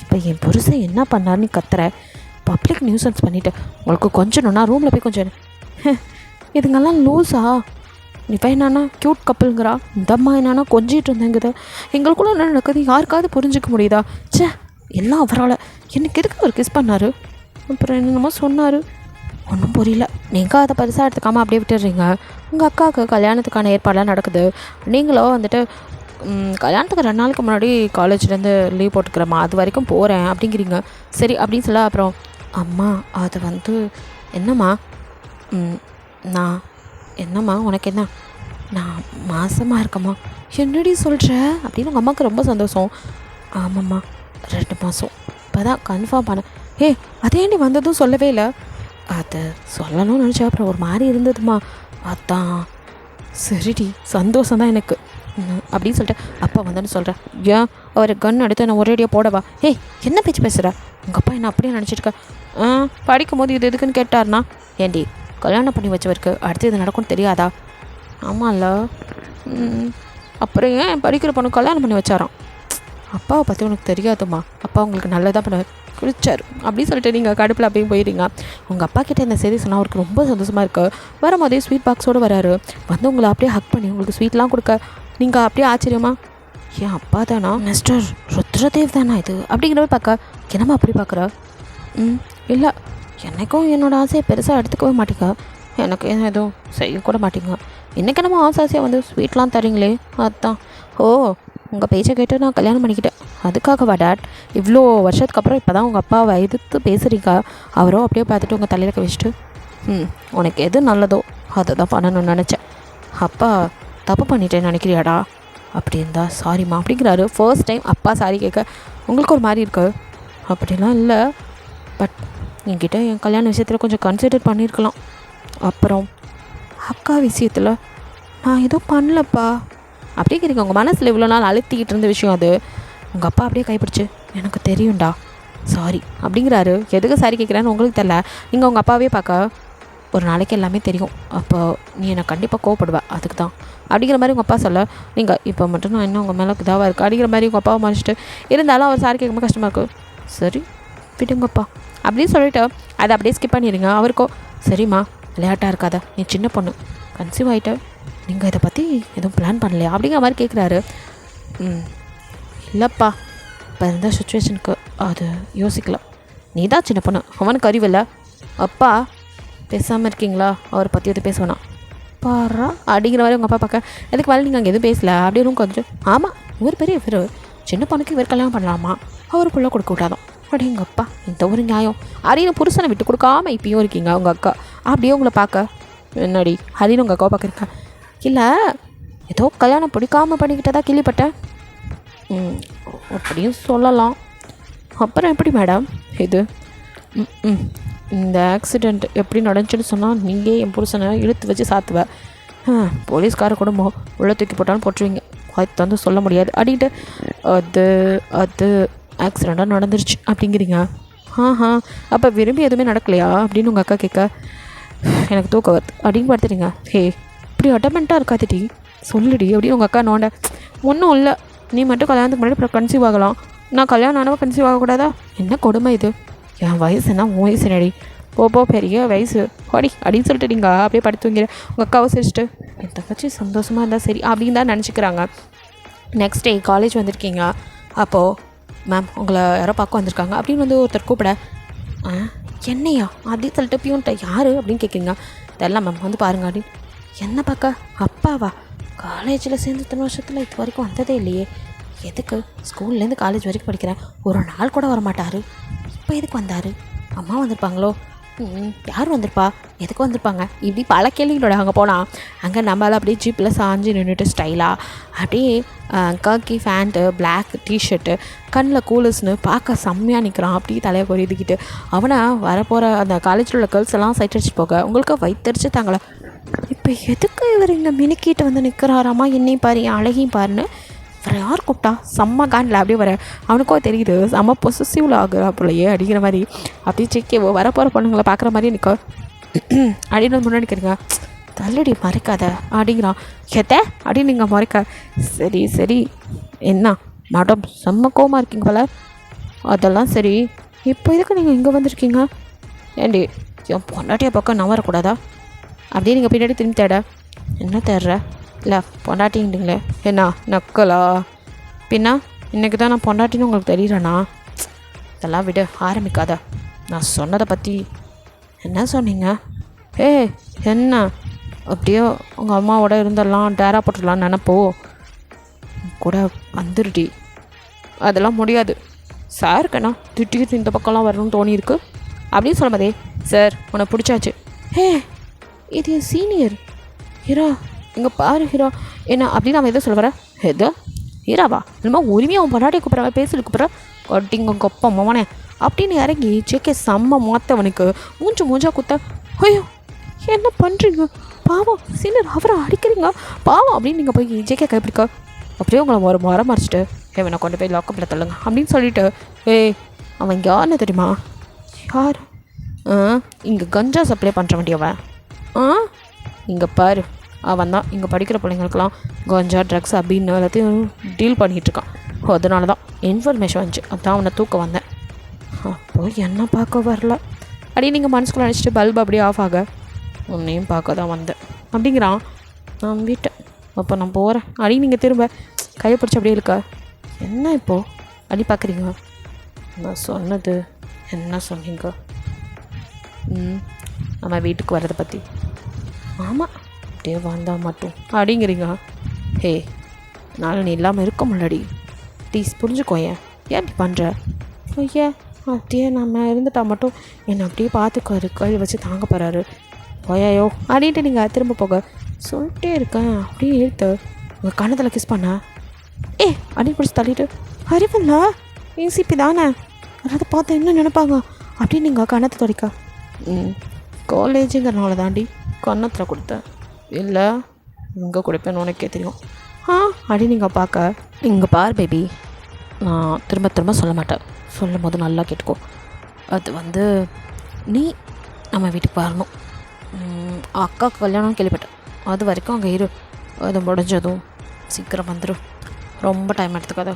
Speaker 2: இப்போ என் புருஷன் என்ன பண்ணாருன்னு கத்துற, பப்ளிக் நியூசன்ஸ் பண்ணிவிட்டு உங்களுக்கு கொஞ்சணும்னா ரூமில் போய் கொஞ்சம் இதுங்கெல்லாம் லூஸா, இப்போ என்னன்னா க்யூட் கப்புளுங்கிறா, இந்த அம்மா என்னன்னா கொஞ்சிட்டு இருந்தேங்குது, எங்களுக்குள்ள என்ன நடக்குது யாருக்காவது புரிஞ்சிக்க முடியுதா, சே எல்லாம் அவரால், எனக்கு எதுக்கு அவர் கிஸ் பண்ணார், அப்புறம் என்னென்னமோ சொன்னார், ஒன்றும் புரியல. நீங்கள் அதை பெருசாக எடுத்துக்காமல் அப்படியே விட்டுடுறீங்க. உங்கள் அக்காவுக்கு கல்யாணத்துக்கான ஏற்பாடெலாம் நடக்குது, நீங்களோ வந்துட்டு
Speaker 1: கல்யாணத்துக்கு 2 நாளுக்கு முன்னாடி காலேஜ்லேருந்து லீவ் போட்டுக்கிறேம்மா, அது வரைக்கும் போகிறேன் அப்படிங்கிறீங்க. சரி அப்படின்னு சொல்ல அப்புறம் அம்மா அது வந்து என்னம்மா நான் என்னம்மா உனக்கு என்ன நான் மாசமாக இருக்கம்மா. என்னடி சொல்கிற அப்படின்னு உங்கள் அம்மாவுக்கு ரொம்ப சந்தோஷம். ஆமாம்மா 2 மாதம் இப்போ தான் கன்ஃபார்ம் பண்ணேன். அதேண்டி வந்ததும் சொல்லவே இல்லை. அது சொல்லணும்னு நினச்சா அப்புறம் ஒரு மாதிரி இருந்ததுமா, அதான். சரிடி சந்தோஷம் தான் எனக்கு அப்படின்னு சொல்லிட்டு அப்பா வந்தேன்னு சொல்கிறேன். ஏன் அவர் கன் எடுத்து நான் ஒரேடியாக போடவா? என்ன பேச்சு பேசுகிற? உங்கள் அப்பா என்ன அப்படியே நினச்சிருக்க? படிக்கும் போது இது எதுக்குன்னு கேட்டார்னா, ஏண்டி கல்யாணம் பண்ணி வச்சவருக்கு அடுத்து இது நடக்கும்னு தெரியாதா? ஆமாம்ல. அப்புறம் ஏன் படிக்கிற பொண்ணு கல்யாணம் பண்ணி வச்சாராம்? அப்பாவை பற்றி உனக்கு தெரியாதுமா, அப்பா உங்களுக்கு நல்லதாக பண்ண குளிச்சார் அப்படின்னு சொல்லிட்டு நீங்கள் கடுப்பில் அப்படியே போயிடுங்க. உங்கள் அப்பா கிட்டே இந்த செய்தி சொன்னால் அவருக்கு ரொம்ப சந்தோஷமாக இருக்குது. வரும்போதே ஸ்வீட் பாக்ஸோடு வராரு. வந்து உங்களை அப்படியே ஹக் பண்ணி உங்களுக்கு ஸ்வீட்லாம் கொடுக்க நீங்கள் அப்படியே ஆச்சரியமா, என் அப்பா தானா மிஸ்டர் ருத்ரதேவ் தானா இது அப்படிங்கிறவ பார்க்க, என்னம்மா அப்படி பார்க்குற? இல்லை எனக்கும் என்னோடய ஆசையை பெருசாக எடுத்துக்கவே மாட்டேங்க, எனக்கு எதுவும் செய்யக்கூட மாட்டேங்க. இன்றைக்கி நம்ம ஆசையாக வந்து ஸ்வீட்லாம் தரீங்களே அதுதான். உங்கள் பேச்சை கேட்டு நான் கல்யாணம் பண்ணிக்கிட்டேன், அதுக்காகவா டேட்? இவ்வளோ வருஷத்துக்கு அப்புறம் இப்போ தான் உங்கள் அப்பாவை எதிர்த்து பேசுகிறீங்க. அவரும் அப்படியே பார்த்துட்டு உங்கள் தலையில் வச்சுட்டு உனக்கு எது நல்லதோ அதை தான் பண்ணணும்னு நினச்சேன். அப்பா தப்பு பண்ணிட்டேன்னு நினைக்கிறியாடா? அப்படி இருந்தா சாரிம்மா அப்படிங்கிறாரு. ஃபர்ஸ்ட் டைம் அப்பா சாரி கேட்க உங்களுக்கு ஒரு மாதிரி இருக்கு. அப்படிலாம் இல்லை, பட் என்கிட்ட என் கல்யாண விஷயத்தில் கொஞ்சம் கன்சிடர் பண்ணியிருக்கலாம். அப்புறம் அக்கா விஷயத்தில் நான் எதுவும் பண்ணலப்பா அப்படிங்கிறீங்க. உங்கள் மனசில் இவ்வளோ நாள் அழுத்திக்கிட்டு இருந்த விஷயம் அது. உங்கள் அப்பா அப்படியே கைப்பிடிச்சு எனக்கு தெரியும்டா சாரி அப்படிங்கிறாரு. எதுக்கு சாரி கேட்குறான்னு உங்களுக்கு தெரில. நீங்கள் உங்கள் அப்பாவே பார்க்க ஒரு நாளைக்கு எல்லாமே தெரியும், அப்போ நீ என்னை கண்டிப்பாக கோவப்படுவ, அதுக்கு தான் அப்படிங்கிற மாதிரி உங்கள் அப்பா சொல்ல, நீங்கள் இப்போ மட்டும் நான் இன்னும் உங்கள் மேலே இதாவாக இருக்குது அப்படிங்கிற மாதிரி உங்கள் அப்பாவை மறைச்சிட்டு இருந்தாலும் அவர் சாரி கேட்கும்போது கஷ்டமாக இருக்குது. சரி விடுங்கப்பா அப்படின்னு சொல்லிவிட்டு அதை அப்படியே ஸ்கிப் பண்ணிடுங்க. அவருக்கோ சரிம்மா விளையாட்டாக இருக்காத, நீ சின்ன பொண்ணு, கன்சீவ் ஆகிட்ட, நீங்கள் இதை பற்றி எதுவும் பிளான் பண்ணலையா அப்படிங்கிற மாதிரி கேட்குறாரு. இல்லைப்பா இப்போ இருந்த சுச்சுவேஷனுக்கு அது யோசிக்கலாம், நீ தான் சின்ன பொண்ணு, அவனுக்கு அறிவில்லை. அப்பா பேசாமல் இருக்கீங்களா, அவரை பற்றி எதுவும் பேசுவேனா பாரா அப்படிங்கிற மாதிரி உங்கள் அப்பா பார்க்க, எதுக்கு மேலே நீங்கள் அங்கே எதுவும் பேசலை அப்படின்னு கொஞ்சம். ஆமாம் இவர் பெரிய இவர், சின்ன பொண்ணுக்கு இவர் கல்யாணம் பண்ணலாமா, அவருக்குள்ளே கொடுக்க விட்டாதான் அப்படிங்கப்பா, இந்த ஒரு நியாயம் அப்படின்னு புருஷனை விட்டு கொடுக்காம இப்பயும் இருக்கீங்க உங்கள் அக்கா. அப்படியே உங்களை பார்க்க என்னடி அப்படின்னு உங்கள் அக்காவை பார்க்குறீங்க. இல்லை ஏதோ கல்யாணம் பிடிக்காமல் பண்ணிக்கிட்டதா கேள்விப்பட்டேன். அப்படியும் சொல்லலாம். அப்புறம் எப்படி மேடம் இது இந்த ஆக்சிடெண்ட் எப்படி நடந்துச்சுன்னு சொன்னால் நீங்கள் என் புருஷனை இழுத்து வச்சு சாத்துவேன், போலீஸ்கார குடும்பம் உள்ள தூக்கி போட்டாலும் போட்டுருவீங்க, அது வந்து சொல்ல முடியாது அப்படின்ட்டு அது அது ஆக்சிடெண்ட்டாக நடந்துருச்சு அப்படிங்கிறீங்க. அப்போ விரும்பி எதுவுமே நடக்கலையா அப்படின்னு உங்கள் அக்கா கேட்க, எனக்கு தூக்கம் வருது அப்படின்னு படுத்துறீங்க. இப்படி அட்டமெண்ட்டாக இருக்காதுடி சொல்லுடி அப்படின்னு உங்கள் அக்கா நோண்ட. ஒன்றும் இல்லை, நீ மட்டும் கல்யாணத்துக்கு முன்னாடி அப்புறம் கன்சீவ் ஆகலாம், நான் கல்யாணம் ஆனவா கன்சீவ் ஆகக்கூடாதா? என்ன கொடுமை இது, என் வயசுனா உன் வயசு நடி, போ பெரிய வயசு அடி அப்படின்னு சொல்லிட்டு நீங்கள் அப்படியே படுத்து தூங்கிற. உங்கள் அக்காவை சிரிச்சிட்டு என் தங்கச்சி சந்தோஷமாக இருந்தால் சரி அப்படின்னு தான் நினச்சிக்கிறாங்க. நெக்ஸ்ட் டே காலேஜ் வந்திருக்கீங்க. அப்போது மேம் உங்களை யாரோ பார்க்க வந்திருக்காங்க அப்படின்னு வந்து ஒருத்தர் கூப்பிட, என்னையா அப்படின்னு சொல்லிட்டு பியூன்ட்ட யார் அப்படின்னு கேட்குறீங்க. இதெல்லாம் மேம் வந்து பாருங்க அப்படின்னு. என்ன பார்க்க? அப்பாவா? காலேஜில் சேர்ந்து இத்தனை வருஷத்தில் இது வரைக்கும் வந்ததே இல்லையே, எதுக்கு? ஸ்கூல்லேருந்து காலேஜ் வரைக்கும் படிக்கிறேன், ஒரு நாள் கூட வரமாட்டார், இப்போ எதுக்கு வந்தார்? அம்மா வந்திருப்பாங்களோ, யார் வந்திருப்பா, எதுக்கு வந்திருப்பாங்க, இப்படி பல கேள்விகளோட அங்கே போனால் அங்கே நம்மளால் அப்படியே ஜீப்பில் சாஞ்சு நின்றுட்டு ஸ்டைலாக அப்படியே கர்க்கி ஃபேண்ட்டு பிளாக் டிஷர்ட்டு கண்ணில் கூலர்ஸ்னு பார்க்க செம்மையாக நிற்கிறான், அப்படியே தலையை பொறிதுக்கிட்டு அவனை வரப்போகிற அந்த காலேஜில் உள்ள கேர்ள்ஸ் எல்லாம் சைட் அடிச்சு போக உங்களுக்கு வயிற்றுச்சு தாங்களே. இப்போ எதுக்கு இவர் இங்கே மினுக்கிட்டு வந்து நிற்கிறாராமா, என்னையும் பாரு என் அழகையும் பாருன்னு வேறு யார் கூப்பிட்டா செம்ம காண்டில் அப்படியே வர. அவனுக்கோ தெரியுது செம்ம பொசசிவில் ஆகுறா போலையே அப்படிங்கிற மாதிரி. அப்படியே செக்கேவோ வரப்போகிற பொண்ணுங்களை பார்க்குற மாதிரியே நிற்க அப்படின்னு முன்னாடி கேட்குங்க. தள்ளுடி மறைக்காத அப்படிங்கிறான். எத்த அப்படின்னு நீங்கள் மறைக்க. சரி சரி என்ன மேடம் செம்ம கோவமாக இருக்கீங்க போல, அதெல்லாம் சரி, இப்போ எதுக்கு நீங்கள் இங்கே வந்திருக்கீங்க? ஏண்டி என் பொண்டாட்டியை பக்கம் நான் வரக்கூடாதா அப்படியே நீங்கள் பின்னாடி திரும்பி தேட. என்ன தேடுற? இல்லை பொண்டாட்டிங்களே என்ன நக்கலா? பின்னா இன்றைக்கி தான் நான் பொண்டாட்டின்னு உங்களுக்கு தெரியுறேண்ணா. இதெல்லாம் விட ஆரம்பிக்காத. நான் சொன்னதை பற்றி என்ன சொன்னீங்க? என்ன அப்படியோ உங்கள் அம்மாவோட இருந்தெல்லாம் டேரா போட்டுடலான்னு நினப்போ,
Speaker 2: கூட வந்துருடி. அதெல்லாம் முடியாது சாருக்குண்ணா திட்டிக்கிட்டு இந்த பக்கம்லாம் வரணும்னு தோணியிருக்கு அப்படின்னு சொல்லும்போதே, சார் உன்னை பிடிச்சாச்சு. ஹே இது சீனியர் ஹீரா, இங்கே பாரு ஹீரா என்ன அப்படின்னு அவன் எதோ சொல்ல வர. எதோ ஹீராவா இல்லைமா உரிமையாக அவன் பொண்டாட்டியை கூப்பிட்ற பேசிட்டு கூப்பிட்ற கொட்டிங்க கொப்ப மோனே அப்படின்னு இறங்கி ஜேகே செம்ம மாற்றவனுக்கு மூஞ்சா குத்த. ஐயோ என்ன பண்ணுறீங்க பாவம் சீனியர் அவரை அடிக்கிறீங்க பாவம் அப்படின்னு நீங்கள் போய் ஜேகே கைப்பிடிக்க அப்படியே உங்களை ஒரு மரம் மறைச்சிட்டு இவனை கொண்டு போய் லாக்கப்பில் தள்ளுங்க அப்படின்னு சொல்லிட்டு, ஏய் அவன் யாருன்னு தெரியுமா? யார்? இங்கே கஞ்சா சப்ளை பண்ணுற வேண்டியவன். இங்கே பாரு அவன் தான் இங்கே படிக்கிற பிள்ளைங்களுக்கெல்லாம் கஞ்சா ட்ரக்ஸ் அப்படின்னு எல்லாத்தையும் டீல் பண்ணிகிட்ருக்கான். அதனால தான் இன்ஃபர்மேஷன் வந்துச்சு, அதான் அவனை தூக்க வந்தேன். அப்போ என்ன பார்க்க வரல அப்படியே நீங்கள் மனசுக்குள்ள நினச்சிட்டு பல்பு அப்படியே ஆஃப் ஆக உன்னையும் பார்க்க தான் வந்தேன் அப்படிங்கிறான். நான் வீட்டேன் அப்போ நான் போகிறேன் அடி. நீங்கள் திரும்ப கையை பிடிச்சி அப்படியே இருக்கா என்ன இப்போது அடி பார்க்குறீங்க? நான் சொன்னது என்ன சொன்னீங்க? நம்ம வீட்டுக்கு வர்றதை பற்றி. ஆமாம் அப்படியே வந்தால் மட்டும் அப்படிங்கிறீங்க. ஹே நானும் நீ இல்லாமல் இருக்க முன்னாடி ப்ளீஸ் புரிஞ்சுக்கோயேன். ஏன் இப்படி பண்ணுற? ஐயா அப்படியே நம்ம இருந்துட்டால் மட்டும் என்னை அப்படியே பார்த்துக்காரு கை வச்சு தாங்க போகிறாரு போயாயோ அப்படின்ட்டு நீங்கள் திரும்ப போக சொல்லிட்டே இருக்கேன் அப்படியே இழுத்து உங்கள் கண்ணத்தில் கிஸ் பண்ண. அப்படின்னு பிடிச்சி தள்ளிட்டு அறிவில்ல ஏசிபி தானே அதாவது பார்த்து என்ன நினைப்பாங்க அப்படின்னு நீங்கள் கண்ணத்தை துடைக்க. காலேஜுங்கிறனால தாண்டி கண்ணத்தில் கொடுத்தேன், இல்லை இங்கே கொடுப்பேன்னு உனக்கே தெரியும். அப்படின்னு நீங்கள் பார்க்க. இங்கே பார் பேபி, நான் திரும்ப சொல்ல மாட்டேன், சொல்லும் போது நல்லா கேட்டுக்கோ. அது நீ நம்ம வீட்டுக்கு வரணும். அக்காவுக்கு கல்யாணம் கேள்விப்பட்டேன், அது வரைக்கும் அங்கே இரு. அது முடிஞ்சதும் சீக்கிரம் வந்துடும், ரொம்ப டைம் எடுத்துக்காத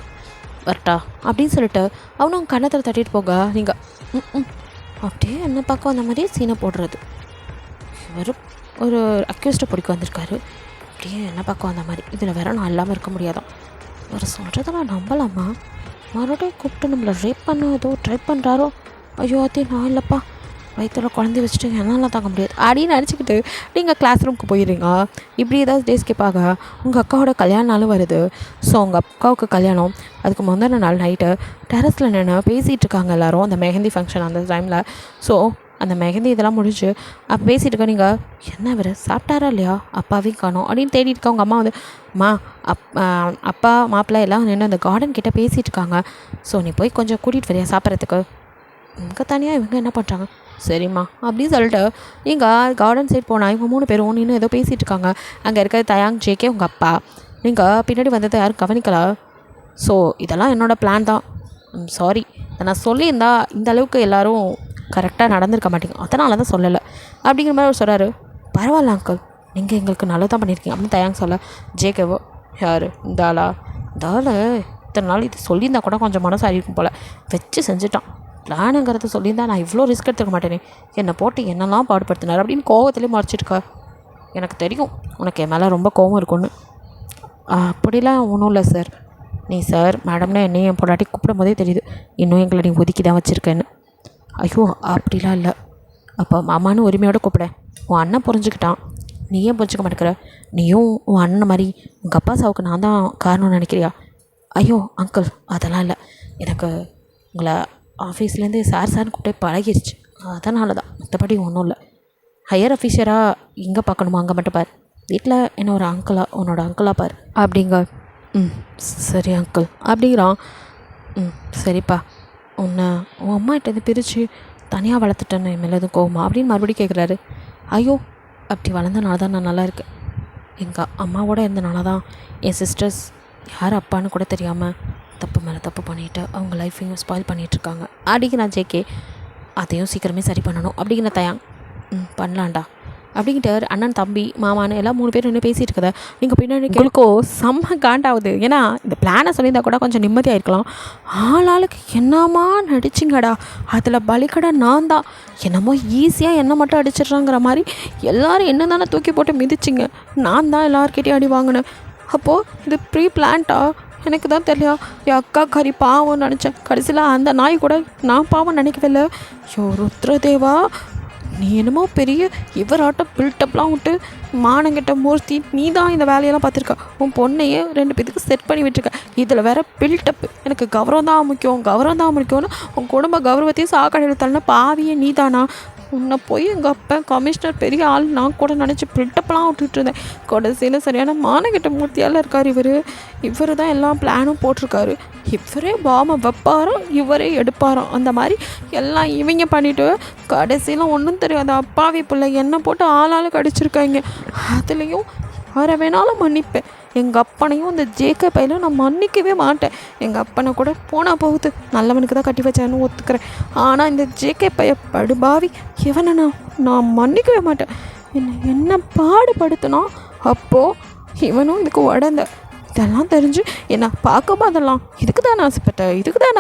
Speaker 2: வரட்டா அப்படின்னு சொல்லிட்டு அவனும் கண்ணத்தில் தட்டிட்டு போக நீங்கள் அப்படியே என்ன பார்க்க அந்த மாதிரியே சீனை போடுறது. வெறும் ஒரு அக்யூஸ்டை பிடிக்க வந்திருக்காரு, அப்படியே என்ன பார்க்க அந்த மாதிரி. இதில் வேற நான் இல்லாமல் இருக்க முடியாதான். வேறு சொல்கிறதெல்லாம் நம்பலாமா? மறுபடியும் கூப்பிட்டு நம்மளை ரேப் பண்ண ஏதோ ட்ரை பண்ணுறாரோ. ஐயோ அதே நான் இல்லைப்பா, வயிற்றுல குழந்தை வச்சுட்டு என்னால் தாங்க முடியாது அப்படின்னு நினச்சிக்கிட்டு நீங்கள் கிளாஸ் ரூமுக்கு போயிடுறீங்க. இப்படி ஏதாவது டேஸ் கேட்பாங்க. உங்கள் அக்காவோட கல்யாண நாளும் வருது. ஸோ உங்கள் அக்காவுக்கு கல்யாணம் அதுக்கு முந்தின நாள் நைட்டு டெரஸில் நின்று பேசிகிட்டு இருக்காங்க எல்லோரும், அந்த மெஹந்தி ஃபங்க்ஷன் அந்த டைமில். ஸோ அந்த மெஹந்தி இதெல்லாம் முடிஞ்சு அப்போ பேசிகிட்டு இருக்க. நீங்கள் என்ன இவர் சாப்பிட்டாரா இல்லையா, அப்பாவையும் காணோம் அப்படின்னு தேடிட்டு இருக்க. உங்கள் அம்மா அம்மா அப்பா மாப்பிள்ளை எல்லாம் நின்று அந்த கார்டன் கிட்டே பேசிகிட்டு இருக்காங்க. ஸோ நீ போய் கொஞ்சம் கூட்டிகிட்டு வரியா சாப்பிட்றதுக்கு. இங்கே தனியாக இவங்க என்ன பண்ணுறாங்க? சரிம்மா அப்படின்னு சொல்லிட்டு நீங்கள் கார்டன் சைட் போனால் இவங்க 3 பேரும் நின்று ஏதோ பேசிகிட்டு இருக்காங்க. அங்கே இருக்கிற தயாங் ஜேகே உங்கள் அப்பா. நீங்கள் பின்னாடி வந்ததை யாரும் கவனிக்கல. ஸோ இதெல்லாம் என்னோடய பிளான் தான். சாரி, இதை நான் சொல்லியிருந்தா இந்த அளவுக்கு எல்லோரும் கரெக்டாக நடந்திருக்க மாட்டேங்க, அதனால தான் சொல்லலை அப்படிங்கிற மாதிரி அவர் சொல்கிறாரு. பரவாயில்ல அங்கிள், நீங்கள் எங்களுக்கு நல்லது தான் பண்ணியிருக்கீங்க அப்படின்னு தயாங் சொல்ல. ஜேகேவோ யார் இந்த ஆளா? இந்த ஆள் இத்தனை நாள் இது சொல்லியிருந்தா கூட கொஞ்சம் மனசாரி இருக்கும் போல், வச்சு செஞ்சுட்டான். பிளானுங்கிறத சொல்லியிருந்தா நான் இவ்வளோ ரிஸ்க் எடுத்துக்க மாட்டேனே, என்னை போட்டு என்னெல்லாம் பாடுபடுத்தினார் அப்படின்னு கோவத்துலேயே மறைச்சிருக்கா. எனக்கு தெரியும் உனக்கு என் மேலே ரொம்ப கோவம் இருக்குன்னு. அப்படிலாம் ஒன்றும் இல்லை சார். நீ சார் மேடம்னு என்னையும் என் பொண்டாட்டி கூப்பிடும் போதே தெரியுது இன்னும் எங்களை நீ ஒதுக்கி தான் வச்சுருக்கேன்னு. ஐயோ அப்படிலாம் இல்லை, அப்போ மாமான்னு உரிமையோடு கூப்பிட. உன் அண்ணன் புரிஞ்சுக்கிட்டான், நீ ஏன் புரிஞ்சுக்க மாட்டேங்கிற? நீயும் உன் அண்ணன் மாதிரி உங்கள் அப்பா சாவுக்கு நான் தான் காரணம்னு நினைக்கிறியா? ஐயோ அங்கிள் அதெல்லாம் இல்லை, எனக்கு உங்களை ஆஃபீஸ்லேருந்து சார்னு கூப்பிட்டு பழகிருச்சு, அதனால தான், மற்றபடி ஒன்றும் இல்லை. ஹையர் அஃபீஷியராக எங்கே பார்க்கணுமா அங்கே மட்டும் பார், வீட்டில் என்ன ஒரு உன்னோட அங்கிளாக பார் அப்படிங்க. சரி அங்கிள் அப்படிங்கிறான். சரிப்பா, உன் அம்மாகிட்டேருந்து பிரித்து தனியாக வளர்த்துட்டேன்னு என் மேலே எதுவும் கோவமா அப்படின்னு மறுபடியும் கேட்குறாரு. ஐயோ அப்படி வளர்ந்தனால தான் நான் நல்லா இருக்கேன். எங்கள் அம்மாவோட இருந்தனால தான் என் சிஸ்டர்ஸ் யார் அப்பான்னு கூட தெரியாமல் தப்பு மேலே தப்பு பண்ணிவிட்டு அவங்க லைஃப்பையும் ஸ்பாயில் பண்ணிகிட்ருக்காங்க அப்படிங்கிற ஜேகே. அதையும் சீக்கிரமே சரி பண்ணணும் அப்படிங்கிற தயாங். பண்ணலான்டா அப்படிங்கிட்டு அண்ணன் தம்பி மாமான்னு எல்லாம் 3 பேர் நின்று பேசிகிட்டு இருக்கத நீங்கள் பின்னாடி கேளுக்கோ செம்ம காண்டாகுது. ஏன்னா இந்த பிளானை சொல்லியிருந்தா கூட கொஞ்சம் நிம்மதியாக இருக்கலாம். ஆளாளுக்கு என்னமா நடிச்சிங்கடா, அதில் பலிக்கடை நான் தான், என்னமோ ஈஸியாக என்ன மட்டும் அடிச்சிட்றாங்கிற மாதிரி எல்லோரும் என்ன தானே தூக்கி போட்டு மிதிச்சிங்க, நான் தான் எல்லாருக்கிட்டையும் அடி வாங்கினேன். அப்போது இது ப்ரீ பிளான்ட்டா? எனக்கு தான் தெரியலையா? என் அக்கா கறி பாவம்னு நினச்சேன், கடைசியில் அந்த நாய் கூட நான் பாவம் நினைக்கவே இல்லை. ஐயோ ருத்ரதேவா, நீ என்னமோ பெரிய இவராட்டம் பில்டப்லாம் விட்டு மானங்கிட்ட மூர்த்தி நீ தான் இந்த வேலையெல்லாம் பார்த்துருக்க. உன் பொண்ணையே 2 பேத்துக்கு செட் பண்ணி விட்டுருக்க. இதில் வேற பில்டப். எனக்கு கௌரவம் தான் முக்கியம்னு உன் குடும்ப கௌரவத்தையும் சாக்கடையில் தள்ளின பாவியே நீ தானா? உன்னை போய் எங்கள் அப்பா கமிஷனர் பெரிய ஆள் நான் கூட நினச்சி பில்டப்லாம் விட்டுட்டு இருந்தேன். கடைசியில் சரியான மானங்கிட்ட மூர்த்தியால் இருக்கார் இவர் தான் எல்லா பிளானும் போட்டிருக்காரு. இவரே பாமை வைப்பாராம், இவரே எடுப்பாராம். அந்த மாதிரி எல்லாம் இவங்க பண்ணிவிட்டு கடைசியில் ஒன்றும் தெரியாத அப்பாவி பிள்ளை என்னை போட்டு ஆளால் கடிச்சிருக்காங்க. அதுலேயும் யாரை வேணாலும் மன்னிப்பேன். எங்கள் அப்பனையும் இந்த ஜேகே பையில நான் மன்னிக்கவே மாட்டேன். எங்கள் அப்பனை கூட போனால் போகுது, நல்லவனுக்கு தான் கட்டி வச்சான்னு ஒத்துக்கிறேன். ஆனால் இந்த ஜேகே பைய படுபாவி இவனை நான் மன்னிக்கவே மாட்டேன். என்ன பாடுபடுத்தினா அப்போது இவனும் இதுக்கு உடந்த. இதெல்லாம் தெரிஞ்சு என்னை பார்க்க போதெல்லாம் இதுக்கு தான்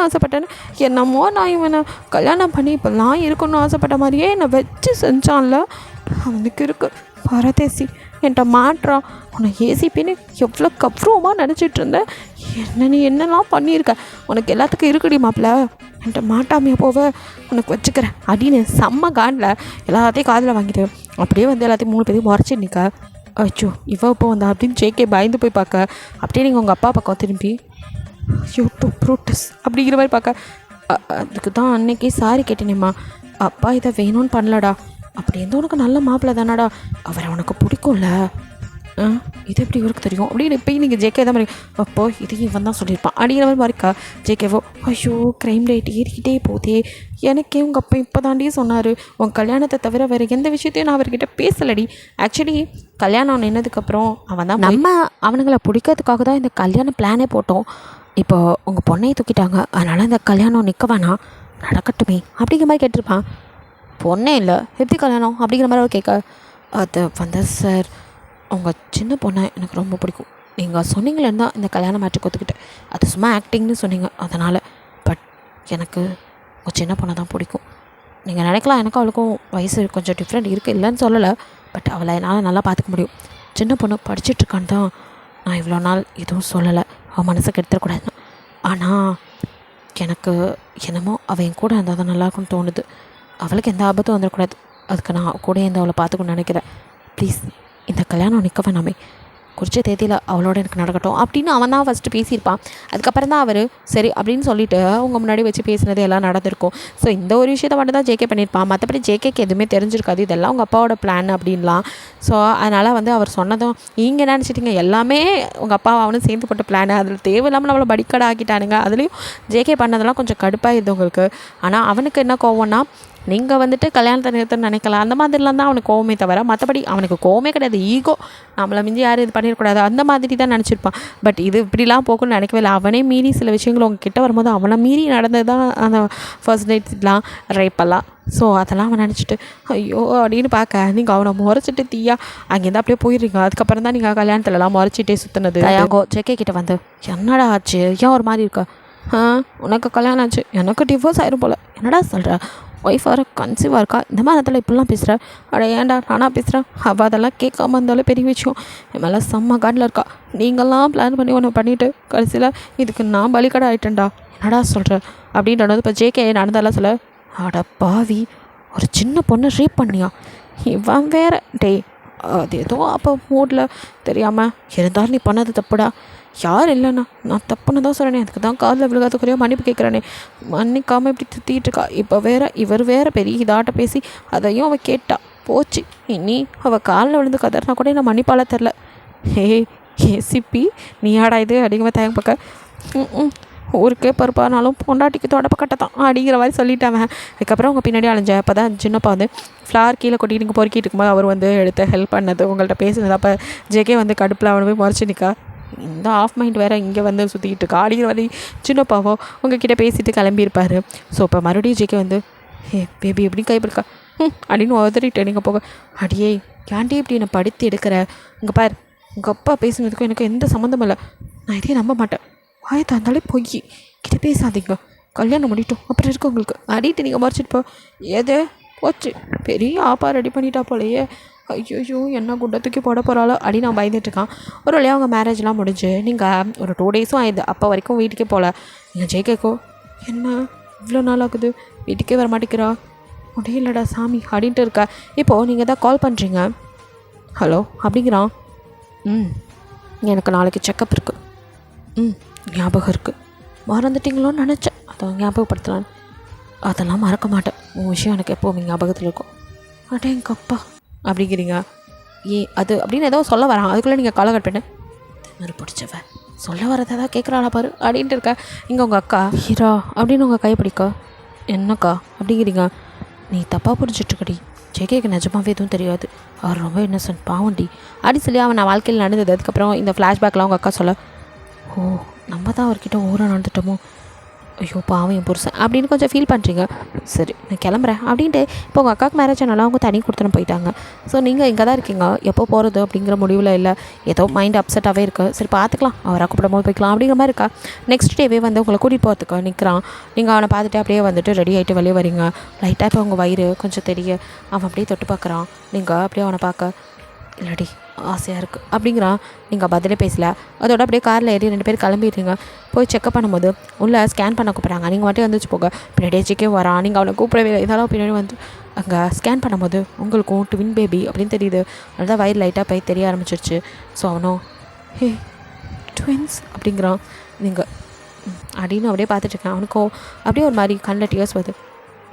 Speaker 2: ஆசைப்பட்டேன்னு என்னமோ நான் இவனை கல்யாணம் பண்ணி இப்போல்லாம் இருக்கணும்னு ஆசைப்பட்ட மாதிரியே என்னை வச்சு செஞ்சான்ல. அவனுக்கு இருக்கு பரதேசி என்கிட்ட மாட்டுறான். உன்னை ஏசிபின்னு எவ்வளோ கௌரவமாக நினச்சிட்டு இருந்தேன். நீ என்னெல்லாம் பண்ணியிருக்க, உனக்கு எல்லாத்துக்கும் இருக்குடி மாப்பிள்ள, என்கிட்ட மாட்டாமையா போவ, உனக்கு வச்சுக்கிறேன் அப்படின்னு செம்ம காண்டில் எல்லாத்தையும் காதில் வாங்கிட்டு அப்படியே வந்து எல்லாத்தையும் 3 பேரையும் முறைச்சி நிற்க. அச்சோ இவ இப்போ வந்தா அப்படின்னு ஜேகே பயந்து போய் பார்க்க. அப்படியே நீங்கள் உங்கள் அப்பா பக்கம் திரும்பி யூடியூப் ப்ரூட்டஸ் அப்படிங்கிற மாதிரி பார்க்க. அதுக்கு தான் அன்னைக்கு சாரி கேட்டேனேம்மா, அப்பா இதை வேணும்னு பண்ணலடா. அப்படி எந்த உனக்கு நல்ல மாப்பிள்ளை தானாடா, அவரை உனக்கு பிடிக்கும்ல, இது எப்படி இவருக்கு தெரியும் அப்படின்னு இப்போ நீங்கள் ஜேகே தான் மாதிரி அப்போ இதையும் இவன் தான் சொல்லியிருப்பான் அப்படிங்கிற மாதிரி மாதிரிக்கா. ஜேகேவோ ஐயோ க்ரைம் ரேட் ஏறிக்கிட்டே போதே, எனக்கே உங்கள் அப்பா இப்போ தாண்டி சொன்னார் உன் கல்யாணத்தை தவிர வேறு எந்த விஷயத்தையும் நான் அவர்கிட்ட பேசலடி. ஆக்சுவலி கல்யாணம் நின்னதுக்கப்புறம் அவன் தான் நம்ம அவனுங்களை பிடிக்கிறதுக்காக தான் இந்த கல்யாண பிளானே போட்டோம். இப்போ உங்கள் பொண்ணையை தூக்கிட்டாங்க, அதனால் இந்த கல்யாணம் நிற்க வேணாம், நடக்கட்டுமே அப்படிங்கிற மாதிரி கேட்டிருப்பான். பொண்ணே இல்லை எப்படி கல்யாணம் அப்படிங்கிற மாதிரி அவர் கேட்க. அது வந்து சார் உங்கள் சின்ன பொண்ணை எனக்கு ரொம்ப பிடிக்கும், நீங்கள் சொன்னீங்களேன்னு தான் இந்த கல்யாணம் மேட்ருக்கு ஒத்துக்கிட்டேன். அது சும்மா ஆக்டிங்னு சொன்னீங்க அதனால். பட் எனக்கு உங்கள் சின்ன பொண்ணை தான் பிடிக்கும். நீங்கள் நினைக்கலாம் எனக்கும் அவளுக்கும் வயசு கொஞ்சம் டிஃப்ரெண்ட் இருக்குது, இல்லைன்னு சொல்லலை. பட் அவளை என்னால் நல்லா பார்த்துக்க முடியும். சின்ன பொண்ணு படிச்சிட்ருக்கான்னு தான் நான் இவ்வளோ நாள் எதுவும் சொல்லலை, அவன் மனசுக்கு எடுத்துடக்கூடாதுன்னு. ஆனால் எனக்கு என்னமோ அவள் என் கூட இருந்தால் தான் நல்லாயிருக்குன்னு தோணுது. அவளுக்கு எந்த ஆபத்தும் வந்துடக்கூடாது, அதுக்கு நான் கூட இருந்து அவளை பார்த்துக்கணும்னு நினைக்கிறேன். ப்ளீஸ் இந்த கல்யாணம் நிற்க வேணாமே, குறித்த தேதியில் அவளோட எனக்கு நடக்கட்டும் அப்படின்னு அவன் தான் ஃபஸ்ட்டு பேசியிருப்பான். அதுக்கப்புறம் தான் அவர் சரி அப்படின்னு சொல்லிவிட்டு அவங்க முன்னாடி வச்சு பேசினது எல்லாம் நடந்திருக்கும். ஸோ இந்த ஒரு விஷயத்த மட்டும் தான் ஜேகே பண்ணியிருப்பான். மற்றபடி ஜேகேக்கு எதுவுமே தெரிஞ்சிருக்காது, இதெல்லாம் உங்கள் அப்பாவோட பிளான் அப்படின்லாம். ஸோ அதனால் வந்து அவர் சொன்னதும் நீங்கள் நினச்சிட்டிங்க எல்லாமே உங்கள் அப்பா அவனும் சேர்ந்து போட்ட பிளான், அதில் தேவையில்லாமல் நம்மளை படிக்கடை ஆக்கிட்டானுங்க. அதுலேயும் ஜேகே பண்ணதெல்லாம் கொஞ்சம் கடுப்பாகிடுது உங்களுக்கு. ஆனால் அவனுக்கு என்ன கோவம்னா, நீங்கள் வந்துட்டு கல்யாணத்தை நிறுத்தன்னு நினைக்கலாம், அந்த மாதிரிலாம் தான் அவனுக்கு கோவமே தவிர மற்றபடி அவனுக்கு கோவமே கிடையாது. ஈகோ, நம்மளை மிஞ்சி யாரும் இது பண்ணிடக்கூடாது அந்த மாதிரி தான் நினச்சிருப்பான். பட் இது இப்படிலாம் போகணும்னு நினைக்கவே இல்லை. அவனே மீறி சில விஷயங்கள் உங்ககிட்ட வரும்போது அவனை மீறி நடந்தது தான் அந்த ஃபர்ஸ்ட் நைட்லாம் ரேப்பெல்லாம். ஸோ அதெல்லாம் அவன் நினச்சிட்டு ஐயோ அப்படின்னு பார்க்க நீங்கள் அவனை முறைச்சிட்டு தீயா அங்கேருந்து அப்படியே போயிடுறீங்க. அதுக்கப்புறம் தான் நீங்கள் கல்யாணத்துலலாம் முறைச்சிட்டே சுற்றுனது. தயாங்கோ ஜேகே கிட்ட வந்து என்னடா ஆச்சு, ஏன் ஒரு மாதிரி இருக்கா? உனக்கு கல்யாணம் ஆச்சு, எனக்கு டிவோர்ஸ் ஆயிரும் போல், என்னடா சொல்கிற, ஒய்ஃப் வேறு கன்சீவாக இருக்கா, இந்த மாதிரி நேரத்தில் இப்படிலாம் பேசுகிற, அட ஏன்டா நானாக பேசுகிறேன், அவள் அதெல்லாம் கேட்காம இருந்தாலும் பெரிய விஷயம், என் மேலே செம்ம காண்டில் இருக்கா, நீங்கள்லாம் பிளான் பண்ணி ஒன்று பண்ணிவிட்டு கடைசியில் இதுக்கு நான் பலிக்கடை ஆகிட்டேன்டா, என்னடா சொல்கிற அப்படின்றது. இப்போ ஜேகே நடந்தாலாம் சொல்ல, அட பாவி ஒரு சின்ன பொண்ணை ரேப் பண்ணியா, இவன் வேற டேய் அது ஏதோ அப்போ மூடில் தெரியாமல் இருந்தாலும் நீ பண்ணது தப்புடா, யார் இல்லைண்ணா நான் தப்புன்னு தான் சொல்கிறேனே, அதுக்கு தான் காதில் விழுகாத குறையாக மன்னிப்பு கேட்குறானே, மன்னிக்காமல் இப்படி திட்டிகிட்டு இருக்கா. இப்போ இவர் வேறு பெரிய இதாட்ட பேசி அதையும் அவள் கேட்டா போச்சு. இனி அவள் காலில் விழுந்து கதறினா கூட நான் மன்னிப்பால தெரில. ஏசிபி நீ ஆடா இது அப்படிங்கிற தயங்க பார்க்க ஊருக்கே பருப்பானாலும் பொண்டாட்டிக்கு தொடப்ப கட்டத்தான் அப்படிங்கிற மாதிரி சொல்லிட்டாங்க. அதுக்கப்புறம் அவங்க பின்னாடி அலைஞ்ச அப்போ தான் சின்னப்பா வந்து ஃப்ளார் கீழே கொட்டிட்டு நீங்கள் பொறுக்கிட்டு இருக்கும்போது அவர் வந்து எடுத்து ஹெல்ப் பண்ணது உங்கள்கிட்ட பேசுனது. அப்போ ஜேகே வந்து கடுப்பில் அவனை போய் முறைச்சி நிற்கா, இந்த ஆஃப் மைண்ட் வேறு இங்கே வந்து சுற்றிக்கிட்டு இருக்கா அப்படிங்கிற மாதிரி சின்னப்பாவோ உங்ககிட்ட பேசிட்டு கிளம்பியிருப்பார். ஸோ இப்போ மறுபடியும் ஜேகே வந்து பேபி எப்படி கைப்பிடிக்கா அப்படின்னு உதறிட்டு நீங்கள் போக, அடியே ஏன்டி இப்படி என்னை படுத்தி எடுக்கிற, இங்கே பார் உங்கள் அப்பா பேசுனதுக்கும் எனக்கு எந்த சம்மந்தமும் இல்லை, நான் இதையும் நம்ப மாட்டேன், வாயை தந்தாலே பொய் கிட்ட பேசாதீங்க, கல்யாணம் பண்ணிட்டோம் அப்புறம் இருக்கு உங்களுக்கு அடிட்டு நீங்கள் மறைச்சிட்டு போ. எது போச்சு பெரிய ஆப்பா ரெடி பண்ணிட்டா போலையே, ஐயோ என்ன குண்டை தூக்கி போட போகிறாளோ அப்படி நான் பயந்துட்டுருக்கான். ஒரு வழியாக அவங்க மேரேஜ்லாம் முடிஞ்சு நீங்கள் ஒரு 2 டேஸும் ஆயிடுது, அப்போ வரைக்கும் வீட்டுக்கே போகல. நீங்கள் ஜேகேக்கோ என்ன இவ்வளோ நாள் ஆகுது வீட்டுக்கே வர மாட்டேங்கிறா, முடியலடா சாமி அப்படின்ட்டு இருக்க. இப்போது நீங்கள் தான் கால் பண்ணுறீங்க. ஹலோ அப்படிங்கிறான். எனக்கு நாளைக்கு செக்கப் இருக்குது. ஞாபகம் இருக்குது. மறந்துட்டிங்களோன்னு நினச்சேன், அதை ஞாபகப்படுத்தலான்னு. அதெல்லாம் மறக்க மாட்டேன், உன் விஷயம் எனக்கு எப்போவுமே ஞாபகத்தில் இருக்கும். அடே எங்கள் அப்பா அப்படிங்கிறீங்க. அது அப்படின்னு ஏதோ சொல்ல வரான், அதுக்குள்ளே நீங்கள் காலை கட் பண்ண திமிரு பிடிச்சவ சொல்ல வரதை தான் கேட்குறாளா பாரு அப்படின்ட்டு இருக்க. இங்கே உங்கள் அக்கா ஹீரா அப்படின்னு உங்கள் கையை பிடிக்க. என்னக்கா அப்படிங்கிறீங்க. நீ தப்பாக புரிஞ்சிட்ருக்கடி, ஜேகேக்கு நிஜமாவே எதுவும் தெரியாது, அவர் ரொம்ப இன்னசென்ட் பாவண்டி அப்படின்னு சொல்லி அவன் நான் வாழ்க்கையில் நடந்தது. அதுக்கப்புறம் இந்த ஃப்ளாஷ்பேக்லாம் உங்கள் அக்கா சொல்ல, ஓ நம்ம தான் அவர்கிட்ட ஊராக நடந்துட்டோமோ, ஐயோ பாவம் என் புருஷன் அப்படின்னு கொஞ்சம் ஃபீல் பண்ணுறீங்க. சரி நான் கிளம்புறேன் அப்படின்ட்டு இப்போ உங்கள் அக்காவுக்கு மேரேஜ் ஆனாலும் அவங்க தனி கொடுத்துன்னு போயிட்டாங்க. ஸோ நீங்கள் இங்கே தான் இருக்கீங்க, எப்போ போகிறது அப்படிங்கிற முடிவில் இல்லை, ஏதோ மைண்ட் அப்செட்டாகவே இருக்குது. சரி பார்த்துக்கலாம், அவரை கூப்பிடும்போது போய்க்கலாம் அப்படிங்கிற மாதிரி இருக்கா. நெக்ஸ்ட் டேவே வந்து உங்களை கூட்டிகிட்டு போகிறதுக்கு நிற்கிறான். நீங்கள் அவனை பார்த்துட்டு அப்படியே வந்துட்டு ரெடி ஆகிட்டு வெளியே வரீங்க. லைட்டாக இப்போ உங்கள் வயிறு கொஞ்சம் தெரிய அவன் அப்படியே தொட்டு பார்க்குறான். நீங்கள் அப்படியே அவனை பார்க்க, இல்லடி ஆசையாக இருக்குது அப்படிங்கிறான். நீங்கள் பதிலே பேசல. அதோட அப்படியே காரில் ஏறி 2 பேர் கிளம்பிடுறீங்க. போய் செக்அப் பண்ணும்போது உள்ளே ஸ்கேன் பண்ண கூப்பிட்றாங்க. நீங்கள் மட்டும் வந்துச்சு போக பின்னாடியே ஜிக்கே வரான். நீங்கள் அவனை கூப்பிடவே இல்லை, இதெல்லாம் பின்னாடி வந்து அங்கே ஸ்கேன் பண்ணும்போது உங்களுக்கும் ட்வின் பேபி அப்படின்னு தெரியுது. அதுதான் வயிறு லைட்டாக போய் தெரிய ஆரம்பிச்சிருச்சு. ஸோ அவனும் ஹே ட்வின்ஸ் அப்படிங்கிறான். நீங்கள் அப்படின்னு அப்படியே பார்த்துட்ருக்கேன். அவனுக்கும் அப்படியே ஒரு மாதிரி கண்ணில் டியர்ஸ் வருது.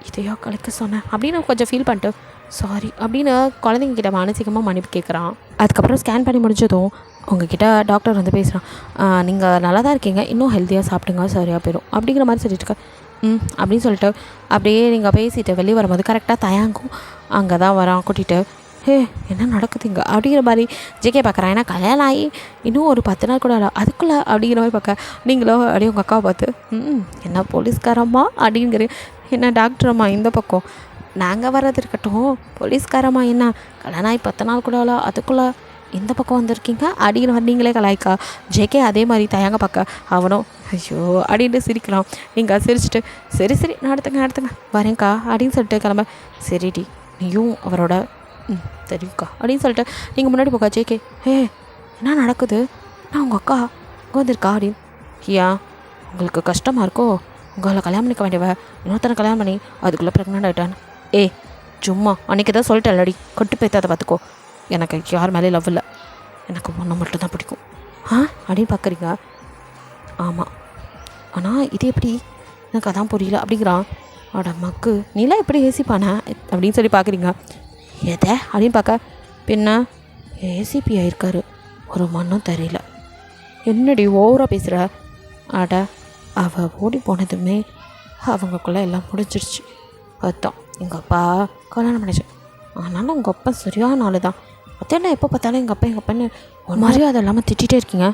Speaker 2: இதையோ கலைக்க சொன்னேன் அப்படின்னு கொஞ்சம் ஃபீல் பண்ணிட்டு சாரி அப்படின்னு குழந்தைங்கக்கிட்ட மானசீகமாக மன்னிப்பு கேட்குறான். அதுக்கப்புறம் ஸ்கேன் பண்ணி முடிஞ்சதும் உங்ககிட்ட டாக்டர் வந்து பேசுகிறான். நீங்கள் நல்லா தான் இருக்கீங்க, இன்னும் ஹெல்த்தியாக சாப்பிடுங்க, சரியாக போயிடும் அப்படிங்கிற மாதிரி சொல்லிட்டு அப்படின்னு சொல்லிட்டு அப்படியே நீங்கள் பேசிட்டு வெளியே வரும்போது கரெக்டாக தயாங்கும் அங்கே தான் வரான் கூட்டிகிட்டு. ஹே என்ன நடக்குதுங்க அப்படிங்கிற மாதிரி ஜேகே பார்க்குறான். ஏன்னா கல்யாணம் ஆகி இன்னும் ஒரு 10 நாள் கூட இல்லை, அதுக்குள்ளே அப்படிங்கிற மாதிரி பார்க்க. நீங்களோ அப்படியே உங்கள் அக்காவை பார்த்து என்ன போலீஸ்காரம்மா அப்படிங்கிற, என்ன டாக்டரம்மா இந்த பக்கம், நாங்கள் வர்றது இருக்கட்டும், போலீஸ்காரம்மா என்ன கல்யாணம் ஆகி 10 நாள் கூட இல்லை, அதுக்குள்ளே இந்த பக்கம் வந்திருக்கீங்க அப்படிங்கிற மாதிரி நீங்களே கலாய்க்கா. ஜேகே அதே மாதிரி தயாங்க பார்க்க. அவனும் ஐயோ அப்படின்ட்டு சிரிக்கலாம். நீங்கள் சிரிச்சிட்டு சரி சரி நடத்துங்க வரேங்க்கா அப்படின்னு சொல்லிட்டு கிளம்ப. சரிடி நீயும் அவரோட சரிக்கா அப்படின்னு சொல்லிட்டு நீங்கள் முன்னாடி போக்கா. ஜேகே ஹே என்ன நடக்குது, நான் உங்கள் அக்கா இங்கே வந்திருக்கா அப்படின்னு. ஏன் உங்களுக்கு கஷ்டமாக இருக்கோ, உங்களை கல்யாணம் பண்ணிக்க வேண்டியவ இன்னொருத்தனை கல்யாணம் பண்ணி அதுக்குள்ளே ப்ரெக்னென்ட் ஆகிட்டான்னு. சும்மா அன்றைக்கி தான் சொல்லிட்டேன் இல்லடி, கொட்டு பேத்தாத பார்த்துக்கோ, எனக்கு யார் மேலே லவ் இல்லை, எனக்கு ஒன்று மட்டும்தான் பிடிக்கும் அப்படின்னு பார்க்குறீங்க. ஆமாம் ஆனால் இது எப்படி, எனக்கு அதான் புரியல அப்படிங்கிறான். அட மக்கு நீலாம் எப்படி ஏசிப்பானே அப்படின்னு சொல்லி பார்க்குறீங்க. எதை அப்படின்னு பார்க்க, பின்ன ஏசிபி ஆயிருக்காரு, ஒரு மண்ணும் தெரியல. என்னடி ஓவராக பேசுகிற. அட அவள் ஓடி போனதுமே அவங்களுக்குள்ளே எல்லாம் முடிஞ்சிருச்சு. அதுதான் எங்கள் அப்பா கல்யாணம் பண்ணிச்சு. ஆனாலும் உங்கள் அப்பா சரியான ஆள் தான். அதெல்லாம் எப்போ பார்த்தாலும் எங்கள் அப்பான்னு ஒரு மாதிரியும் அது இல்லாமல் திட்டிகிட்டே இருக்கீங்க.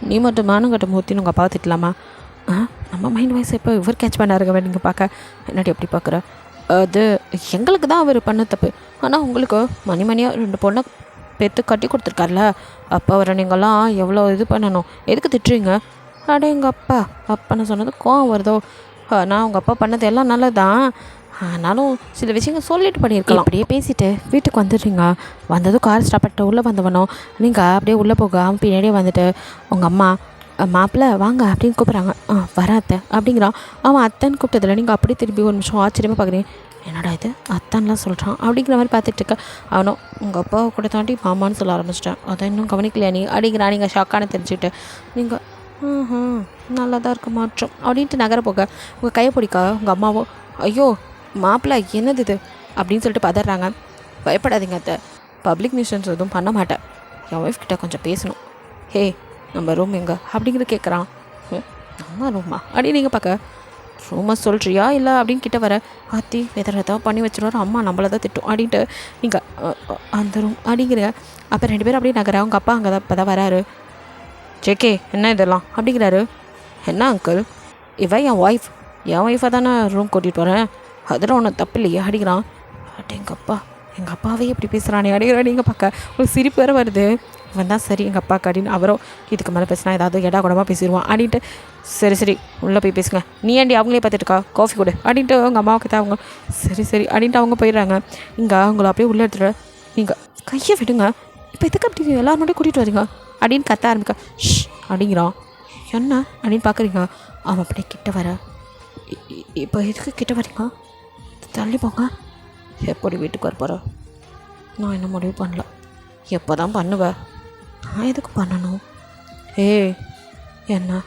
Speaker 2: நீ மட்டும் மானங்கட்ட மூர்த்தின்னு உங்கள் அப்பாவை திட்டலாமா? நம்ம மைண்ட் வாய்ஸ் எப்போ இவர் கேட்ச் பண்ணாருங்க நீங்கள் பார்க்க. என்னடி எப்படி பார்க்குற, அது எங்களுக்கு தான் அவர் பண்ண தப்பு. ஆனால் உங்களுக்கு மணியாக 2 பொண்ணை பெற்று கட்டி கொடுத்துருக்கார்ல, அப்போ அவரை நீங்கள்லாம் எவ்வளோ இது பண்ணணும், எதுக்கு திட்டுறீங்க? அட எங்கள் அப்பா சொன்னது கோவம் வருதோ. நான் உங்கள் அப்பா பண்ணது எல்லாம் நல்லது தான், ஆனாலும் சில விஷயங்கள் சொல்லிட்டு பண்ணியிருக்கலாம். அப்படியே பேசிவிட்டு வீட்டுக்கு வந்துடுறீங்க. வந்ததும் கார் ஸ்டாப் பண்ணிட்டு உள்ளே வந்தவனோ நீங்கள் அப்படியே உள்ளே போக பின்னாடியே வந்துட்டு உங்கள் அம்மா மாப்பிள்ளை வாங்க அப்படின்னு கூப்பிட்றாங்க. வராத்த அப்படிங்கிறான். அவன் அத்தன்னு கூப்பிட்டதில்ல. நீங்கள் அப்படியே திரும்பி ஒரு நிமிஷம் ஆச்சரியமாக பார்க்குறீங்க. என்னடா இது அத்தான்லாம் சொல்கிறான் அப்படிங்கிற மாதிரி பார்த்துட்டு இருக்க. அவனும் உங்கள் அப்பாவை கூட தாண்டி மாமான்னு சொல்ல ஆரம்பிச்சிட்டேன், அதை இன்னும் கவனிக்கலையா நீ அப்படிங்கிறான். நீங்கள் ஷாக்கான தெரிஞ்சுக்கிட்டு நீங்கள் நல்லா தான் இருக்க மாற்றோம் அப்படின்ட்டு நகர போக உங்கள் கையை பிடிக்கா. உங்கள் அம்மாவோ ஐயோ மாப்பிள்ளை என்னது இது அப்படின்னு சொல்லிட்டு பதறாங்க. பயப்படாதீங்க அத்தை, பப்ளிக் நியூஷன்ஸ் எதுவும் பண்ண மாட்டேன், என் ஒய்ஃப் கிட்ட கொஞ்சம் பேசணும். ஹே நம்ம ரூம் எங்கே அப்படிங்கிற கேட்குறான். நம்ம ரூமா அப்படின்னு நீங்கள் பார்க்க, ரூமை சொல்கிறியா இல்லை அப்படின்னு கிட்ட வர. ஆத்தி எதாவது பண்ணி வச்சுருவாரு, அம்மா நம்மளை தான் திட்டும் அப்படின்ட்டு நீங்கள் அந்த ரூம் அப்படிங்கிற. அப்போ 2 பேரும் அப்படியே நகர. அவங்க அப்பா அங்கே தான் இப்போ தான் வராரு. ஜேகே என்ன இதெல்லாம் அப்படிங்கிறாரு. என்ன அங்கிள், இவன் என் ஒய்ஃபை தானே ரூம் கூட்டிகிட்டு போகிறேன், அதில் ஒன்றும் தப்பு இல்லையே அப்படிங்கிறான். எங்கள் அப்பாவே எப்படி பேசுகிறானே அப்படிங்கிறா. நீங்கள் பார்க்க ஒரு சிரிப்பு வேறு வருது. இவன் தான் சரி எங்கள் அப்பாவுக்கு அப்படின்னு. அவரோ இதுக்கு மேலே பேசினா ஏதாவது எடா கூடமாக பேசிடுவான் அப்படின்ட்டு சரி உள்ளே போய் பேசுங்க, நீ ஏண்டி அவங்களே பார்த்துட்டுக்கா காஃபி கொடு அப்படின்ட்டு அவங்க அம்மாவுக்கு தான் அவங்க சரி அப்படின்ட்டு அவங்க போயிடுறாங்க. இங்கே அவங்கள அப்படியே உள்ளே எடுத்துகிட்டு நீங்கள் கையை விடுங்க, இப்போ எதுக்கு அப்படி எல்லோரும் மட்டும் கூட்டிகிட்டு வரீங்க அப்படின்னு கத்த ஆரம்பிக்க. ஷ் அப்படிங்கிறான். என்ன அப்படின்னு பார்க்குறீங்க. அவன் அப்படியே கிட்ட வர. இப்போ எதுக்கு கிட்ட வரீங்க, தள்ளி போங்க. எப்படி வீட்டுக்கு வர போகிற? நான் என்ன முடிவு பண்ணல. எப்போ தான் பண்ணுவேன்? நான் எதுக்கு பண்ணணும்? ஏய் என்ன,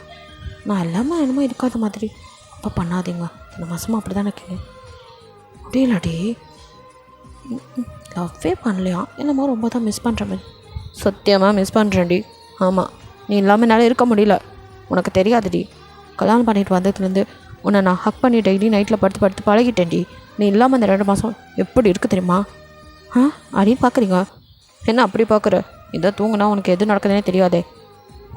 Speaker 2: நான் எல்லாமே என்னமோ இருக்காத மாதிரி அப்போ பண்ணாதீங்க. இந்த மாதமாக அப்படி தான் இருக்கீங்க. முடியலடி. லவ்வே பண்ணலையா? என்னமோ ரொம்ப தான் மிஸ் பண்ணுற மாதிரி. சத்தியமாக மிஸ் பண்ணுறேன்டி. ஆமாம், நீ இல்லாமல் என்னால் இருக்க முடியல. உனக்கு தெரியாதுடி, கல்யாணம் பண்ணிட்டு வந்ததுலேருந்து உன்னை நான் ஹக் பண்ணி டெய்லி நைட்டில் படுத்து படுத்து பழகிட்டேன்டி. நீ இல்லாமல் இந்த 2 மாதம் எப்படி இருக்குது தெரியுமா? அப்படின்னு பார்க்குறீங்க. என்ன அப்படி பார்க்குற? இதை தூங்குனா உனக்கு எது நடக்குதுன்னே தெரியாதே.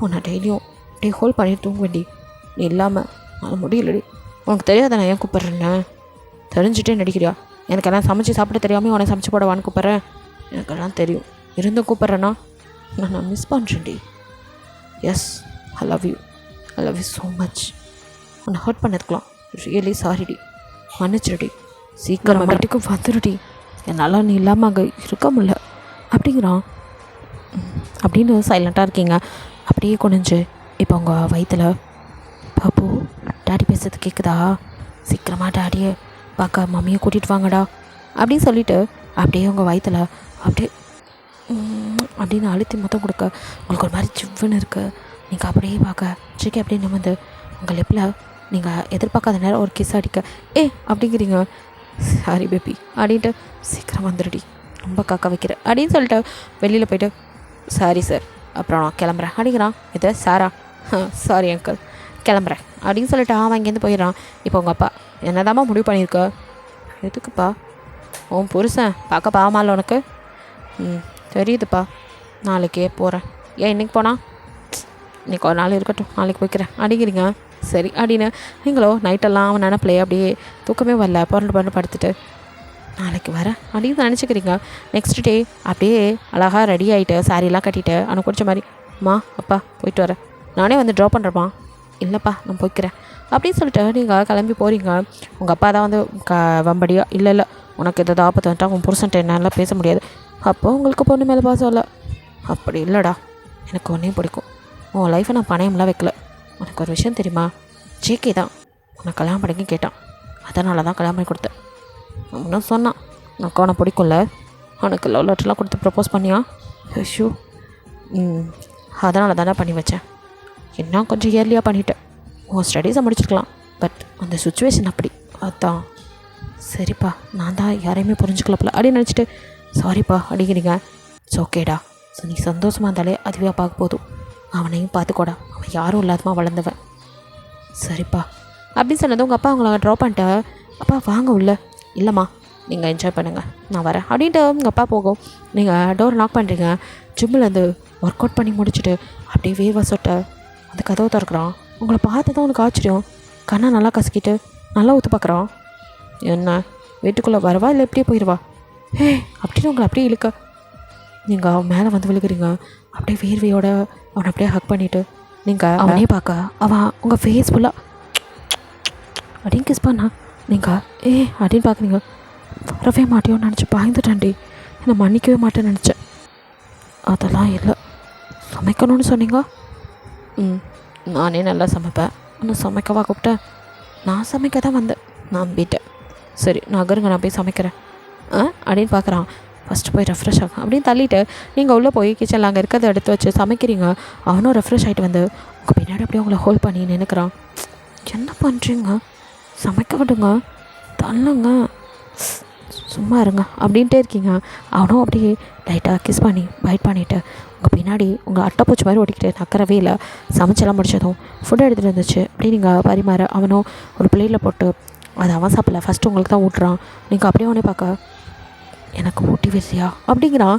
Speaker 2: உன்னை டெய்லியும் அப்படியே ஹோல்ட் பண்ணி தூங்குவேண்டி. நீ இல்லாமல் அது முடியலடி. உனக்கு தெரியாத நான் ஏன் கூப்பிட்றேன்னு? தெரிஞ்சுட்டே நடிக்கிறியா? எனக்கெல்லாம் சமைச்சு சாப்பிட தெரியாமல் உன்னை சமைச்சு போடவான்னு கூப்பிட்றேன். எனக்கெல்லாம் தெரியும், இருந்தும் கூப்பிட்றேன்னா நான் மிஸ் பண்ணுறேன்டி. Yes, I love you so much. உன்னை ஹர்ட் பண்ணதுக்கலாம் ரியலி சாரிடி. மன்னிச்சிருடி. சீக்கிரம் வீட்டுக்கு வந்துடுடி. என்னால் நீ இல்லாமல் அங்கே இருக்க முடியல அப்படிங்கிறான். அப்படின்னு சைலண்ட்டாக இருக்கீங்க. அப்படியே குனிஞ்சு இப்போ உங்கள் வயிற்றில், பாப்பு டாடி பேசுறது கேட்குதா? சீக்கிரமாக டாடியை பார்க்க மம்மியை கூட்டிகிட்டு வாங்கடா அப்படின்னு சொல்லிவிட்டு அப்படியே உங்கள் வயிற்றில் அப்படியே அப்படின்னு அழுத்தி மொத்தம் கொடுக்க உங்களுக்கு ஒரு மாதிரி சிவ்வுன்னு இருக்குது. நீங்கள் அப்படியே பார்க்க சிக்கி அப்படியே நிமிர்ந்து உங்கள் லிப்பில் நீங்கள் எதிர்பார்க்காத நேரம் ஒரு கிஸ் அடிக்க அப்படிங்கிறீங்க. சாரி பேபி அப்படின்ட்டு சீக்கிரம் வந்துடுடி, ரொம்ப காக்க வைக்கிற அப்படின்னு சொல்லிட்டு வெளியில் போய்ட்டு சாரி சார், அப்புறம் நான் கிளம்புறேன் அப்படிங்கிறான். இது சாரா? சாரி அங்கிள், கிளம்புறேன் அப்படின்னு சொல்லிட்டு அவன் இங்கேருந்து போயிடறான். இப்போ உங்கள் அப்பா என்னதாம்மா முடிவு பண்ணியிருக்க? எதுக்குப்பா? உன் புருஷன் பார்க்க பாவமால உனக்கு? தெரியுதுப்பா, நாளைக்கே போகிறேன். ஏன் இன்றைக்கி போனா? இன்றைக்கி ஒரு நாள் இருக்கட்டும், நாளைக்கு போய்க்கிறேன் அப்படிங்கிறீங்க. சரி அப்படின்னு நீங்களோ நைட்டெல்லாம் அவன் நினப்பிலே அப்படியே தூக்கமே வரல, புரண்டு படுத்துட்டு நாளைக்கு வரேன் அப்படின்னு நினச்சிக்கிறீங்க. நெக்ஸ்ட் டே அப்படியே அழகாக ரெடி ஆகிட்டு சாரீலாம் கட்டிட்டு அவனை குடிச்ச மாதிரி, அம்மா அப்பா போயிட்டு வரேன், நானே வந்து ட்ராப் பண்ணுறேம்மா. இல்லைப்பா நான் போய்க்கிறேன் அப்படின்னு சொல்லிட்டு நீங்கள் கிளம்பி போகிறீங்க. உங்கள் அப்பா தான் வந்து வம்படியா, இல்லை உனக்கு எதாவது ஆபத்து வந்துட்டா உன் புருஷன்ட்ட என்னால் பேச முடியாது. அப்போ உங்களுக்கு பொண்ணு மேலே பாசம் இல்லை. அப்படி இல்லைடா, எனக்கு ஒன்றையும் பிடிக்கும். உன் லைஃப்பை நான் பணயம்லாம் வைக்கல. உனக்கு ஒரு விஷயம் தெரியுமா? ஜேகே தான் உன்னை கல்யாணம் பண்ணிக்க கேட்டான், அதனால தான் கல்யாணம் பண்ணி கொடுத்தேன். அவனும் சொன்னான், உனக்கு அவனை பிடிக்கும்ல, அவனுக்கு லவ் லெட்டர்லாம் கொடுத்து ப்ரப்போஸ் பண்ணியா? ஐயோ, அதனால தானே பண்ணி வச்சேன். என்ன கொஞ்சம் இயர்லியாக பண்ணிட்டேன். உன் ஸ்டடீஸை முடிச்சிருக்கலாம், பட் அந்த சுச்சுவேஷன் அப்படி, அதான். சரிப்பா, நான் தான் யாரையுமே புரிஞ்சுக்கலப்பல அப்படின்னு நினச்சிட்டு சாரிப்பா அப்படிங்கிறீங்க. இட்ஸ் ஓகேடா. ஸோ நீ சந்தோஷமாக இருந்தாலே அதுவே பார்க்க போதும். அவனையும் பார்த்துக்கோடா, அவன் யாரும் இல்லாதமா வளர்ந்தவன். சரிப்பா அப்படின்னு சொன்னது உங்கள் அப்பா அவங்கள ட்ராப் பண்ணிட்டு, அப்பா வாங்க உள்ள. இல்லைம்மா நீங்கள் என்ஜாய் பண்ணுங்கள், நான் வரேன் அப்படின்ட்டு உங்கள் அப்பா போகும். நீங்கள் டோர் லாக் பண்ணுறீங்க. ஜிம்மிலேருந்து ஒர்க் அவுட் பண்ணி முடிச்சுட்டு அப்படியே வேர்வை சொட்ட அந்த கதவை திறக்கிறான். உங்களை பார்த்து தான் உனக்கு ஆச்சரியம். கண்ணை நல்லா கசக்கிட்டு நல்லா ஊற்று பார்க்குறான். என்ன வீட்டுக்குள்ளே வரவா இல்லை எப்படியே போயிடுவா? அப்படின்னு உங்களை அப்படியே இழுக்க நீங்கள் அவன் மேலே வந்து விழுகிறீங்க. அப்படியே வேர்வையோட அவனை அப்படியே ஹக் பண்ணிவிட்டு நீங்கள் அவனே பார்க்க அவன் உங்கள் ஃபேஸ் ஃபுல்லாக அப்படின்னு கிஸ் பண்ணா. நீங்கள் அப்படின்னு பார்க்குறீங்க. வரவே மாட்டியோன்னு நினச்சி பயந்துட்டான்டி, என்னை மன்னிக்கவே மாட்டேன்னு நினச்சேன். அதெல்லாம் இல்லை, சமைக்கணும்னு சொன்னீங்க. நானே நல்லா சமைப்பேன், இன்னும் சமைக்கவா கூப்பிட்டேன்? நான் சமைக்க தான் வந்தேன், நான் நம்பிட்டேன். சரி நகருங்க, நான் போய் சமைக்கிறேன் அப்படின்னு பார்க்குறான். ஃபஸ்ட்டு போய் ரெஃப்ரெஷ் ஆகும் அப்படின்னு தள்ளிவிட்டு நீங்கள் உள்ளே போய் கிச்சனில் அங்கே இருக்கிறத எடுத்து வச்சு சமைக்கிறீங்க. அவனும் ரெஃப்ரெஷ் ஆகிட்டு வந்து உங்கள் பின்னாடி அப்படியே உங்களை ஹோல்ட் பண்ணி நினைக்கிறான். என்ன பண்ணுறீங்க? சமைக்க விடுங்க, தள்ளுங்க, சும்மா இருங்க அப்படின்ட்டே இருக்கீங்க. அவனும் அப்படியே லைட்டாக கிஸ் பண்ணி பைட் பண்ணிவிட்டு உங்கள் பின்னாடி உங்கள் அட்டைப்பூச்சி மாதிரி ஓடிக்கிட்டு நக்கறவே இல்லை. சமைச்செல்லாம் முடிச்சதும் ஃபுட் எடுத்துகிட்டு இருந்துச்சு அப்படி நீங்கள் பரிமாற அவனும் ஒரு பிளேட்டில் போட்டு அது அவன் சாப்பிடல, ஃபஸ்ட்டு உங்களுக்கு தான் ஊட்டுறான். நீங்கள் அப்படியே அவனே பார்க்க எனக்கு ஊட்டி விடுறியா அப்படிங்கிறான்.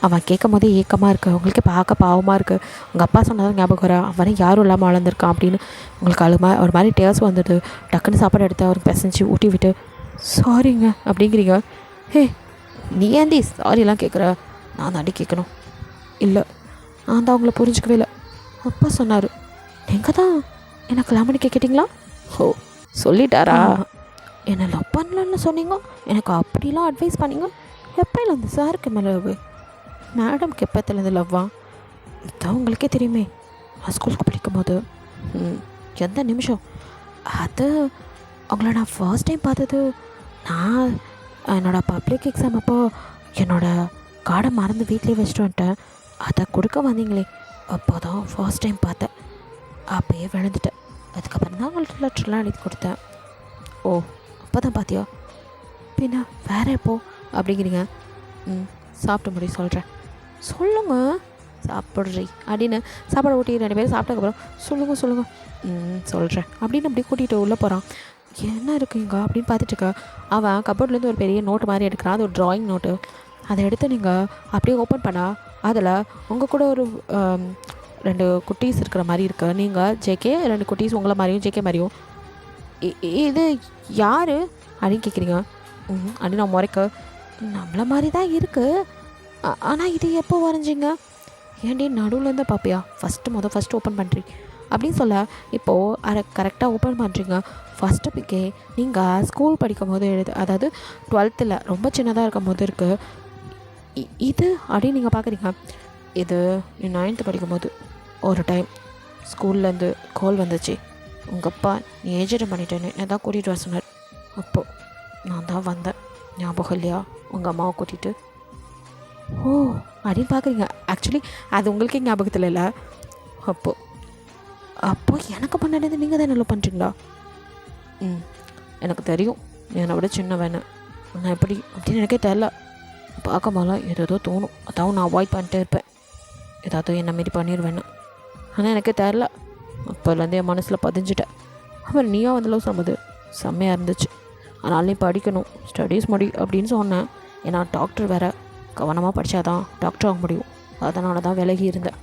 Speaker 2: அவன் கேட்கும் போதே ஏக்கமாக இருக்குது, உங்களுக்கு பார்க்க பாவமாக இருக்குது. உங்கள் அப்பா சொன்னதான் ஞாபகம் வர, அவனே யாரும் இல்லாமல் வளர்ந்துருக்கான் அப்படின்னு உங்களுக்கு அழுமா ஒரு மாதிரி டேர்ஸ் வந்துடுது. டக்குன்னு சாப்பாடு எடுத்து அவருக்கு பிசைஞ்சு ஊட்டி விட்டு சாரிங்க அப்படிங்கிறீங்க. நீ ஏந்தி சாரிலாம் கேட்குற? நான் தாண்டி கேட்கணும். இல்லை நான் தான் அவங்கள புரிஞ்சுக்கவே இல்லை. அப்பா சொன்னார், நீங்கள் தான் எனக்கு கல்யாணம் பண்ணி கேட்கிட்டீங்களா? சொல்லிட்டாரா? என்னை லவ் பண்ணலன்னு சொன்னீங்க, எனக்கு அப்படிலாம் அட்வைஸ் பண்ணிங்க. எப்போலேருந்து சாருக்கு மேலே லவ்? மேடம்க்கு எப்போத்துலேருந்து லவ்வா? இதான் உங்களுக்கே தெரியுமே, நான் ஸ்கூலுக்கு படிக்கும் போது எந்த நிமிஷம் அது அவங்கள நான் ஃபர்ஸ்ட் டைம் பார்த்தது
Speaker 1: நான் என்னோடய பப்ளிக் எக்ஸாம் அப்போது என்னோடய கார்டை மறந்து வீட்டிலே வச்சுட்டு வந்துட்டேன். அதை கொடுக்க வந்தீங்களே, அப்போ தான் ஃபர்ஸ்ட் டைம் பார்த்தேன். அப்போயே விழுந்துட்டேன். அதுக்கப்புறம் தான் உங்கள்கிட்ட லெட்டர்லாம் எழுதி கொடுத்தேன். ஓ, அப்போ தான் பார்த்தியா? பின்ன வேறு எப்போ அப்படிங்கிறீங்க? சாப்பிட்டு முடி சொல்கிறேன். சொல்லுங்க, சாப்பிட்றி அப்படின்னு சாப்பாடு ஊட்டி 2 பேரும் சாப்பிட்டதுக்கப்புறம் சொல்லுங்கள் சொல்கிறேன் அப்படின்னு அப்படி கூட்டிகிட்டு உள்ளே போகிறான். என்ன இருக்குங்க அப்படின்னு பார்த்துட்டு இருக்க. அவன் கபோர்ட்லேருந்து ஒரு பெரிய நோட்டு மாதிரி எடுக்கிறான். அது ஒரு ட்ராயிங் நோட்டு. அதை எடுத்து நீங்கள் அப்படியே ஓப்பன் பண்ணால் அதில் உங்கள் கூட ஒரு 2 குட்டீஸ் இருக்கிற மாதிரி இருக்கு. நீங்கள் ஜேகே, 2 குட்டீஸ் உங்களை மாதிரியும் ஜேகே மாதிரியும். இது யார் அப்படின்னு கேட்குறீங்க. அப்படின்னு நான் முறைக்க, நம்மளை மாதிரி தான் இருக்குது. ஆனால் இது எப்போ வரைஞ்சிங்க? ஏன்டி நடுவுலேருந்து பார்ப்பியா? ஃபஸ்ட்டு ஓப்பன் பண்ணுறீங்க அப்படின்னு சொல்ல, இப்போது கரெக்டாக ஓப்பன் பண்ணுறீங்க. ஃபஸ்ட்டு பிக்கே நீங்கள் ஸ்கூல் படிக்கும் போது அதாவது 12th ரொம்ப சின்னதாக இருக்கும் போது இருக்குது. இது அப்படின்னு நீங்கள் பார்க்குறீங்க. இது 9th படிக்கும் போது ஒரு டைம் ஸ்கூல்லேருந்து கால் வந்துச்சு. உங்கள் அப்பா நீ ஏஜென்ட் பண்ணிட்டேன்னு என்ன தான் கூட்டிகிட்டு வர சொன்னார். அப்போது நான் தான் வந்தேன். ஞாபகம் இல்லையா? உங்கள் அம்மாவை கூட்டிகிட்டு. ஓ அப்படின்னு பார்க்குறீங்க. ஆக்சுவலி அது உங்களுக்கே ஞாபகத்தில் இல்லை. அப்போது எனக்கு பண்ணது நீங்கள் தான் என்ன பண்ணுறீங்களா? எனக்கு தெரியும் என்னை விட சின்ன வேணேன். நான் எப்படி அப்படின்னு எனக்கே தெரில. பார்க்க போலாம் ஏதோ தோணும். அதாவது நான் அவாய்ட் பண்ணிட்டே இருப்பேன். ஏதாவது என்ன மாரி பண்ணிடுவேன்னு. ஆனால் எனக்கே தெரில. அப்போலேருந்து என் மனசில் பதிஞ்சிட்டேன். அப்புறம் நீயா வந்தளவு சொன்னது செம்மையாக இருந்துச்சு. அதனால் நீ படிக்கணும், ஸ்டடீஸ் முடி அப்படின்னு சொன்னேன். ஏன்னா டாக்டர் வேறு, கவனமாக படித்தாதான் டாக்டர் ஆக முடியும். அதனால தான் விலகி இருந்தேன்.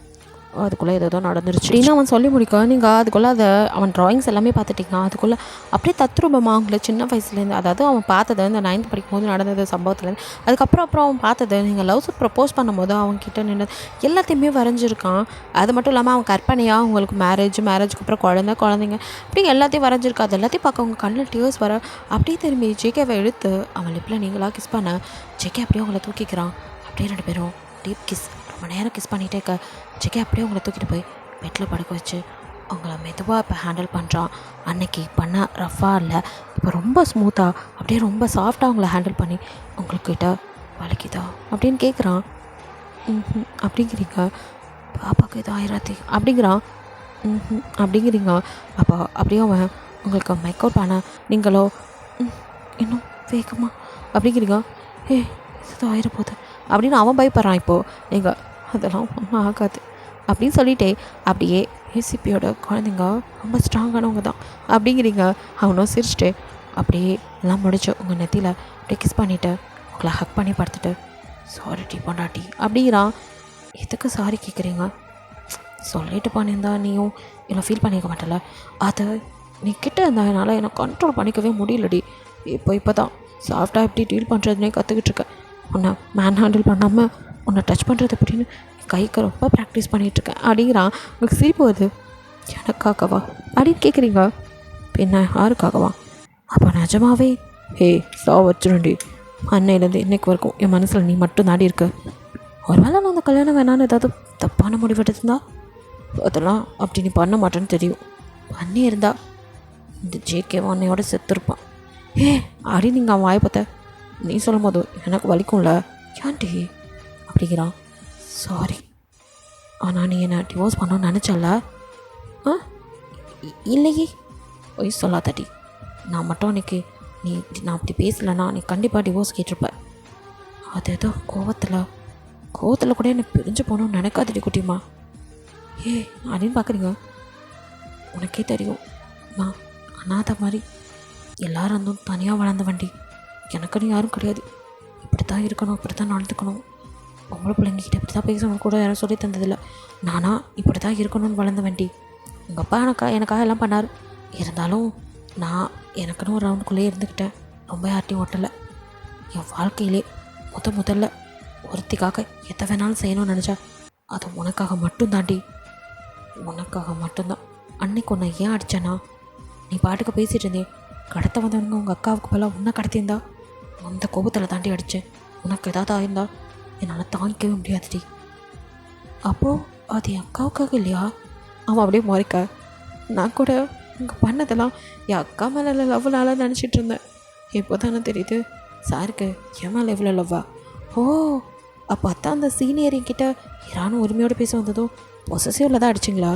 Speaker 1: அதுக்குள்ளே ஏதோ நடந்துருச்சு அப்படின்னு அவன் சொல்லி முடிக்க, நீங்கள் அதுக்குள்ளே அவன் ட்ராயிங்ஸ் எல்லாமே பார்த்துட்டிங்க. அதுக்குள்ளே அப்படியே தத்ரூபமாக அவங்கள சின்ன வயசுலேருந்து, அதாவது அவன் பார்த்தது இந்த 9th படிக்கும் போது நடந்தது சம்பவத்துலேருந்து, அதுக்கப்புறம் அவன் பார்த்தது நீங்கள் லவ்ஸ் ப்ரப்போஸ் பண்ணும்போது அவங்கக்கிட்ட நின்று எல்லாத்தையுமே வரைஞ்சிருக்கான். அது மட்டும் இல்லாமல் அவன் கற்பனையாக அவங்களுக்கு மேரேஜுக்கு அப்புறம் குழந்தைங்க அப்படி எல்லாத்தையும் வரைஞ்சிருக்கா. அது எல்லாத்தையும் பார்க்க அவங்க கண்ணில் டியர்ஸ் வர, அப்படியே திரும்பி ஜேகேவை எடுத்து அவன் லிப்பில் நீங்களாக கிஸ் பண்ண, ஜேகே அப்படியே அவங்கள தூக்கிக்கிறான். அப்படியே 2 பேரும் டீப் கிஸ் ரொம்ப நேரம் கிஸ் பண்ணிகிட்டே இருக்க. ஜேகே அப்படியே அவங்கள தூக்கிட்டு போய் பெட்டில் படுக்க வச்சு அவங்கள மெதுவாக இப்போ ஹேண்டில் பண்ணுறான். அன்னைக்கு பண்ண ரஃபாக இல்லை, இப்போ ரொம்ப ஸ்மூத்தாக அப்படியே ரொம்ப சாஃப்டாக அவங்கள ஹேண்டில் பண்ணி உங்கள்கிட்ட வலிக்குதா அப்படின்னு கேட்குறான். அப்படிங்கிறீங்க. பாப்பாவுக்கு இது ஆயிரத்தி அப்படிங்கிறான். அப்படிங்கிறீங்க. அப்போ அப்படியே அவன் உங்களுக்கு மேக் அவுட் பண்ண, நீங்களோ இன்னும் வேகமா அப்படிங்கிறீங்க. இது ஆயிரப்போகுது அப்படின்னு அவன் பயப்படுறான். இப்போது நீங்கள் அதெல்லாம் ஒன்றும் ஆகாது அப்படின்னு சொல்லிட்டே அப்படியே ஏசிபியோட குழந்தைங்க ரொம்ப ஸ்ட்ராங்கானவங்க தான் அப்படிங்கிறீங்க. அவனும் சிரிச்சிட்டு அப்படியே எல்லாம் முடிச்சு உங்கள் நெத்தியில் அப்படியே கிஸ் பண்ணிவிட்டு உங்களை ஹக் பண்ணி படுத்துட்டு, சாரி டி பொண்டாட்டி அப்படிங்கிறான். எதுக்கு சாரி கேட்குறீங்க? சொல்லிட்டு பண்ணியிருந்தா நீயும் என்னை ஃபீல் பண்ணிக்க மாட்டல. அது நீ கிட்ட இருந்ததுனால என்னை கண்ட்ரோல் பண்ணிக்கவே முடியலடி. இப்போ தான் சாஃப்டாக எப்படி டீல் பண்ணுறதுனே கற்றுக்கிட்டு இருக்கேன். உன்னை மேன் ஹேண்டில் பண்ணாமல் உன்னை டச் பண்ணுறது அப்படின்னு கைக்கு ரொம்ப ப்ராக்டிஸ் பண்ணிகிட்ருக்கேன் அப்படிங்கிறான். உங்களுக்கு சிரிப்பு வருது. எனக்காகவா அப்படின்னு கேட்குறீங்க. என்ன யாருக்காகவா? அப்போ நிஜமாவே வச்சுருண்டி. அன்னையிலேருந்து இன்னைக்கு வரைக்கும் என் மனசில் நீ மட்டும் தாண்டி இருக்க. ஒருவேளை நான் அந்த கல்யாணம் வேணான்னு ஏதாவது தப்பான முடிவெடுத்துருந்தா அதெல்லாம் அப்படி நீ பண்ண மாட்டேன்னு தெரியும். பண்ணி இருந்தா இந்த ஜேகே அன்னையோட செத்துருப்பான். அப்படின்னு நீங்கள் அவன் வாயை பார்த்த நீ சொல்லும் போது எனக்கு வலிக்கும்ல. ஏன்டி அப்படிங்கிறான். சாரி, ஆனால் நீ என்னை டிவோர்ஸ் பண்ணணும்னு நினச்சல? இல்லையே, பொய் சொல்லாதடி. நான் மட்டும் அன்றைக்கி நான் அப்படி பேசலைன்னா நீ கண்டிப்பாக டிவோர்ஸ் கேட்டிருப்ப. அது ஏதோ கோவத்தில் கூட என்னை பிரிஞ்சு போகணும்னு நினைக்காதடி குட்டிமா. அப்படின்னு பார்க்குறீங்க. உனக்கே தெரியும் நான் அனாதை மாதிரி எல்லாரும் இருந்தும் தனியாக வளர்ந்த வண்டி. எனக்குன்னு யாரும் கிடையாது. இப்படி தான் இருக்கணும், இப்படி தான் நடந்துக்கணும், பொம்பளை பிள்ளைங்கிட்ட இப்படி தான் பேசணும் கூட யாரும் சொல்லி தந்ததில்லை. நானா இப்படி தான் இருக்கணும்னு வளர்ந்த வண்டி. எங்கள் அப்பா எனக்காக எல்லாம் பண்ணார். இருந்தாலும் நான் எனக்குன்னு ஒரு ரவுண்டுக்குள்ளேயே இருந்துக்கிட்டேன். ரொம்ப யார்ட்டையும் ஓட்டலை. என் வாழ்க்கையிலே முதல்ல ஒருத்திக்காக எதை வேணாலும் செய்யணும்னு நினச்சா அது உனக்காக மட்டும் தாண்டி. உனக்காக மட்டும்தான். அன்னைக்கு உன்னை ஏன் அடித்தேன்னா, நீ பாட்டுக்கு பேசிகிட்டு இருந்தேன். கடத்த வந்தவங்க உங்கள் அக்காவுக்கு பதிலாக உன்னை கடத்தியிருந்தா அந்த கோபத்தில் தாண்டி அடித்தேன். உனக்கு ஏதாவது ஆயிருந்தா என்னால் தாங்கிக்கவே முடியாதுடி. அப்போது அது என் அக்காவுக்காக இல்லையா? அவன் அப்படியே முறைக்க, நான் கூட இங்கே பண்ணதெல்லாம் என் அக்கா மேலே லவ்னால நினச்சிட்டு இருந்தேன்.
Speaker 2: இப்போ தானே தெரியுது சாருக்கு என் மேலே எவ்வளோ லவ்வா. ஓ அப்போ அத்தான் அந்த சீனியர் என்கிட்ட யாரும் உரிமையோடு பேச வந்ததும் பொசசிவில் தான் அடிச்சிங்களா?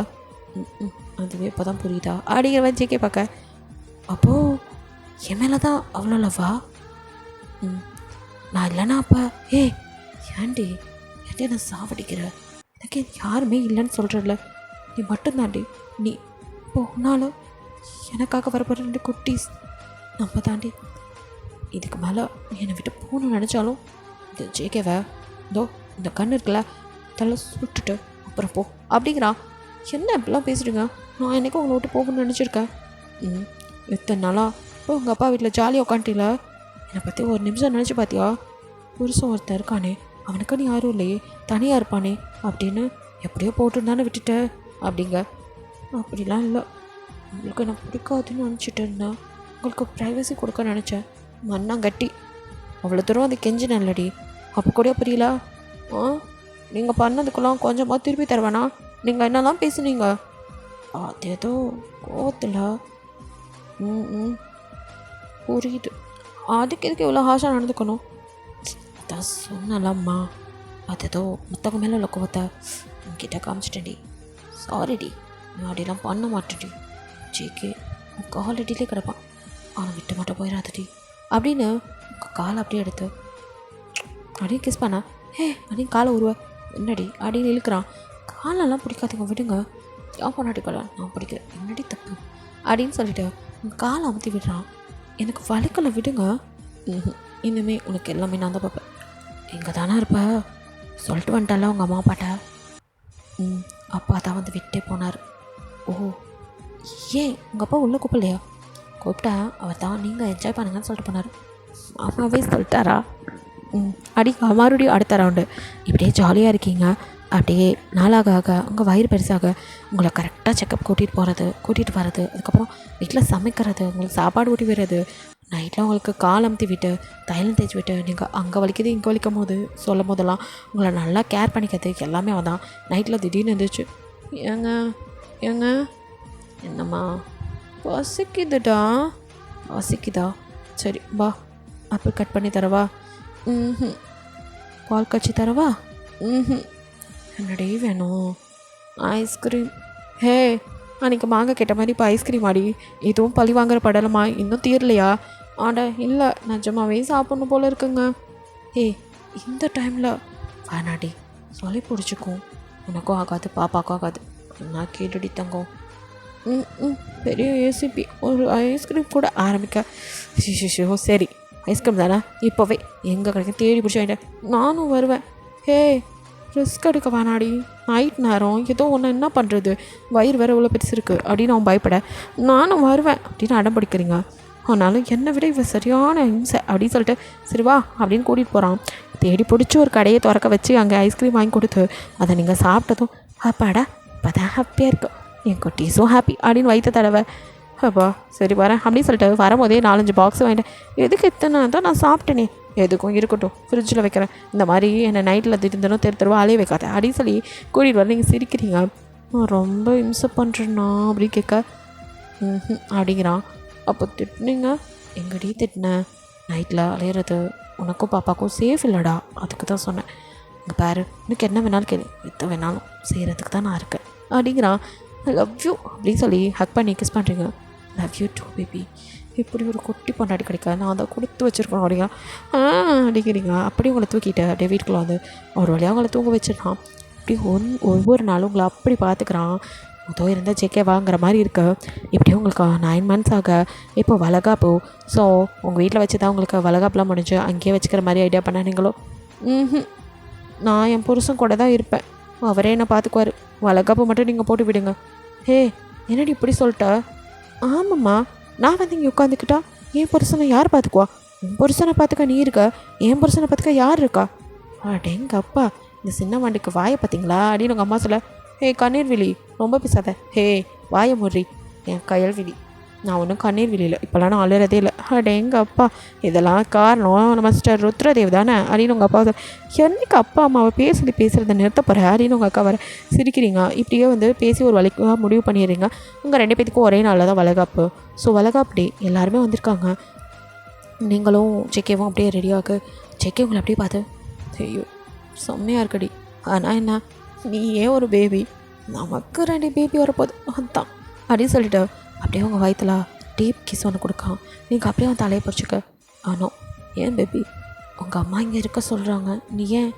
Speaker 2: அதுவே இப்போ தான் புரியுதா அப்படிங்கிற ஜேகே பார்க்க. அப்போது என் மேலே தான் அவ்வளோ லவ்வா? நான் இல்லைனா அப்போ ஏன்டி ஏன்டி நான் சாவடிக்கிற? எனக்கு யாருமே இல்லைன்னு சொல்கிறல்ல, நீ மட்டும்தாண்டி. நீ போனாலும் எனக்காக வரப்போகிற 2 குட்டீஸ் நம்ம தாண்டி. இதுக்கு மேலே என்னை விட்டு போகணும்னு நினச்சாலும் இந்த ஜேகேவை இதோ இந்த கண் இருக்குல்ல தலை சுட்டுட்டு அப்புறம் போ அப்படிங்கிறான். என்ன இப்படிலாம் பேசுகிறீங்க? நான் என்றைக்கும் உங்களை விட்டு போகணும்னு நினச்சிருக்கேன். இத்தனை நாளாக இப்போ உங்கள் அப்பா வீட்டில் ஜாலியாக உட்காந்துட்டில, என்னை பற்றி ஒரு நிமிஷம் நினச்சி பார்த்தியா? புருஷன் ஒருத்தன் இருக்கானே, அவனுக்குன்னு யாரும் இல்லையே, தனியாக இருப்பானே அப்படின்னு எப்படியோ போட்டுருந்தானே விட்டுட்ட அப்படிங்க. அப்படிலாம் இல்லை, உங்களுக்கு நான் பிடிக்காதுன்னு நினச்சிட்டு இருந்தேன், உங்களுக்கு ப்ரைவசி கொடுக்க நினச்சேன். மண்ணாங்கட்டி அவ்வளோ தூரம் அது கெஞ்சினேன் இல்லடி, அப்போ கூட புரியல. நீங்கள் பண்ணதுக்கெல்லாம் கொஞ்சமாக திருப்பி தருவேனா? நீங்கள் என்னெல்லாம் பேசுனீங்க? அது ஏதோ கோவத்தில். புரியுது, அதுக்கு எதுக்கு இவ்வளோ ஹாஷாக நடந்துக்கணும்? அதான் சொன்னலம்மா, அது ஏதோ மற்றவங்க மேலே உள்ள கோவத்தை உங்ககிட்ட காமிச்சிட்டேன்டி. சாரிடி, நான் அப்படிலாம் பண்ண மாட்டேன்டி. ஜேகே உன் காலடியிலே கிடப்பான், அவனை விட்டு மட்டும் போயிடாதடி அப்படின்னு உங்கள் காலை அப்படியே எடுத்து அப்படியே கிஸ் பண்ணா. அப்படின்னு காலை உருவ என்னடி அப்படின்னு இழுக்கிறான். காலெல்லாம் பிடிக்காதுங்க விடுங்க, ஏன் பொண்ணாட்டி காலை நான் பிடிக்கிறேன், என்னடி தப்பு அப்படின்னு சொல்லிட்டு உங்கள் காலை அமுத்தி விடுறான். எனக்கு வலிக்கலை விடுங்க. இனிமே உனக்கு எல்லாமே நான் தான் பார்ப்பேன். எங்கே தானே இருப்ப சொல்லிட்டு வந்துட்டால உங்கள் அம்மா அப்பாட்ட. அப்பா தான் வந்து விட்டே போனார். ஓ ஏன் உங்கள் அப்பா உள்ளே கூப்பிடலையா? கூப்பிட்டா அவர் தான் நீங்கள் என்ஜாய் பண்ணுங்கன்னு சொல்லிட்டு போனார். அம்மாவே சொல்லிட்டாரா? அடி மறுபடியும் அடுத்த ரவுண்டு இப்படியே ஜாலியாக இருக்கீங்க. அப்படியே நாளாக ஆக உங்கள் வயிறு பெருசாக உங்களை கரெக்டாக செக்கப் கூட்டிகிட்டு வர்றது, அதுக்கப்புறம் வீட்டில் சமைக்கிறது, உங்களுக்கு சாப்பாடு ஊட்டி விடுறது, நைட்டில் உங்களுக்கு கால் அமுத்தி விட்டு தைலம் தேய்ச்சி விட்டு நீங்கள் அங்கே வலிக்குது இங்கே வலிக்கும் போது சொல்லும் போதெல்லாம் உங்களை நல்லா கேர் பண்ணிக்கிறது எல்லாமே அவன் தான். நைட்டில் திடீர்னு இருந்துச்சு, ஏங்க என்னம்மா பசிக்குதுடா? பசிக்குதா? சரி வா ஆப்பிள் கட் பண்ணி தரவா? பால் காய்ச்சி தரவா? என்னடி வேணும்? ஐஸ்கிரீம். அன்றைக்கி மாங்க கேட்ட மாதிரி இப்போ ஐஸ்கிரீம் ஆடி, எதுவும் பழி வாங்குற படலமா? இன்னும் தீரலையா? ஆட இல்லை, நிஜமாவே சாப்பிட்ணும் போல் இருக்குங்க. இந்த டைமில் வேணாடி, சொல்லி பிடிச்சிக்கும், உனக்கும் ஆகாது பாப்பாக்கும் ஆகாது. நான் கேட்டுடி தங்கம். பெரிய ஏசிபி ஒரு ஐஸ்கிரீம் கூட ஆரம்பிக்க. சரி ஐஸ்கிரீம் தானே, இப்போவே எங்கே கிடைக்கும் தேடி பிடிச்சி வாங்கிட்டேன். நானும் வருவேன். ரிஸ்க் எடுக்க வேணாடி, நைட் நேரம் ஏதோ ஒன்று என்ன பண்ணுறது, வயிறு வேறு இவ்வளோ பெருசு இருக்குது அப்படின்னு அவன் பயப்பட. நானும் வருவேன் அப்படின்னு அடம் பிடிக்கிறீங்க. ஆனாலும் என்னை விட இவன் சரியான இம்சை அப்படின்னு சொல்லிட்டு சரி வா அப்படின்னு கூட்டிகிட்டு போகிறான். தேடி பிடிச்சி ஒரு கடையை திறக்க வச்சு அங்கே ஐஸ்கிரீம் வாங்கி கொடுத்து அதை நீங்கள் சாப்பிட்டதும் அப்பாடா இப்போ தான் ஹாப்பியாக இருக்கும், என் குட்டீஸும் ஹாப்பி அப்படின்னு வைத்த தடவை. அப்பா சரி வரேன் அப்படின்னு சொல்லிட்டு வரும்போதே 4-5 பாக்ஸ் வாங்கிட்டேன். எதுக்கு எத்தனை தான் நான் சாப்பிட்டேனே, எதுக்கும் இருக்கட்டும் ஃப்ரிட்ஜில் வைக்கிறேன், இந்த மாதிரி என்னை நைட்டில் திடீர்னு தெருவா அலைய வைக்காத அப்படின்னு சொல்லி கூட்டிகிட்டு வர. நீங்கள் சிரிக்கிறீங்க, நான் ரொம்ப இம்சை பண்ணுறேன்னா அப்படின்னு கேட்க அப்படிங்கிறான். அப்போ திட்டினீங்க? எங்கடி திட்டினேன்? நைட்டில் அலையிறது உனக்கும் பாப்பாக்கும் சேஃப் இல்லைடா, அதுக்கு தான் சொன்னேன். இங்கே பாரு, உனக்கு என்ன வேணாலும் கேளு, எது வேணாலும் செய்கிறதுக்கு தான் நான் இருக்கேன் அப்படிங்கிறான். ஐ லவ் யூ அப்படின்னு சொல்லி ஹக் பண்ணி கிஸ் பண்ணுறீங்க. லவ் யூ டூ பேபி, இப்படி ஒரு குட்டி பொண்டாட்டி கிடைக்காது, நான் அதை கொடுத்து வச்சுருக்கணும் அப்படிங்க. அடிக்கிறீங்க. அப்படியே உங்களை தூக்கிட்டு அப்படியே வீட்டுக்குள்ள வந்து ஒரு வழியாக உங்களை தூங்க வச்சிடறான். அப்படி ஒவ்வொரு நாளும் உங்களை அப்படி பார்த்துக்கிறான். அதோ இருந்தால் ஜேகே வாங்குற மாதிரி இருக்கு. இப்படியும் உங்களுக்கு 9 months ஆக இப்போ வளகாப்பு. ஸோ உங்கள் வீட்டில் வச்சு தான் உங்களுக்கு வளகாப்புலாம் முடிஞ்சு அங்கேயே வச்சுக்கிற மாதிரி ஐடியா பண்ணானீங்களோ? நான் என் புருஷன் கூட தான் இருப்பேன், அவரே என்னை பார்த்துக்குவார், வளகாப்பு மட்டும் நீங்கள் போட்டு விடுங்க. என்னடி இப்படி சொல்லிட்ட? ஆமாம்மா, நான் வந்து இங்கே உட்காந்துக்கிட்டா என் புருஷனை யார் பார்த்துக்குவா? உன் புருஷனை பார்த்துக்க நீ இருக்க, என் புருஷனை பார்த்துக்க யார் இருக்கா? அடேங்க அப்பா, இந்த சின்ன வண்டிக்கு வாயை பார்த்தீங்களா அப்படின்னு உங்கள் அம்மா சொல்ல. கண்ணீர் விழி, ரொம்ப பேசாத. வாயை முறி, என் கயல் விழி, நான் ஒன்றும் கண்ணீர் விழியில் இப்போல்லாம் நான் அழுறதே இல்லை. அடேங்க அப்பா, இதெல்லாம் காரணம் மிஸ்டர் ருத்ரதேவ் தானே அப்படின்னு உங்கள் அப்பா என்னைக்கு அப்பா அம்மாவை பேசுகிறத நிறுத்த போகிற அப்படின்னு உங்கள் அக்கா வர சிரிக்கிறீங்க. இப்படியே வந்து பேசி ஒரு வழக்காக முடிவு பண்ணிடுறீங்க. உங்கள் 2 பேத்துக்கும் ஒரே நாளில் தான் வளகாப்பு. ஸோ வளகாப்பு டே எல்லாருமே வந்திருக்காங்க. நீங்களும் ஜேகேவும் அப்படியே ரெடியாகு. ஜேகே உங்களை அப்படியே பார்த்து, ஐயோ செம்மையாக இருக்கடி, ஆனால் என்ன நீ ஏன் ஒரு பேபி, நமக்கு 2 பேபி வரப்போகுது அதான் அப்படின்னு சொல்லிட்டு அப்படியே உங்கள் வயிற்றுல டீப் கிஸ் ஒன்று கொடுக்கான். நீங்கள் அப்படியே அவன் தலையை பிடிச்சிக்க. ஆனோ ஏன் பேபி, உங்கள் அம்மா இங்கே இருக்க சொல்கிறாங்க, நீ ஏன்?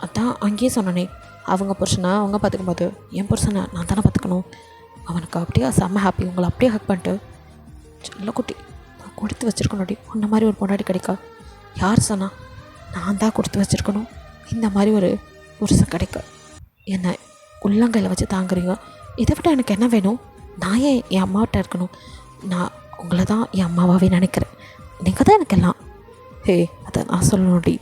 Speaker 2: அதான் அங்கேயே சொன்னனே, அவங்க புருஷனை அவங்க பார்த்துக்கும் போது என் புருஷனை நான் தானே பார்த்துக்கணும். அவனுக்கு அப்படியே செம்ம ஹாப்பி. உங்களை அப்படியே ஹக் பண்ணிட்டு, சொல்ல குட்டி நான் கொடுத்து வச்சுருக்கணும்டி, உன்ன மாதிரி ஒரு பொண்டாட்டி கிடைக்கா. யார் சொன்னா? நான் தான் கொடுத்து வச்சுருக்கணும். இந்த மாதிரி ஒரு புருஷன் கிடைக்க என்னை உள்ளங்கையில் வச்சு தாங்குறீங்க. இதை விட எனக்கு என்ன வேணும்? நான் ஏன் என் அம்மாவிட்ட இருக்கணும்? நான் உங்களை தான் என் அம்மாவாகவே நினைக்கிறேன். நீங்கள் தான் எனக்கு எல்லாம். ஹே அதை நான் சொல்லணும்டி,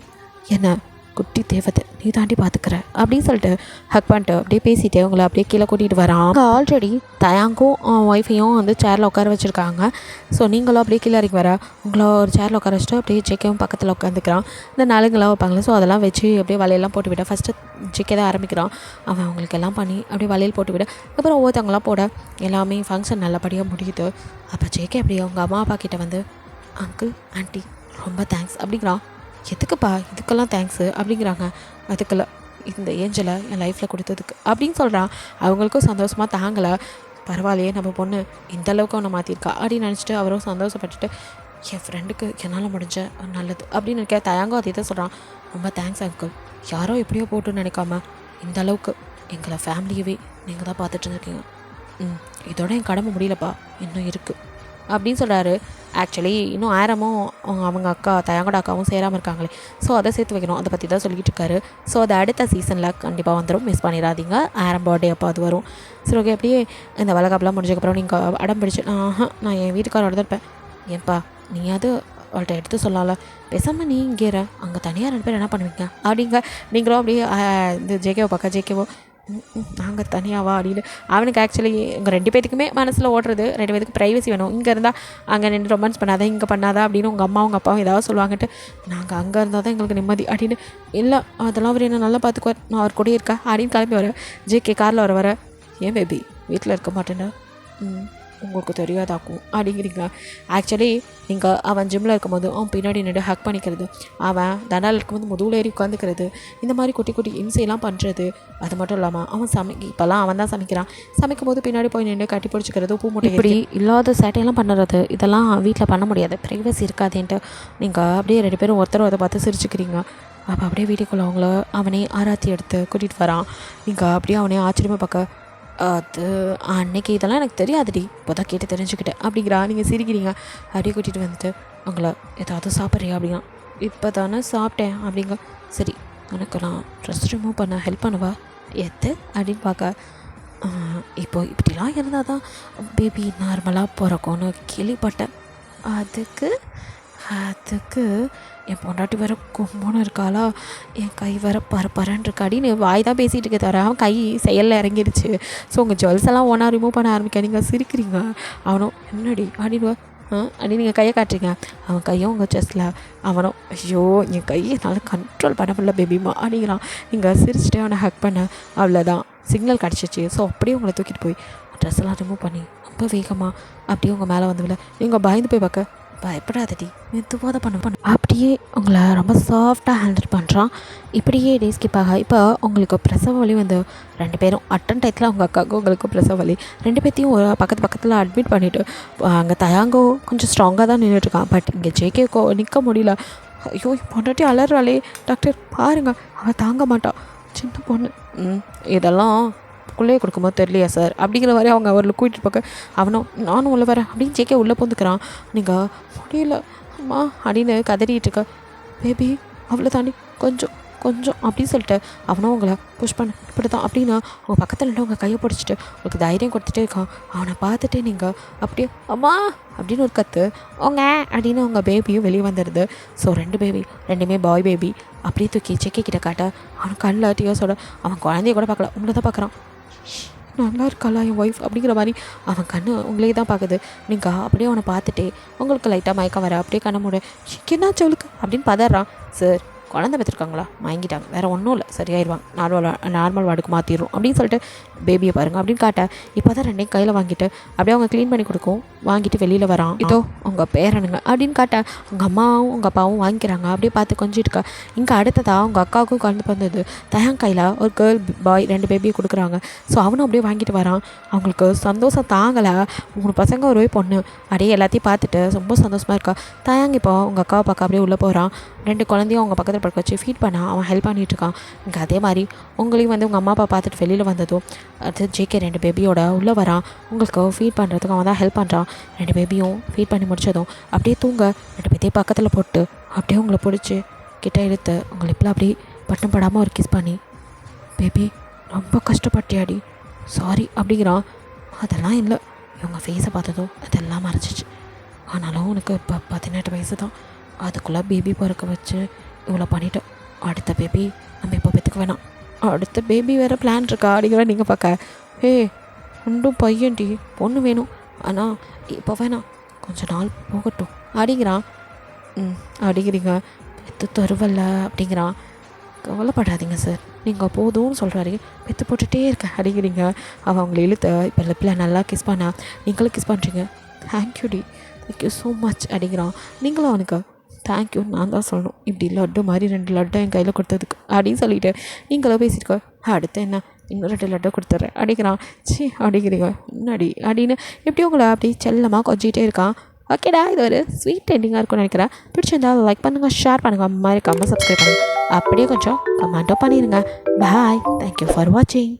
Speaker 2: என்ன குட்டி தேவதை நீ தாண்டி பார்த்துக்கிற அப்படின்னு சொல்லிட்டு ஹக் பண்ணிட்டு அப்படியே பேசிட்டு உங்களை அப்படியே கீழே கூட்டிகிட்டு வரான். அங்கே ஆல்ரெடி தயாங்கும் ஒய்ஃபையும் வந்து சேரில் உட்கார வச்சுருக்காங்க. ஸோ நீங்களும் அப்படியே கீழே இறக்கி வர உங்களை ஒரு சேரில் உட்கார வச்சுட்டு அப்படியே ஜேகேவும் பக்கத்தில் உட்காந்துக்கிறான். இந்த நலுங்கெல்லாம் வைப்பாங்களே, ஸோ அதெல்லாம் வச்சு அப்படியே வலையெல்லாம் போட்டு விட. ஃபஸ்ட்டு ஜேகே தான் ஆரம்பிக்கிறான். அவன் அவங்களுக்கு எல்லாம் பண்ணி அப்படியே வலையில் போட்டு விட. அப்புறம் ஒவ்வொருத்தவங்களாம் போட எல்லாமே ஃபங்க்ஷன் நல்லபடியாக முடியுது. அப்போ ஜேகே அப்படியே அவங்க அம்மா அப்பா கிட்டே வந்து, அங்கிள் ஆண்டி ரொம்ப தேங்க்ஸ் அப்படிங்கிறான். எதுக்குப்பா இதுக்கெல்லாம் தேங்க்ஸு அப்படிங்கிறாங்க. அதுக்கெல்லாம் இந்த ஏஞ்சலை என் லைஃப்பில் கொடுத்ததுக்கு அப்படின்னு சொல்கிறான். அவங்களுக்கும் சந்தோஷமாக தாங்கலை. பரவாயில்லையே நம்ம பொண்ணு இந்தளவுக்கு அவனை மாற்றிருக்கா அப்படின்னு நினச்சிட்டு அவரும் சந்தோஷப்பட்டுட்டு, என் ஃப்ரெண்டுக்கு என்னால் முடிஞ்ச நல்லது அப்படின்னு நினைக்க தயாங்கும் அதே தான் சொல்கிறான். ரொம்ப தேங்க்ஸ் அங்கிள், யாரோ எப்படியோ போட்டுன்னு நினைக்காம இந்த அளவுக்கு எங்களை ஃபேமிலியவே நீங்கள் தான் பார்த்துட்டு இருந்திருக்கீங்க. இதோட என் கடமை முடியலப்பா, இன்னும் இருக்குது அப்படின்னு சொல்கிறாரு. ஆக்சுவலி இன்னும் ஆரமும் அவங்க அக்கா தயாங்கோட அக்காவும் சேராமல் இருக்காங்களே, ஸோ அதை சேர்த்து வைக்கணும், அதை பற்றி தான் சொல்லிக்கிட்டு இருக்காரு. ஸோ அது அடுத்த சீசனில் கண்டிப்பாக வந்துடும், மிஸ் பண்ணிடாதீங்க. ஆரம் பர்த்டே அப்போ அது வரும். சரி ஓகே. அப்படியே இந்த வளகாப்பெலாம் முடிஞ்சதுக்கப்புறம் நீங்கள் அடம் பிடிச்சி, நான் என் வீட்டுக்காரோட தான் இருப்பேன். ஏன்ப்பா நீயாவது அவள்கிட்ட எடுத்து சொல்லலாம்ல, பேசாமல் நீ இங்கே அங்கே தனியாக 2 பேர் என்ன பண்ணுவீங்க அப்படிங்க. நீங்களும் அப்படியே இந்த ஜேகேவை பார்க்க, ஜேகேவோ நாங்கள் தனியாவா அப்படின்னு. அவனுக்கு ஆக்சுவலி இங்கே 2 பேத்துக்குமே மனசில் ஓடுறது, 2 பேத்துக்கு ப்ரைவசி வேணும். இங்கே இருந்தால் அங்கே நின்று ரொமான்ஸ் பண்ணாதா, இங்கே பண்ணாதா அப்படின்னு உங்கள் அம்மா உங்கள் அப்பாவும் ஏதாவது சொல்லுவாங்கட்டு, நாங்கள் அங்கே இருந்தால் தான் எங்களுக்கு நிம்மதி அப்படின்னு. இல்லை அதெல்லாம் அவர் என்ன நல்லா பார்த்துக்குவார், நான் அவர் கூட இருக்கேன் அப்படின்னு கிளம்பி வர. ஜேகே காரில் வர, ஏன் பேபி வீட்டில் இருக்க மாட்டேன்னா உங்களுக்கு தெரியாதாக்கும் அப்படிங்கிறீங்க. ஆக்சுவலி நீங்கள் அவன் ஜிம்மில் இருக்கும்போது அவன் பின்னாடி நின்று ஹக் பண்ணிக்கிறது, அவன் தண்டால் இருக்கும்போது முதுகில் ஏறி உட்காந்துக்கிறது, இந்த மாதிரி குட்டி குட்டி இம்சையெல்லாம் பண்ணுறது. அது மட்டும் இல்லாமல் அவன் இப்போல்லாம் அவன் தான் சமைக்கும் போது பின்னாடி போய் நின்று கட்டி பிடிச்சிக்கிறது, உப்பு மூட்டை இப்படி இல்லாத சேட்டையெல்லாம் பண்ணுறது, இதெல்லாம் வீட்டில் பண்ண முடியாது, ப்ரைவசி இருக்காதேன்ட்டு நீங்கள் அப்படியே 2 பேரும் ஒருத்தர் அதை பார்த்து சிரிச்சுக்கிறீங்க. அப்போ அப்படியே வீட்டுக்குள்ளே அவங்கள அவனே ஆராத்தி எடுத்து கூட்டிகிட்டு வரான். நீங்கள் அப்படியே அவனே ஆச்சரியமாக பார்க்க, அது அன்னைக்கு இதெல்லாம் எனக்கு தெரியாதுடி, இப்போ தான் கேட்டு தெரிஞ்சுக்கிட்டேன் அப்படிங்கிறா. நீங்கள் சிரிக்கிறீங்க. அப்படியே கூட்டிகிட்டு வந்துட்டு அவங்கள ஏதாவது சாப்பிட்றியா அப்படின்னா, இப்போ தானே சாப்பிட்டேன் அப்படிங்க. சரி உனக்கு நான் ட்ரெஸ் ரிமூவ் பண்ண ஹெல்ப் பண்ணுவா. எது அப்படின்னு பார்க்க, இப்போ இப்படிலாம் இருந்தால் தான் பேபி நார்மலாக பிறக்கும்னு கேள்விப்பட்டேன். அதுக்கு என் பொண்டாட்டி வேறு கும்புன்னு இருக்காளா, என் கை வேறு பரன்னு இருக்கா அப்படின்னு வாய் தான் பேசிகிட்டு இருக்க தவிர அவன் கை செயலில் இறங்கிடுச்சு. ஸோ உங்கள் ஜுவல்ஸ் எல்லாம் ஒன்றா ரிமூவ் பண்ண ஆரம்பிக்க. நீங்கள் சிரிக்கிறீங்க. அவனும் என்னடி அப்படின்னு அப்படின்னு நீங்கள் கையை காட்டுறீங்க. அவன் கையும் உங்கள் செஸ்ட்டில். அவனும் ஐயோ என் கையை என்னால் கண்ட்ரோல் பண்ண முடியல பேபிமா அப்படிங்கிறான். நீங்கள் சிரிச்சுட்டு அவனை ஹக் பண்ண, அவ்வளோதான் சிக்னல் கிடச்சிச்சு. ஸோ அப்படியே உங்களை தூக்கிட்டு போய் ட்ரெஸ் எல்லாம் ரிமூவ் பண்ணி ரொம்ப வேகமாக அப்படியே உங்கள் மேலே வந்துவில. நீங்கள் பயந்து போய் பார்க்க, பயப்படாதடி மெதுவாக தான் பண்ண அப்படியே உங்களை ரொம்ப சாஃப்டாக ஹேண்டில் பண்ணுறான். இப்படியே டே ஸ்கிப் ஆக இப்போ உங்களுக்கு பிரசவ வலி வந்து 2 பேரும் அட்டன் டயத்தில் அவங்க அக்காவுக்கும் உங்களுக்கு பிரசவ வலி 2 பேர்த்தையும் ஒரு பக்கத்தில் அட்மிட் பண்ணிவிட்டு அங்கே தயாங்கோ கொஞ்சம் ஸ்ட்ராங்காக தான் நின்றுட்டுருக்கான். பட் இங்கே ஜேகே நிற்க முடியல. ஐயோ பொண்டாட்டி அலறாளே டாக்டர் பாருங்கள், அவள் தாங்க மாட்டான் சின்ன பொண்ணு. இதெல்லாம் உள்ளே கொடுக்கும்போது தெரியலையா சார் அப்படிங்கிற மாதிரி அவங்க அவரில் கூட்டிகிட்டு பார்க்க, அவனும் நானும் உள்ளே வரேன் அப்படின்னு ஜேகே உள்ளே போந்துக்கிறான். நீங்கள் முடியல அம்மா அப்படின்னு கதறிட்டு இருக்க, பேபி அவ்வளோ தாண்டி கொஞ்சம் அப்படின்னு சொல்லிட்டு அவனும் உங்களை புஷ் பண்ண இப்படி தான் அப்படின்னு உங்கள் பக்கத்தில் நின்று உங்கள் கையை பிடிச்சிட்டு உங்களுக்கு தைரியம் கொடுத்துட்டே இருக்கான். அவனை பார்த்துட்டு நீங்கள் அப்படியே அம்மா அப்படின்னு ஒரு கற்று உங்க அப்படின்னு உங்கள் பேபியும் வெளியே வந்துடுது. ஸோ 2 பேபி 2மே பாய் பேபி அப்படியே தூக்கி ஜேகே கிட்ட காட்ட, அவன் கண்ணில் டியோஸோட அவன் குழந்தைய கூட பார்க்கல, உங்களை தான் பார்க்குறான். நல்லா இருக்காளா என் ஒய்ஃப் அப்படிங்கிற மாதிரி அவன் கண்ணு உங்களே தான் பார்க்குது. நீங்கள் அப்படியே அவனை பார்த்துட்டே உங்களுக்கு லைட்டாக மயக்கம் வர, அப்படியே கண்ண மூட, என்னாச்சு அவளுக்கு அப்படின்னு பதறான். சார் குழந்தை பெற்றிருக்காங்களா, வாங்கிட்டாங்க, வேறு ஒன்றும் இல்லை, சரியாயிருவாங்க, நார்மல் வார்டுக்கு மாற்றிடுறோம் அப்படின்னு சொல்லிட்டு பேபியை பாருங்கள் அப்படின்னு காட்ட. இப்போ தான் 2 கையில் வாங்கிட்டு அப்படியே அவங்க க்ளீன் பண்ணி கொடுக்கும். வாங்கிட்டு வெளியில் வரான். இதோ உங்கள் பேரனுங்க அப்படின்னு காட்ட உங்கள் அம்மாவும் உங்கள் அப்பாவும் வாங்கிக்கிறாங்க. அப்படியே பார்த்து கொஞ்சிட்டு இருக்கா. இங்கே அடுத்ததாக உங்கள் அக்காவுக்கும் குழந்தை பிறந்தது. தயாங் கையில் ஒரு கேர்ள் பாய் 2 பேபியை கொடுக்குறாங்க. ஸோ அவனும் அப்படியே வாங்கிட்டு வரான். அவங்களுக்கு சந்தோஷம் தாங்கலை. 3 பசங்க ஒரு பொண்ணு. அப்படியே எல்லாத்தையும் பார்த்துட்டு ரொம்ப சந்தோஷமாக இருக்கா. தயாங் இப்போ உங்கள் அக்காவை பார்க்க அப்படியே உள்ளே போகிறான். 2 குழந்தையும் அவங்க பக்கத்தில் படுக்க வச்சு ஃபீட் பண்ண அவன் ஹெல்ப் பண்ணிகிட்ருக்கான். இங்கே அதே மாதிரி உங்களையும் வந்து உங்கள் அம்மா அப்பா பார்த்துட்டு வெளியில் வந்ததும் அது ஜேகே 2 பேபியோட உள்ளே வரான். உங்களுக்கு ஃபீட் பண்ணுறதுக்கு அவன் தான் ஹெல்ப் பண்ணுறான். 2 பேபியும் ஃபீட் பண்ணி முடிச்சதும் அப்படியே தூங்க 2 பேத்தையும் பக்கத்தில் போட்டு அப்படியே உங்களை பிடிச்சி கிட்ட இழுத்து உங்களை இப்பெல்லாம் அப்படியே பட்டம் படாமல் ஒரு கிஸ் பண்ணி, பேபி ரொம்ப கஷ்டப்பட்டியாடி, சாரி அப்படிங்கிறான். அதெல்லாம் இல்லை, இவங்க ஃபேஸை பார்த்ததும் அதெல்லாம் மறைச்சிச்சு. ஆனாலும் உனக்கு இப்போ 18 வயசு தான். அதுக்குள்ளே பேபி பிறக்க வச்சு இவ்வளோ பண்ணிட்டோம். அடுத்த பேபி நம்ம இப்போ பெற்றுக்க வேணாம். அடுத்த பேபி வேறு பிளான் இருக்கா அப்படிங்கிற நீங்கள் பார்க்க ஒன்றும் பையன்டி பொண்ணு வேணும், ஆனால் இப்போ வேணாம், கொஞ்சம் நாள் போகட்டும் அப்படிங்கிறான். அப்படிங்கிறீங்க பெற்று தருவல்ல அப்படிங்கிறான். கவலைப்படாதீங்க சார், நீங்கள் போதும்னு சொல்கிறாரு. பெற்று போட்டுகிட்டே இருக்கேன் அப்படிங்கிறீங்க. அவன் அவங்களை இழுத்த இப்போ லெப்பில் நல்லா கிஸ் பண்ணா. நீங்களும் கிஸ் பண்ணுறீங்க. தேங்க்யூடி, தேங்க்யூ ஸோ மச் அப்படிங்கிறான். நீங்களும் அவனுக்கு தேங்க்யூ நான் தான் சொல்லணும், இப்படி லட்டு மாதிரி 2 லட்டு என் கையில் கொடுத்ததுக்கு அப்படின்னு சொல்லிவிட்டு நீங்களும் பேசியிருக்க. அடுத்து என்ன, இன்னும் 2 லட்டு கொடுத்துட்றேன் அப்படிங்கிறான். அப்படிங்கிறீங்க என்னடி அப்படின்னு எப்படி உங்களை அப்படி செல்லமாக கொஞ்சிகிட்டே இருக்கான். ஓகேடா, இது ஒரு ஸ்வீட் எண்டிங்காக இருக்கும்னு நினைக்கிறேன். பிடிச்சிருந்தால் லைக் பண்ணுங்கள், ஷேர் பண்ணுங்கள், மறக்காமல் சப்ஸ்கிரைப் பண்ணுங்கள். அப்படியே கொஞ்சம் கமெண்ட்டும் பண்ணிடுங்க. பாய், தேங்க்யூ ஃபார் வாட்சிங்.